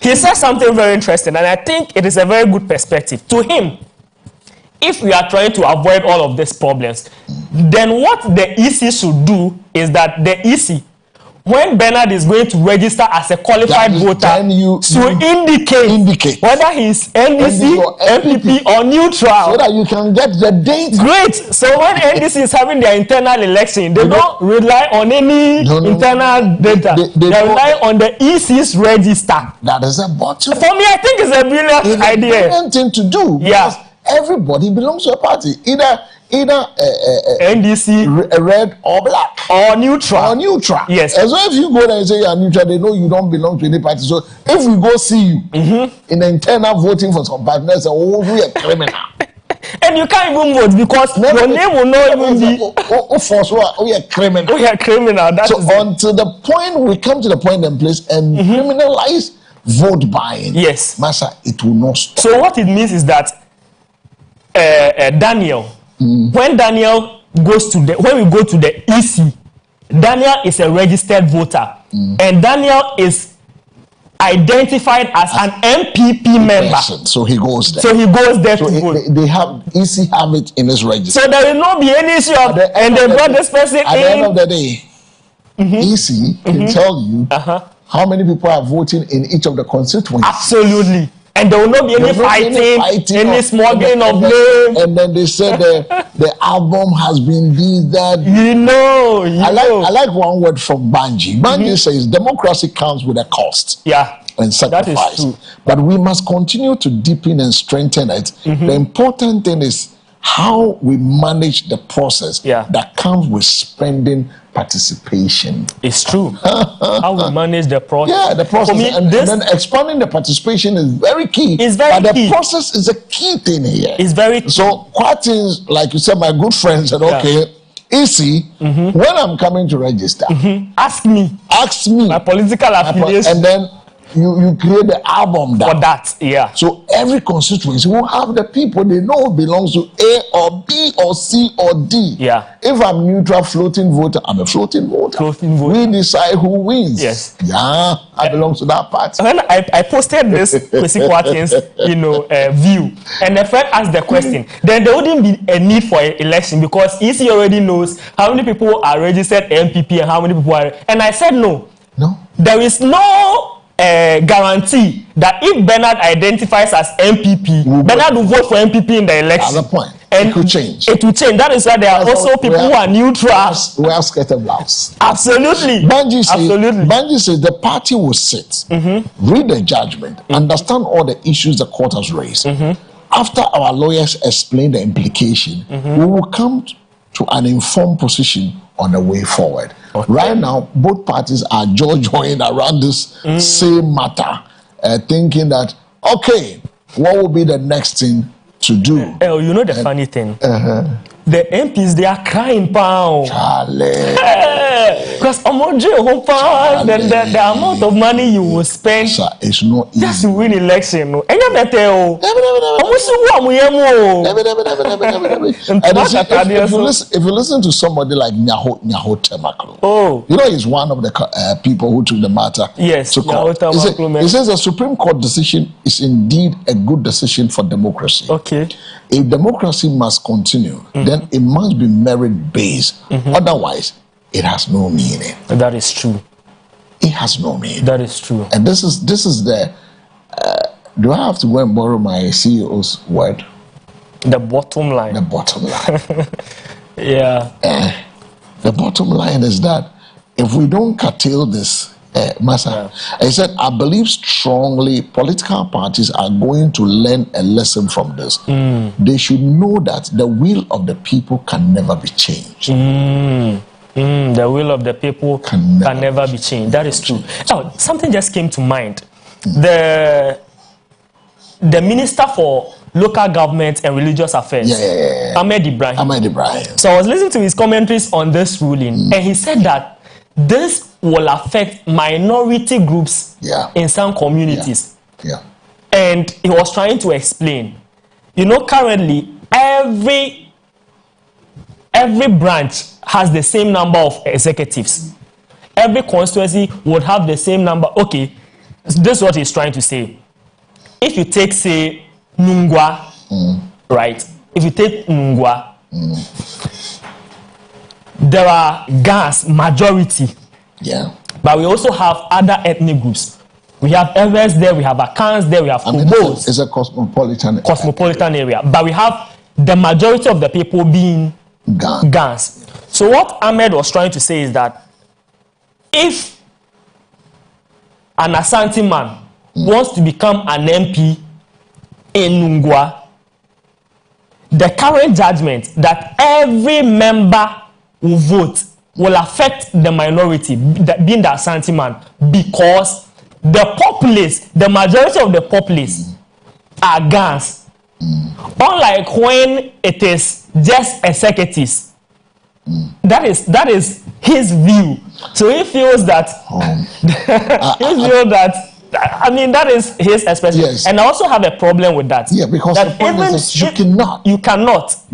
He said something very interesting, and I think it is a very good perspective. To him, if we are trying to avoid all of these problems, then what the EC should do is that the EC, when Bernard is going to register as a qualified voter, should indicate whether he's NDC, MPP, or neutral. So that you can get the date. Great. So when NDC is having their internal election, they don't rely on any internal data. They rely on the EC's register. That is a bottom. For me, I think it's a brilliant idea. It's a brilliant thing to do. Yeah. Everybody belongs to a party. Either NDC, red or black, or neutral. Yes. As well, if you go there and say you are neutral, they know you don't belong to any party. So if we go see you in the internal voting for some party, they say, "Oh, we are criminal." And you can't even vote because your name will not even be. We are criminal. We are criminal. So until the point we come to the point and place and criminalize vote buying, yes, Master, it will not stop. So what it means is that Daniel. When Daniel goes to when we go to the EC, Daniel is a registered voter, and Daniel is identified as an MPP member. So he goes there. So he goes there to vote. They have EC have it in his register. So there will not be any issue of, and they brought this person in. At the end of the day, EC can tell you how many people are voting in each of the constituencies. Absolutely. And there will not be any fighting, any smuggling of blame. And then they said the album has been this, that. I like one word from Banji. Banji says democracy comes with a cost. Yeah. And sacrifice. That is true. But we must continue to deepen and strengthen it. The important thing is how we manage the process that comes with spending participation. It's true. How we manage the process. Yeah, the process. Me, and then expanding the participation is very key. It's very but key. The process is a key thing here. It's very key. So quite things, like you said, my good friend said, okay, EC, when I'm coming to register, ask me my political affiliation. And then you create the album for that. Yeah. So every constituency will have the people they know belongs to A or B or C or D. Yeah. If I'm neutral floating voter, I'm a floating voter. We decide who wins. Yes. Yeah, I belong to that party. When I posted this Kwesi Kwarteng's, view, and the friend asked the question, then there wouldn't be a need for an election because EC already knows how many people are registered MPP and how many people are. And I said no. No. There is no guarantee that if Bernard identifies as MPP, Bernard will vote for MPP in the election. That's the point. And it could change. It will change. That is why there are also people who are neutral. We have scattered blouse. Absolutely. Banji says the party will sit, read the judgment, understand all the issues the court has raised. After our lawyers explain the implication, we will come to an informed position on the way forward. Okay. Right now, both parties are joined around this same matter, thinking that, okay, what will be the next thing to do? You know the funny thing? The MPs, they are crying, pound. Because the amount of money you will spend it's not easy. Just to win election. And if you listen to somebody like Nyaho Temaklo, you know he's one of the people who took the matter to court. He says the Supreme Court decision is indeed a good decision for democracy. Okay. If democracy must continue, then it must be merit-based. Otherwise, it has no meaning. That is true. It has no meaning. That is true. And this is the. Do I have to go and borrow my CEO's word? The bottom line. The bottom line. Yeah. The bottom line is that if we don't curtail this, Massa, I said, I believe strongly political parties are going to learn a lesson from this. They should know that the will of the people can never be changed. The will of the people can never be changed. That is true. Oh, something just came to mind. The Minister for Local Government and Religious Affairs, Ahmed Ibrahim. So I was listening to his commentaries on this ruling, and he said that this will affect minority groups in some communities. And he was trying to explain. You know, currently, every branch has the same number of executives. Every constituency would have the same number. Okay, this is what he's trying to say. If you take, say, Nungwa, right? If you take Nungwa, there are Gans, majority. Yeah. But we also have other ethnic groups. We have Evers there, we have Akans there, we have Kobos. It's a cosmopolitan area. But we have the majority of the people being Gans. So what Ahmed was trying to say is that if an Asante man wants to become an MP in Nungwa, the current judgment that every member will vote will affect the minority, being the Asante man, because the populace, the majority of the populace are Gans. Unlike when it is just executives. That is his view. So he feels that I mean, that is his expression. Yes. And I also have a problem with that. Yeah, because the point is that you cannot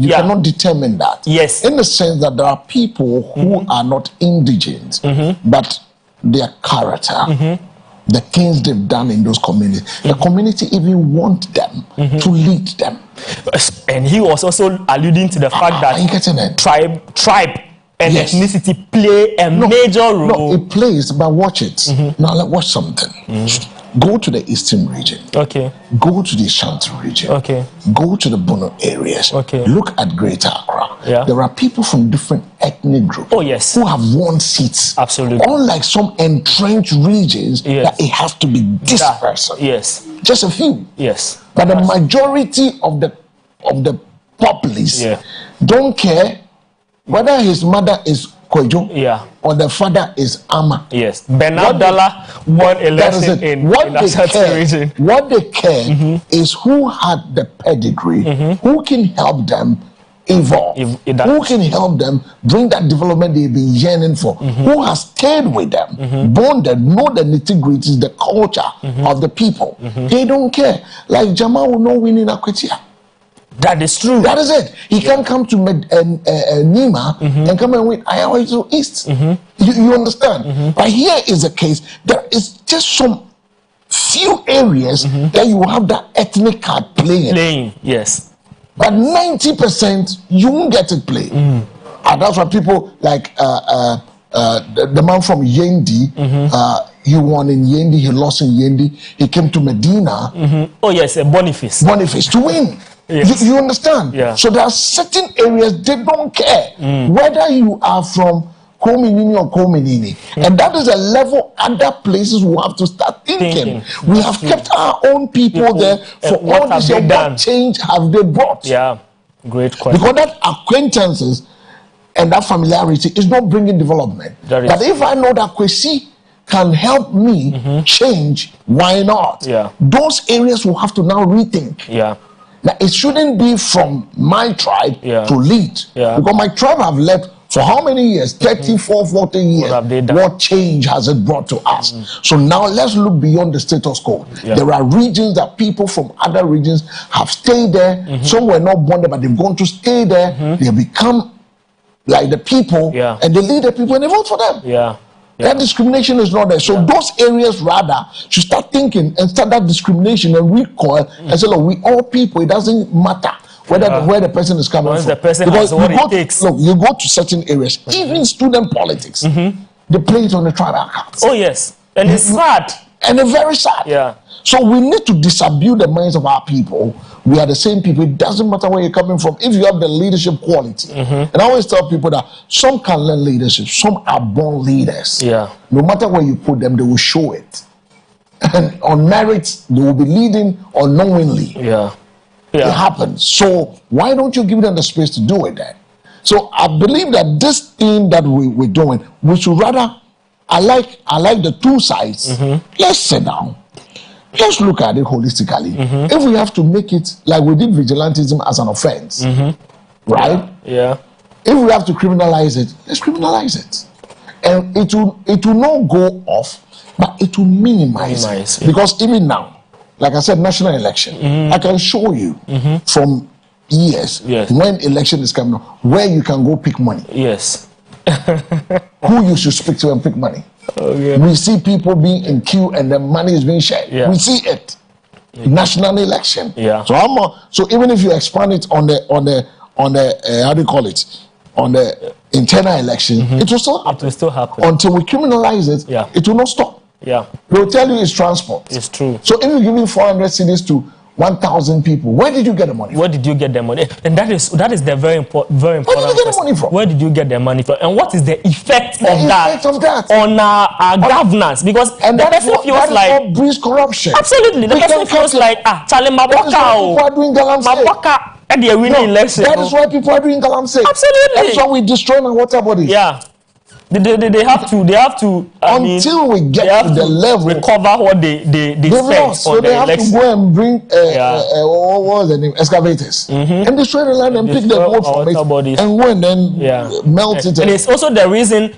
determine that. Yes. In the sense that there are people who are not indigent, but their character, the things they've done in those communities, the community even want them to lead them. And he was also alluding to the fact that tribe and ethnicity play a major role. No, it plays, but watch it. Now, let's watch something. Go to the eastern region. Okay. Go to the Ashanti region. Okay. Go to the Bono areas. Okay. Look at Greater Accra. Yeah. There are people from different ethnic groups. Oh, yes. Who have won seats. Absolutely. Unlike some entrenched regions that it has to be this person. Yes. Just a few. Yes. But the majority of the populace don't care whether his mother is Kojo or the father is Ama. Yes. Bernard Dalla won election in Ashanti region. What they care is who had the pedigree, who can help them involved, who can help them bring that development they've been yearning for, who has stayed with them, bonded, know the nitty-gritties, the culture of the people. They don't care. Like Jamal will know winning Akwetia. That is true. That is it. He can come to Nima and come and win Ayahuasca East. You understand? But here is the case. There is just some few areas that you have that ethnic card playing. Yes. But 90% you won't get it played. And that's why people like the man from Yendi, he won in Yendi, he lost in Yendi, he came to Medina. Oh yes, Boniface. Boniface to win. Yes. You understand? Yeah. So there are certain areas they don't care whether you are from Kominini or Kominini. And that is a level other places will have to start thinking. We have kept our own people there for all this year. What change have they brought? Yeah, great question. Because that acquaintances and that familiarity is not bringing development. But if I know that Kwesi can help me change, why not? Yeah. Those areas will have to now rethink. Yeah. Now, it shouldn't be from my tribe to lead. Yeah. Because my tribe have led for how many years? 34, 40 years. What change has it brought to us? So now let's look beyond the status quo. Yeah. There are regions that people from other regions have stayed there. Some were not born there, but they've gone to stay there. They become like the people, and they lead the people and they vote for them. That discrimination is not there. So those areas rather should start thinking and start that discrimination and recoil and say, look, we all people, it doesn't matter whether where the person is coming from. The person because has what it takes. Look, you go to certain areas, even student politics, they play it on the tribal accounts. Oh yes, and it's sad. And it's very sad. Yeah. So we need to disabuse the minds of our people. We are the same people. It doesn't matter where you're coming from. If you have the leadership quality, and I always tell people that some can learn leadership, some are born leaders. Yeah. No matter where you put them, they will show it. And on merit, they will be leading unknowingly. Yeah. It happens. So why don't you give them the space to do it then? So I believe that this thing that we're doing, we should rather, I like the two sides. Let's sit down. Let's look at it holistically. If we have to make it like we did vigilantism as an offense, right? Yeah. If we have to criminalize it, let's criminalize it. And it will not go off, but it will minimize it. Because even now, like I said, national election, I can show you from years when election is coming up, where you can go pick money. Yes. Who you should speak to and pick money. We see people being in queue and the money is being shared. We see it. National election. So even if you expand it on the how do you call it, on the internal election, it will still happen. It will still happen until we criminalize it. It will not stop. Yeah, they'll tell you it's transport. It's true. So if you're giving 400 cities to 1,000 people, where did you get the money from? Where did you get the money? And that is the very important Where did you get the money from? Where did you get the money from? And what is the effect of that on our governance? Because and the person feels like what breeds corruption. Absolutely, the person feels like Charlie Mabwaka. People are doing Mabwaka. And they're winning election. That is why people are doing galamsey. Absolutely. That's why we destroy our water bodies. Yeah. They have to until we get to the level recover what they lost. So they have to go and bring what was the name, excavators and destroy the land and pick the gold from it and go and then melt it. And it's also the reason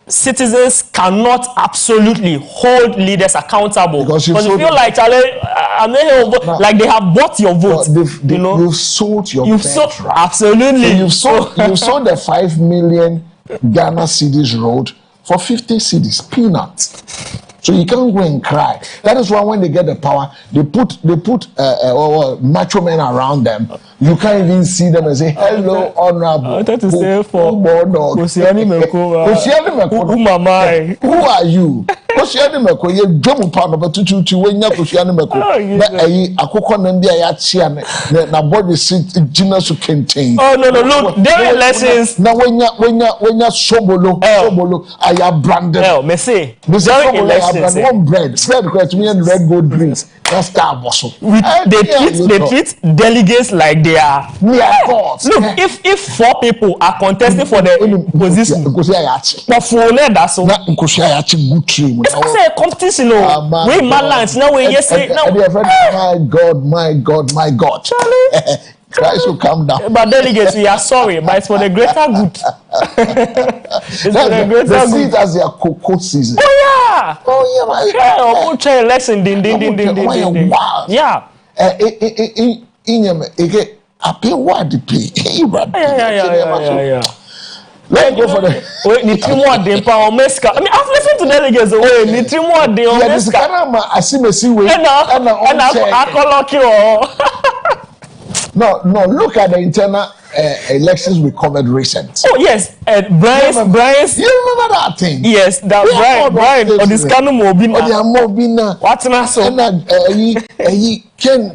citizens cannot absolutely hold leaders accountable because you feel like like they have bought your vote. You've sold your birthright. Absolutely. So you've sold the 5 million Ghana cedis road for 50 cedis, peanuts. So you can't go and cry. That is why when they get the power, they put macho men around them. You can't even see them and say, hello, honorable. I thought to say for who are you? Oh no, look, during elections. Now when you sobolo, I am branded. Me say, during elections. One bread to me and red gold drinks. That's Starbucks. They treat delegates like they are gods. Look, if 4 people are contesting for the position, that's all. It's a competition. We malance now. We say now. My God. Christ will come down. But delegates, we are sorry, but it's for the greater good. It's for the greater they good. see it as their cocoa season. Oh yeah. Oh yeah, yeah. Oh, try lesson. Ding. Wow. Yeah. I pay what they pay. Yeah. Let's go for the. Wait, ni three more day pa omeska. I mean, I've listened to delegates. Wait, ni three more day omeska. Yeah, I see me see way. And I call No, look at the internal elections we covered recent. Oh yes, Brian's. You remember that thing? Yes, that Brian or this kind of Mobina. What's not so? Ken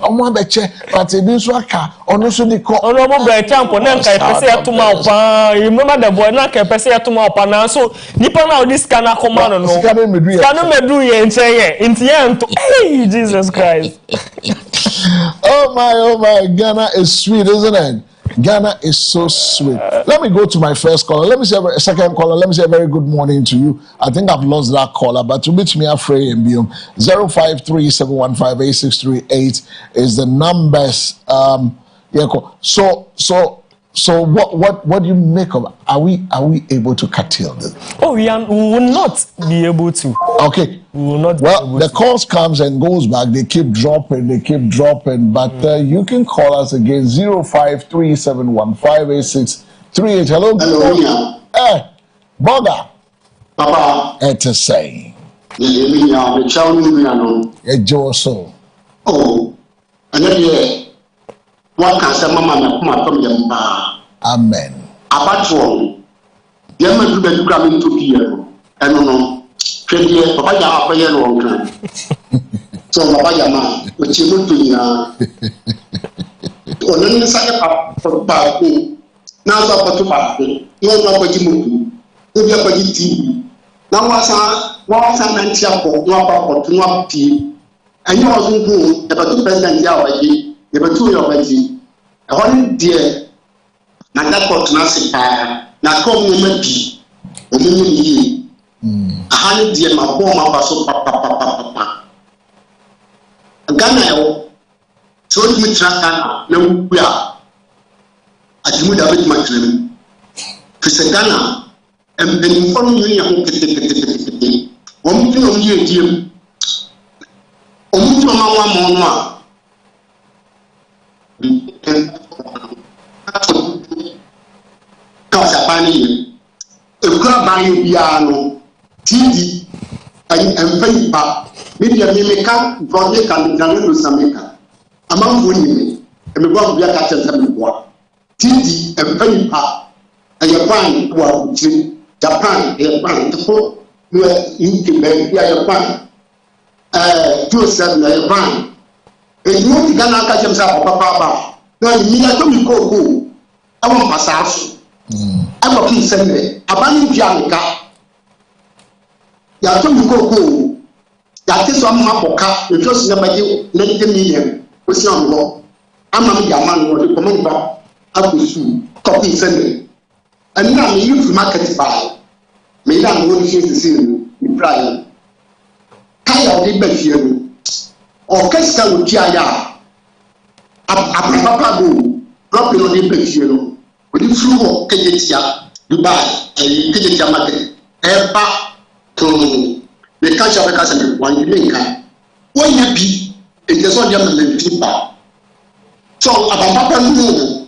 omo beche but e bi so aka ono so di ko ono mo bre champo na nka pese atuma opa. You remember the boy na nka pese atuma opa na so nipa na this kana koma no skanu medu ye nche ye ntie nto. Hey Jesus Christ. Oh my, Ghana is sweet, isn't it? Ghana is so sweet. Let me go to my first caller. Let me say a second caller. Let me say a very good morning to you. I think I've lost that caller, but to meet me afraid and beyond 053-715-8638 is the numbers. So what do you make of it? Are we able to curtail this? Oh, we will not be able to. Okay. We will not. Well, the calls comes and goes back. They keep dropping. But you can call us again 053-715-8638. Hello. Hey, Boga. Papa. It's a say. So. Oh, and then what can say, Mama, come from them? Amen. Abatron, the man who come into here, and no, 20 years, Papa, I pay a long time. So, Papa, Yama, which you would be on the side of Baku, now about to Baku, no one but you, who be a body TV. Now, was an anti-apple, no about no tea, and you also go about 2 percent Yawaki. Yebe tu yo beti ehon die na da court na se pa na kom no mabi omunye yi ahani die ma bo ma ba so pa Ghana yo so mi traka na wu a atimu da beti ma trem fi Ghana em form ni ya ko kete omunye no yi diem omunye ma wa mo no a Kapani, a crab piano, TV, and paper, maybe a mimica, Broadway and Samika. Among women, and the one we are catching them one. TV and paper, and your pan, well, Japan, a pan, the whole, you can make your pan. 2-7, a pan. You want to get out of yourself, Papa. No, you need to go. I want passage. I will keep sending a banning pianica. You have to go. That is one map of car, you just never do 90 million. What's your law? I'm not your man or the commander. I will soon copy sending. And now you to market by. May not want to see in Brian. Kaya did bet here. Orchestra with Jaya. Papa go, dropping on the bench, with the flu of Kejetia, Dubai, and Kejetia market, Eba to the country of the cousin, one you make. When you be, it is not your people. So, about Papa, no,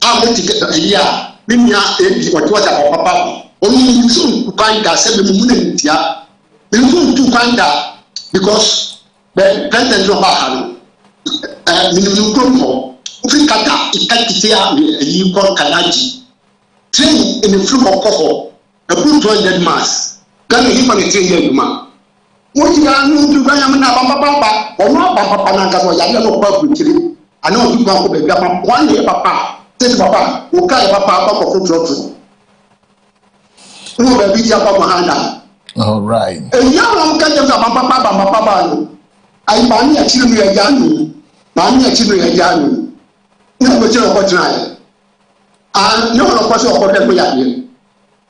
I'm going to get a year, maybe what was about Papa. Only you soon find that 7 minutes, yeah. You soon to find that because the president of Bahano. Minimum Grumpo, Ufrikata, Ikatia, you call Kalaji. Train in the fruit of cocoa, a good 200 mass. Can you hear a 3 year man? What you are new to Bayamana Papa, or not Papa Naka, or Yano Papa with you. I know you go to Papa, 1 year Papa, take Papa, who carry Papa for fruit. Who will be your Papa? All right. And young can just Papa. I buy a children a young. Mami children a young. No question of what try. And no question of what we are here.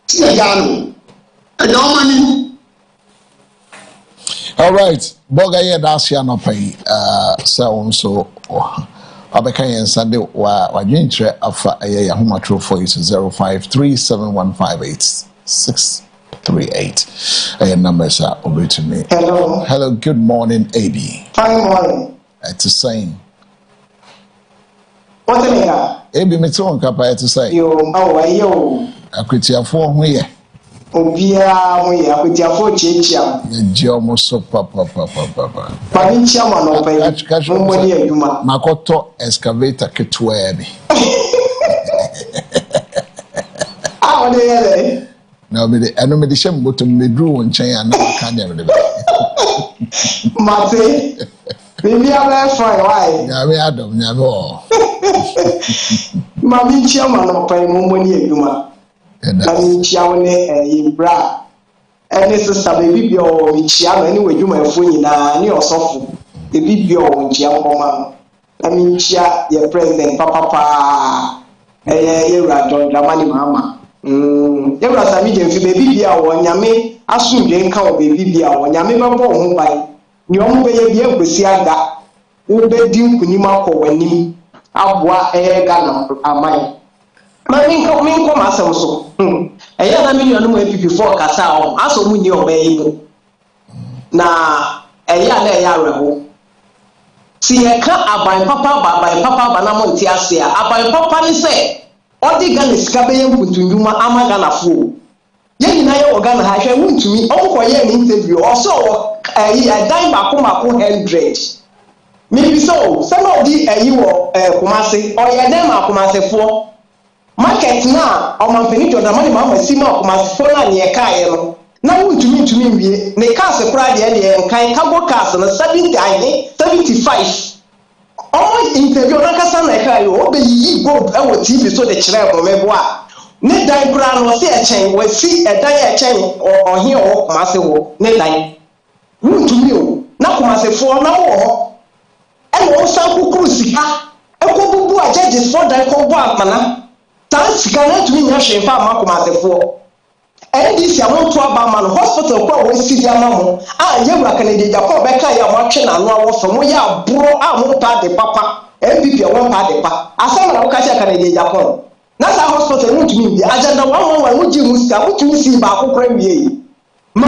See a young. And no money. All right. Boga ye that's ya no pay. So Abeka yen Sunday wa dwintre afa ya homatro for you to 0537158638. Numbers are over to me. Hello, good morning, AB. Fine morning. It's the same. What's the name? AB Mitron Kapa to say. Yo. Akwitia for here. Obia we akwitia for chichia. Ye almost so papa. Panincha mano pe. Mbodi aduma. Makoto excavator ketwa bi. Ah, ode yele. Na me de eno me de shem bottom me dru won chen ya na ka dem de. Mate. Bibi aba fine why? Nyame adom nyame o. Mami chiama no pa mbodi aduma. Mami chiama ne yibra. Ene sister baby bi o mi chiama ani wadwuma efo nyina ni osofo. Baby bi o nchia nkoma. Mami chia ye president papa. Ye radon dramani mama. Yewra sami je fi baby bia wo nyame asumdwe nka wo baby bia wo nyame bebo ho bai ni omo be ye bia kwesi aga wo be di nkunim akọ wanim aboa ga na amai ma min ko ma asem so eya na million no pp4 kasa o aso mu ni oba yibo na eya na eya reho si ye ka aban papa ba na mo nti ase a aban papa ni se Odi Ghana sikabe mputunjuma ama Ghana fo. Ye nyina ye organ ha hwe wuntumi okwo ye ni interview also dan ba ko 100. Maybe so some of the wo Kumasi or ye dem Kumasi fo. Market na o man fini to da money ma sima Kumasi fo na ne kai no. Na wuntumi wie ne cars kura de ne nkan cargo cars na 75. Oh, interview na kasa na kai o be yi gold e wo TV so de kire bo mebo a ne dan kura no se e chen we si e dan e chen o he o Kumasi wo ne dan wuntumi o na Kumasi fo na wo e wo san kukuru sika e ko bubu a judges for dan ko bo apana tan sika na tumi nya hwe fa ma Kumasi fo NDC amon to Abama no hospital kwa wo si dia mamo yewura Kennedy Jacob be kai ya mo atwe na no awo so mo ya bro mo pa de papa MPP won pa de pa asama na wo ka sia Kennedy Jacob na sa hospital mo tumi bi agenda one mo ji muska mo tumi si ba akokra wie mo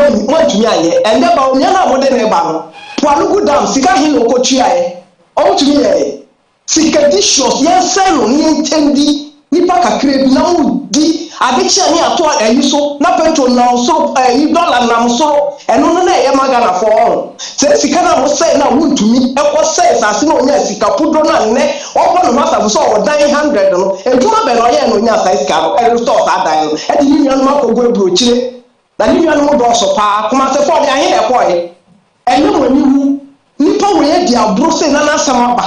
tumi aye ende ba o nya na mo de ne ba no Pualugu dam sika hin no ko tuae o tumi ye sika dishos ye se no ni entendi nipa kakire bi na wo di addiction ni ato ayi so na petrol na so dollar na so eno no na ye magana for all se sika na mo say na wuntumi e ko say sase na onya sika pudo na nne obo no masa so o dan 100 no eduma be no ye no nya size ka no e store sa dan no e di ni nwa no makogo ebro chire na ni nwa no mo do so pa kuma se for de ahe de ko ye eno mo ni hu nipa wo ye di abro say na sama ba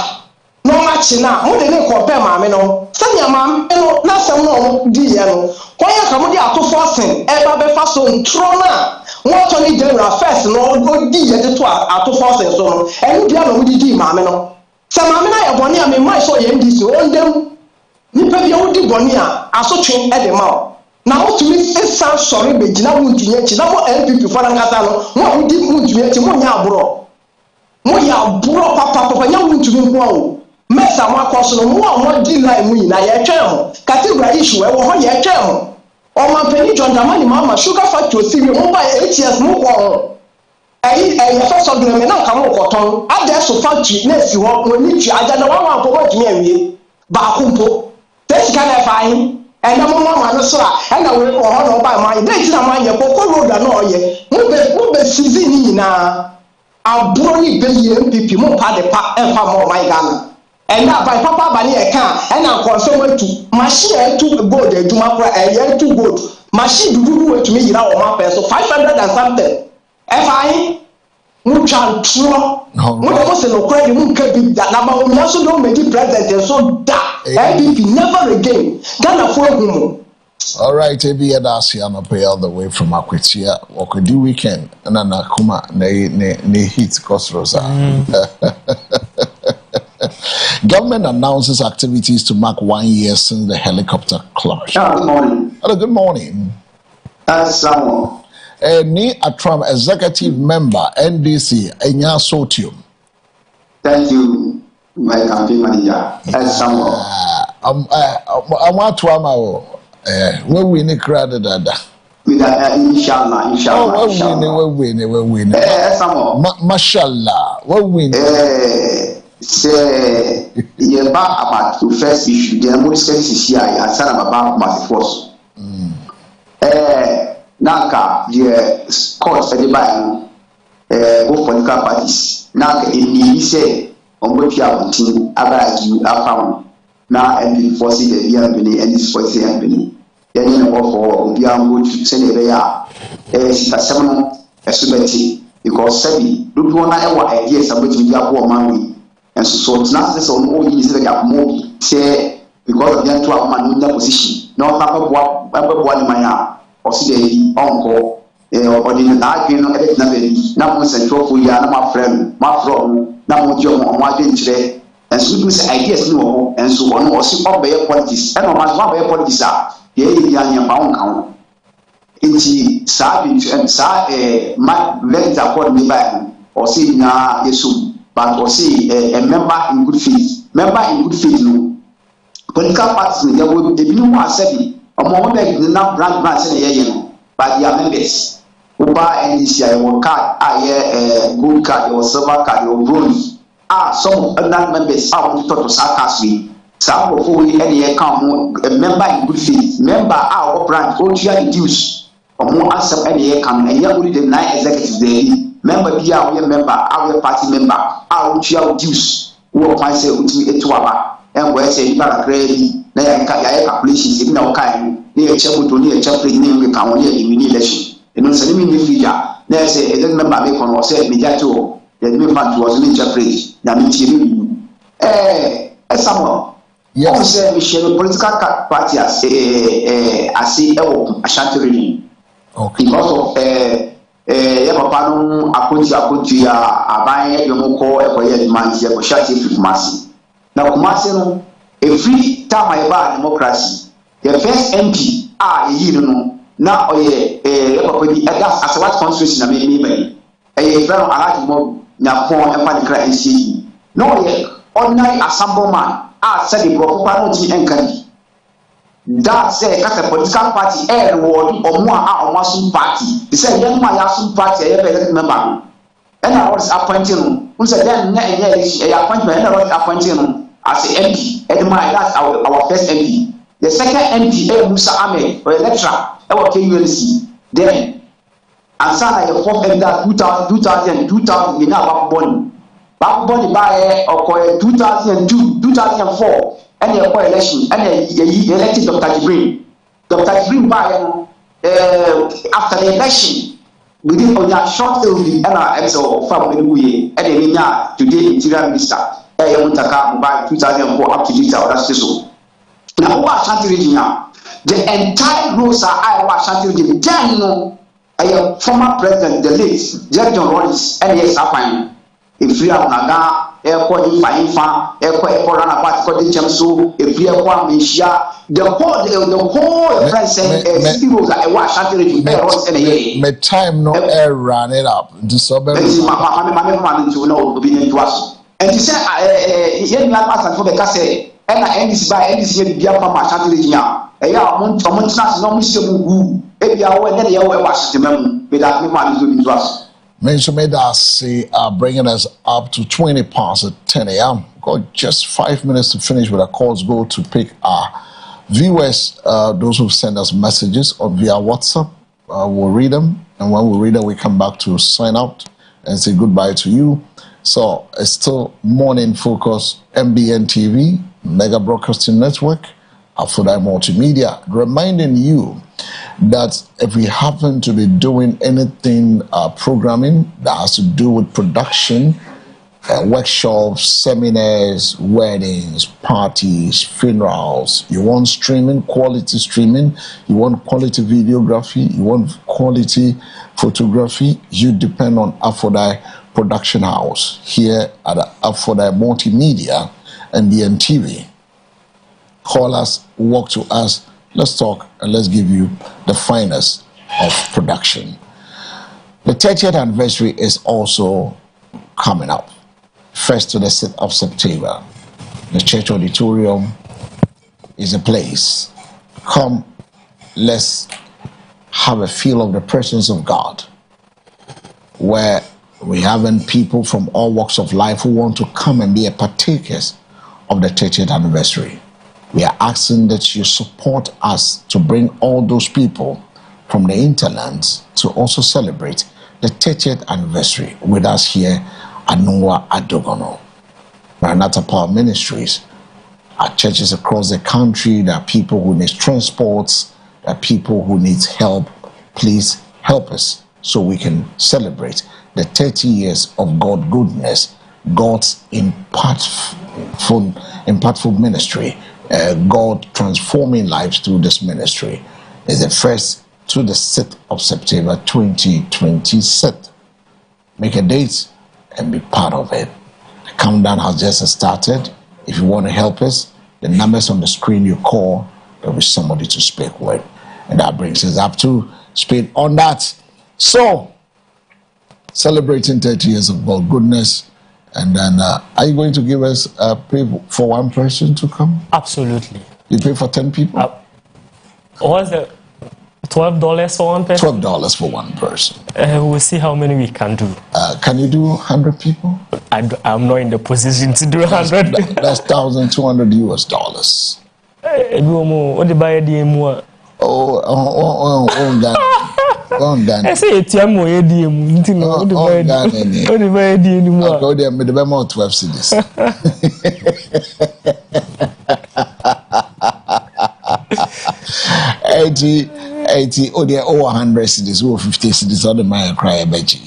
no machi na mo de ne compare maame no sanya maame no na sam no di ye no kwanya ka mo di atofo asen e ba be fa so ntro na won to ni general first no o di ye de to atofo asen so no enu bia no mo di maame no sa maame na ye boni a me mai so ye ndi so ondem nipa bia wo di boni a asotwe e de ma na wo tumi san sorry be gina wo ntunye chi na mo MPP for na kasa no wo di mo ntunye chi mo nya aburo mo ya aburo papa nya wo ntumi nko o Mesa mo akoso no mo di line mu na ye twa ho category issue e wo ho ye twa ho o man pani John Dramani mama sugar factory siwi mo ba ATS mo ko ho e first of them na ka mo ko ton ade so factory na si ho mo ni twa aja na wa ko mo tumi awie ba kumpo tesi ka na fa hin e na mo mama no so a e na we ko ho no ba ma dey ti na ma ye ko road na o ye mo be season ni na aburo ni be ye MPP mo pa de pa e fa mo my Ghana and now by papa bani e kan and now consumer to machine to gold eduma kra e to gold machine dudu we to me yira o ma so 500 and something fine mu chan tro mu de se no kra mu nka bi da na ba o mi so do meji president so da MPP never again Ghana for humo. All right, Ebi Adasi pay all the way from Akwetia. Okodi weekend na kuma ne hit Kosrosa. Government announces activities to mark 1 year since the helicopter crash. Good morning. Hello, good morning. Samuel. Ni Atram executive member NDC Enya Sotium. Thank you. my campaign manager. That's someone. I'm what to am when we need credit that. Inshallah. Oh, we win. Mashallah. What win? Say, you're back about the first issue. The most cases here, I said about my force. Naka, the court at the buy, both political parties. Naka, in say, on what you have team, about you are found. Now, and the force the Biambini and this force the Biambini. Then you know for Biambo to send a seven a subeti because Sebi, look one ideas about the Yapo Mami. And so it's not this on all these that more say because of the actual man in that position. No, what in my now or see the uncle or the argument now central for ya, my friend, my from now what you're on my today. And so we say ideas no and so on or see up by politics and on my politics are the young pound count. It's sad and sad my legs are called me by or see now yes. But or see a member in good faith. Member in good faith, no. Political parties, there will be no more said. A moment the now brand brands in the year, but their members who buy and this year will card, a gold card or silver card or bronze. Some of other members are to talk to sarcasm. Some of whom any account a member in good faith. Member our brand, all you reduce or more answer any account, and yet only the 9 executives there. Member be our member, our party member, our dues, who are say ultimately to our and where say you are crazy, then calculations in our kind, near Chapel to near Chapel name we can only in mini election. And also, in the future, there say a member make on or say mediator, the new fund was in Chapel, Namiti. Someone. Yes, Michelle, political party as a Ashanti because of papa no akonti ya aban yemo ko ekoye demand ya ko shati fi Kumasi na Kumasi no every time I buy democracy the first MP no na oye papa di as what constitution na me bani friend Alhaji Mo nyapon e fa declare NCE no oye ordinary assemblyman said the papa no ti enkadi. That say a political party reward or more our party. He said, young my party, I member. And I was appointing who said then appointment and I was appointing as a MP. And that's our first MP. The second MP, Musa Ahmed, or a lecturer, our KULC. Then, and son, your fourth MP 2000, you know, Back Bonnie by or 2002, 2004. And the election and the elected Dr. Jibril. Dr. Jibril by after the election within a short period and so from the and the today Interior Minister by 2004 up to this that's so. Now what Ashanti region now? The entire roads are Iowa Ashanti region. Then no former president, the late John Rollins, and yes, I find if we have Naga airport airport run apart for the Chamso, if we have one Misha, the whole friends city roads are a wash at the time no air run it up. This suburb is my to know obedient to us. And he said, young man for the casse, and I end this by this year, the upper Mashanti region. A young month, no mission who, if you are aware that you are Washington, without me money to do us. Mention made us say bringing us up to 20 past 10 a.m. Got just 5 minutes to finish with our calls. Go to pick our viewers, those who send us messages or via WhatsApp. We'll read them, and when we read them, we come back to sign out and say goodbye to you. So it's still Morning Focus, MBN TV, Mega Broadcasting Network, Afudai Multimedia, reminding you that if we happen to be doing anything programming that has to do with production, workshops, seminars, weddings, parties, funerals, you want streaming, quality streaming, you want quality videography, you want quality photography, you depend on Afudai Production House here at Afudai Multimedia and MBN TV. Call us, walk to us, let's talk, and let's give you the finest of production. The 30th anniversary is also coming up. 1st to the 6th of September. The church auditorium is a place. Come, let's have a feel of the presence of God, where we having people from all walks of life who want to come and be a partakers of the 30th anniversary. We are asking that you support us to bring all those people from the interlands to also celebrate the 30th anniversary with us here at Nungwa Adogono. Maranatha Power Ministries, our churches across the country, there are people who need transports, there are people who need help. Please help us so we can celebrate the 30 years of God goodness, God's impactful ministry, God transforming lives through this ministry. It's the 1st to the 6th of September 2026. Make a date and be part of it. The countdown has just started. If you want to help us, the numbers on the screen you call, there'll be somebody to speak with. And that brings us up to speed on that. So, celebrating 30 years of God goodness. And then, are you going to give us a pay for one person to come? Absolutely. You pay for 10 people? What's the $12 for one person? $12 for one person. We'll see how many we can do. Can you do 100 people? I'm not in the position to do 100. That's $1,200 US. I say it's your money. More 12 cities. 80 or the 100 cities or 50 cities on the Maya cry bechi.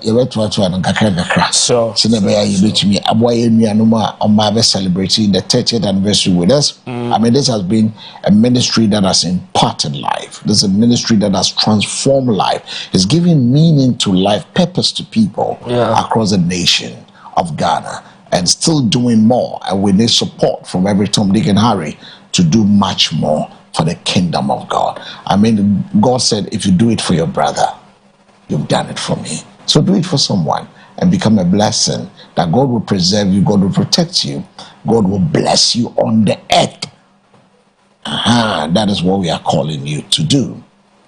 You went to an kakra. So you reach me on my celebrating the 30th anniversary with us. I mean, this has been a ministry that has imparted life. This is a ministry that has transformed life. It's giving meaning to life, purpose to people across the nation of Ghana, and still doing more. And we need support from every Tom, Dick, and Harry to do much more for the kingdom of God. I mean, God said, if you do it for your brother, you've done it for me. So do it for someone and become a blessing, that God will preserve you, God will protect you, God will bless you on the earth. That is what we are calling you to do.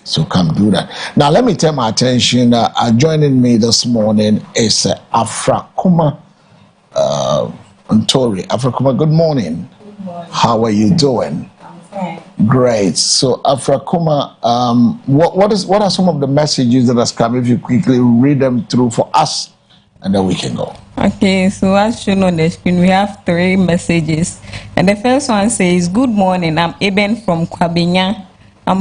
So come do that. Now let me turn my attention. Joining me this morning is Afrakuma Ntori. Afrakuma, good morning. Good morning. How are you doing? Great. So, Afrakuma, what are some of the messages that has come? If you quickly read them through for us, and then we can go. Okay, so as shown on the screen, we have 3 messages. And the first one says, good morning, I'm Eben from Kwabenya.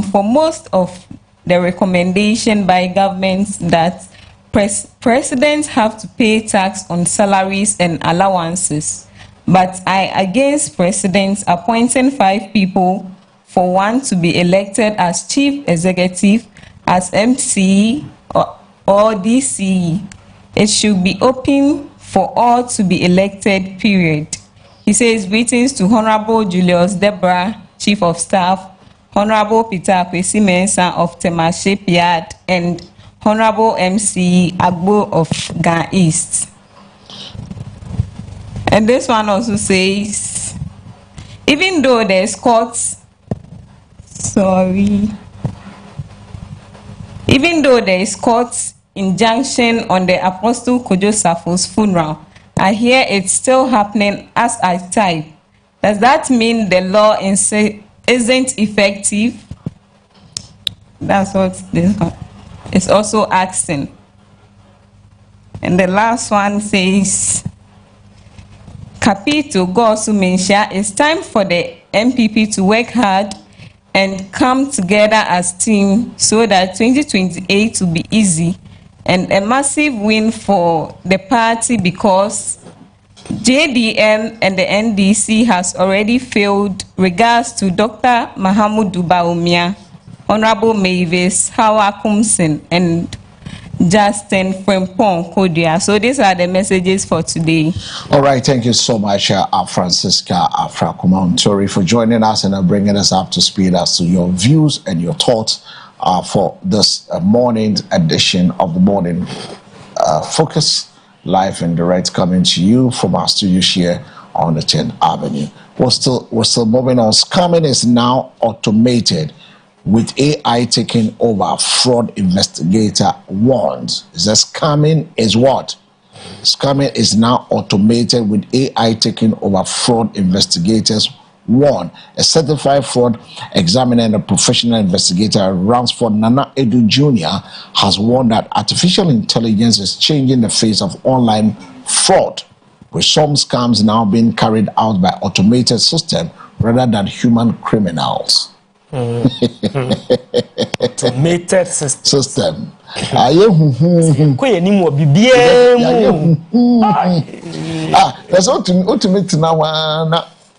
For most of the recommendation by governments that presidents have to pay tax on salaries and allowances. But I against presidents appointing 5 people for one to be elected as chief executive, as MC or DCE. It should be open for all to be elected, period. He says, greetings to Honorable Julius Deborah, Chief of Staff, Honorable Peter Kwesi Mensah of Tema Shipyard, and Honorable MC Agbo of Ga East. And this one also says, even though there's courts, even though there is court's injunction on the Apostle Kojo Safo's funeral, I hear it's still happening as I type. Does that mean the law isn't effective? That's what this one is also asking. And the last one says, Capito Gosu Mensah, it's time for the MPP to work hard and come together as team so that 2028 will be easy and a massive win for the party, because JDM and the NDC has already failed regards to Dr. Mahamudu Bawumia, Honorable Mavis Hawa Kumsin, and Justin Frimpong Kodia. So these are the messages for today. All right, thank you so much, Francisca Afrakuma Ntori, for joining us and bringing us up to speed as to your views and your thoughts for this morning's edition of the Morning Focus. live and direct, coming to you from our studio here on the 10th Avenue. We're still moving on. Scamming is now automated, with AI taking over. Fraud investigator warns. The scamming is what? Scamming is now automated, with AI taking over. Fraud investigators warn. A certified fraud examiner and a professional investigator, Ransford Nana Edu Jr., has warned that artificial intelligence is changing the face of online fraud, with some scams now being carried out by automated system rather than human criminals. Automated system. There's ultimate now.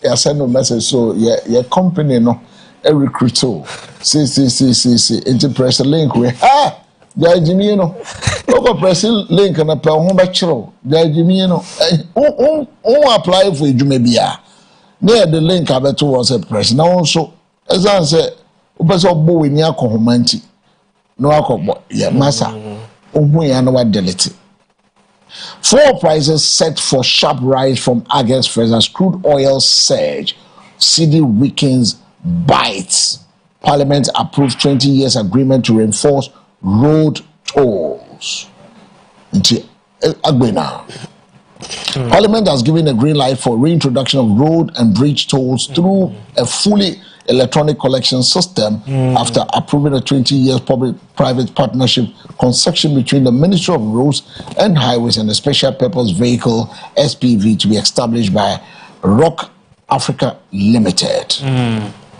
I send a message, so your company no a recruit. See. Into press a link we Jimmy no. Over press link and a per home bachelor. Jimmy no. Apply for you maybe. Near the link I bet was a press. Now also, as I said, Ubezo Bo in Yako Humanti. No alcohol, yeah, massa. What delete. Fuel prices set for sharp rise from August 1st as crude oil surge. CD weakens bites. Parliament approved 20 years agreement to reinforce road tolls. Parliament has given a green light for reintroduction of road and bridge tolls through a fully electronic collection system after approving a 20-year public-private partnership consortium between the Ministry of Roads and Highways and the Special Purpose Vehicle SPV to be established by Rock Africa Limited.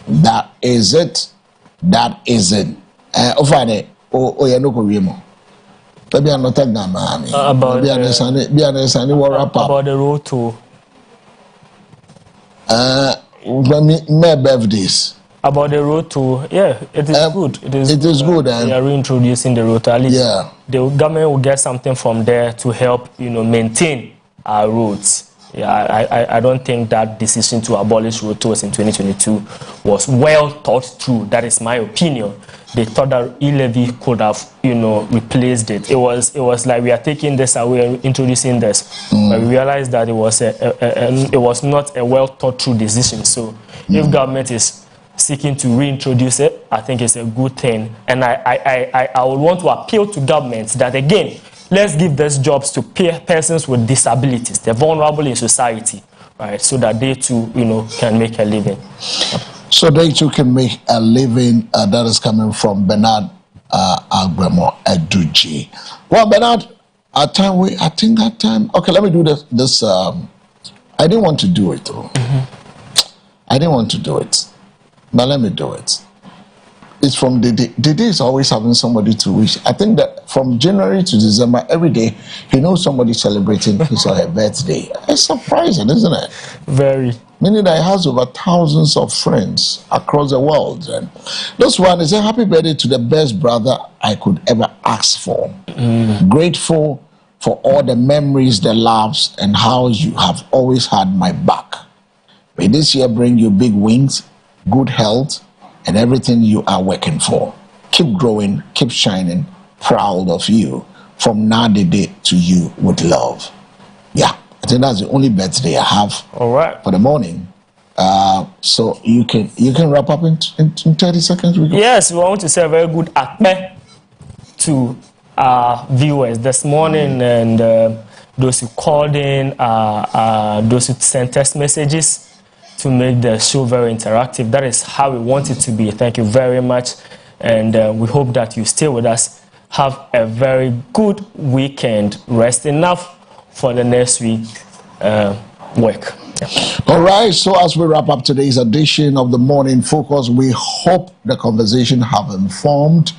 That is it. About the road to my birthdays. About the road to, yeah, it is good. It is good. They are reintroducing the road to, at least the government will get something from there to help, maintain our roads. Yeah, I don't think that decision to abolish road tolls in 2022 was well thought through. That is my opinion. They thought that e-levy could have, replaced it. It was like, we are taking this away and introducing this, but we realized that it was not a well thought through decision. So, if government is seeking to reintroduce it, I think it's a good thing. And I would want to appeal to governments that, again, let's give these jobs to persons with disabilities, the vulnerable in society, right? So that they too, can make a living. So they too can make a living. That is coming from Bernard Agbemo Eduji. Well, Bernard, okay, let me do this. I didn't want to do it, though. I didn't want to do it, but let me do it. It's from the day is always having somebody to wish. I think that from January to December, every day, he knows somebody celebrating his or her birthday. It's surprising, isn't it? Very. Meaning that he has over thousands of friends across the world. And this one is a happy birthday to the best brother I could ever ask for. Grateful for all the memories, the laughs, and how you have always had my back. May this year bring you big wins, good health, and everything you are working for. Keep growing, keep shining, proud of you. From Nadede to you with love. Yeah, I think that's the only birthday I have for the morning. So you can wrap up in 30 seconds. Yes, we want to say a very good akpe to our viewers this morning, and those who called in, those who sent text messages to make the show very interactive. That is how we want it to be. Thank you very much, and we hope that you stay with us. Have a very good weekend. Rest enough for the next week work. All right, so as we wrap up today's edition of the Morning Focus, we hope the conversation have informed,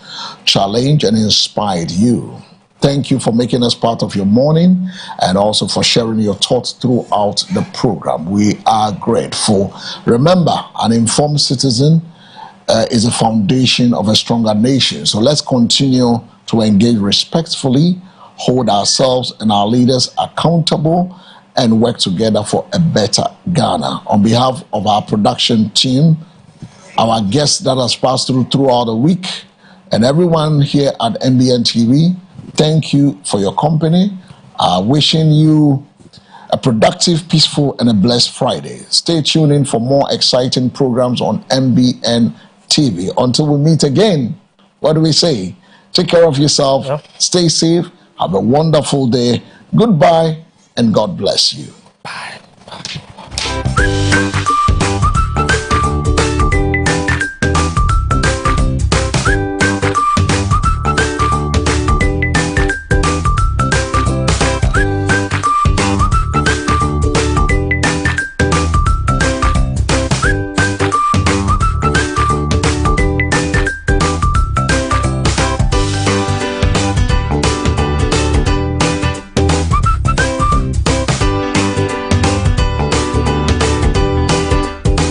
challenged, and inspired you. Thank you for making us part of your morning and also for sharing your thoughts throughout the program. We are grateful. Remember, an informed citizen is a foundation of a stronger nation. So let's continue to engage respectfully, hold ourselves and our leaders accountable, and work together for a better Ghana. On behalf of our production team, our guests that has passed throughout the week, and everyone here at MBN TV, thank you for your company. Wishing you a productive, peaceful, and a blessed Friday. Stay tuned in for more exciting programs on MBN TV. Until we meet again, what do we say? Take care of yourself, stay safe, have a wonderful day. Goodbye, and God bless you. Bye.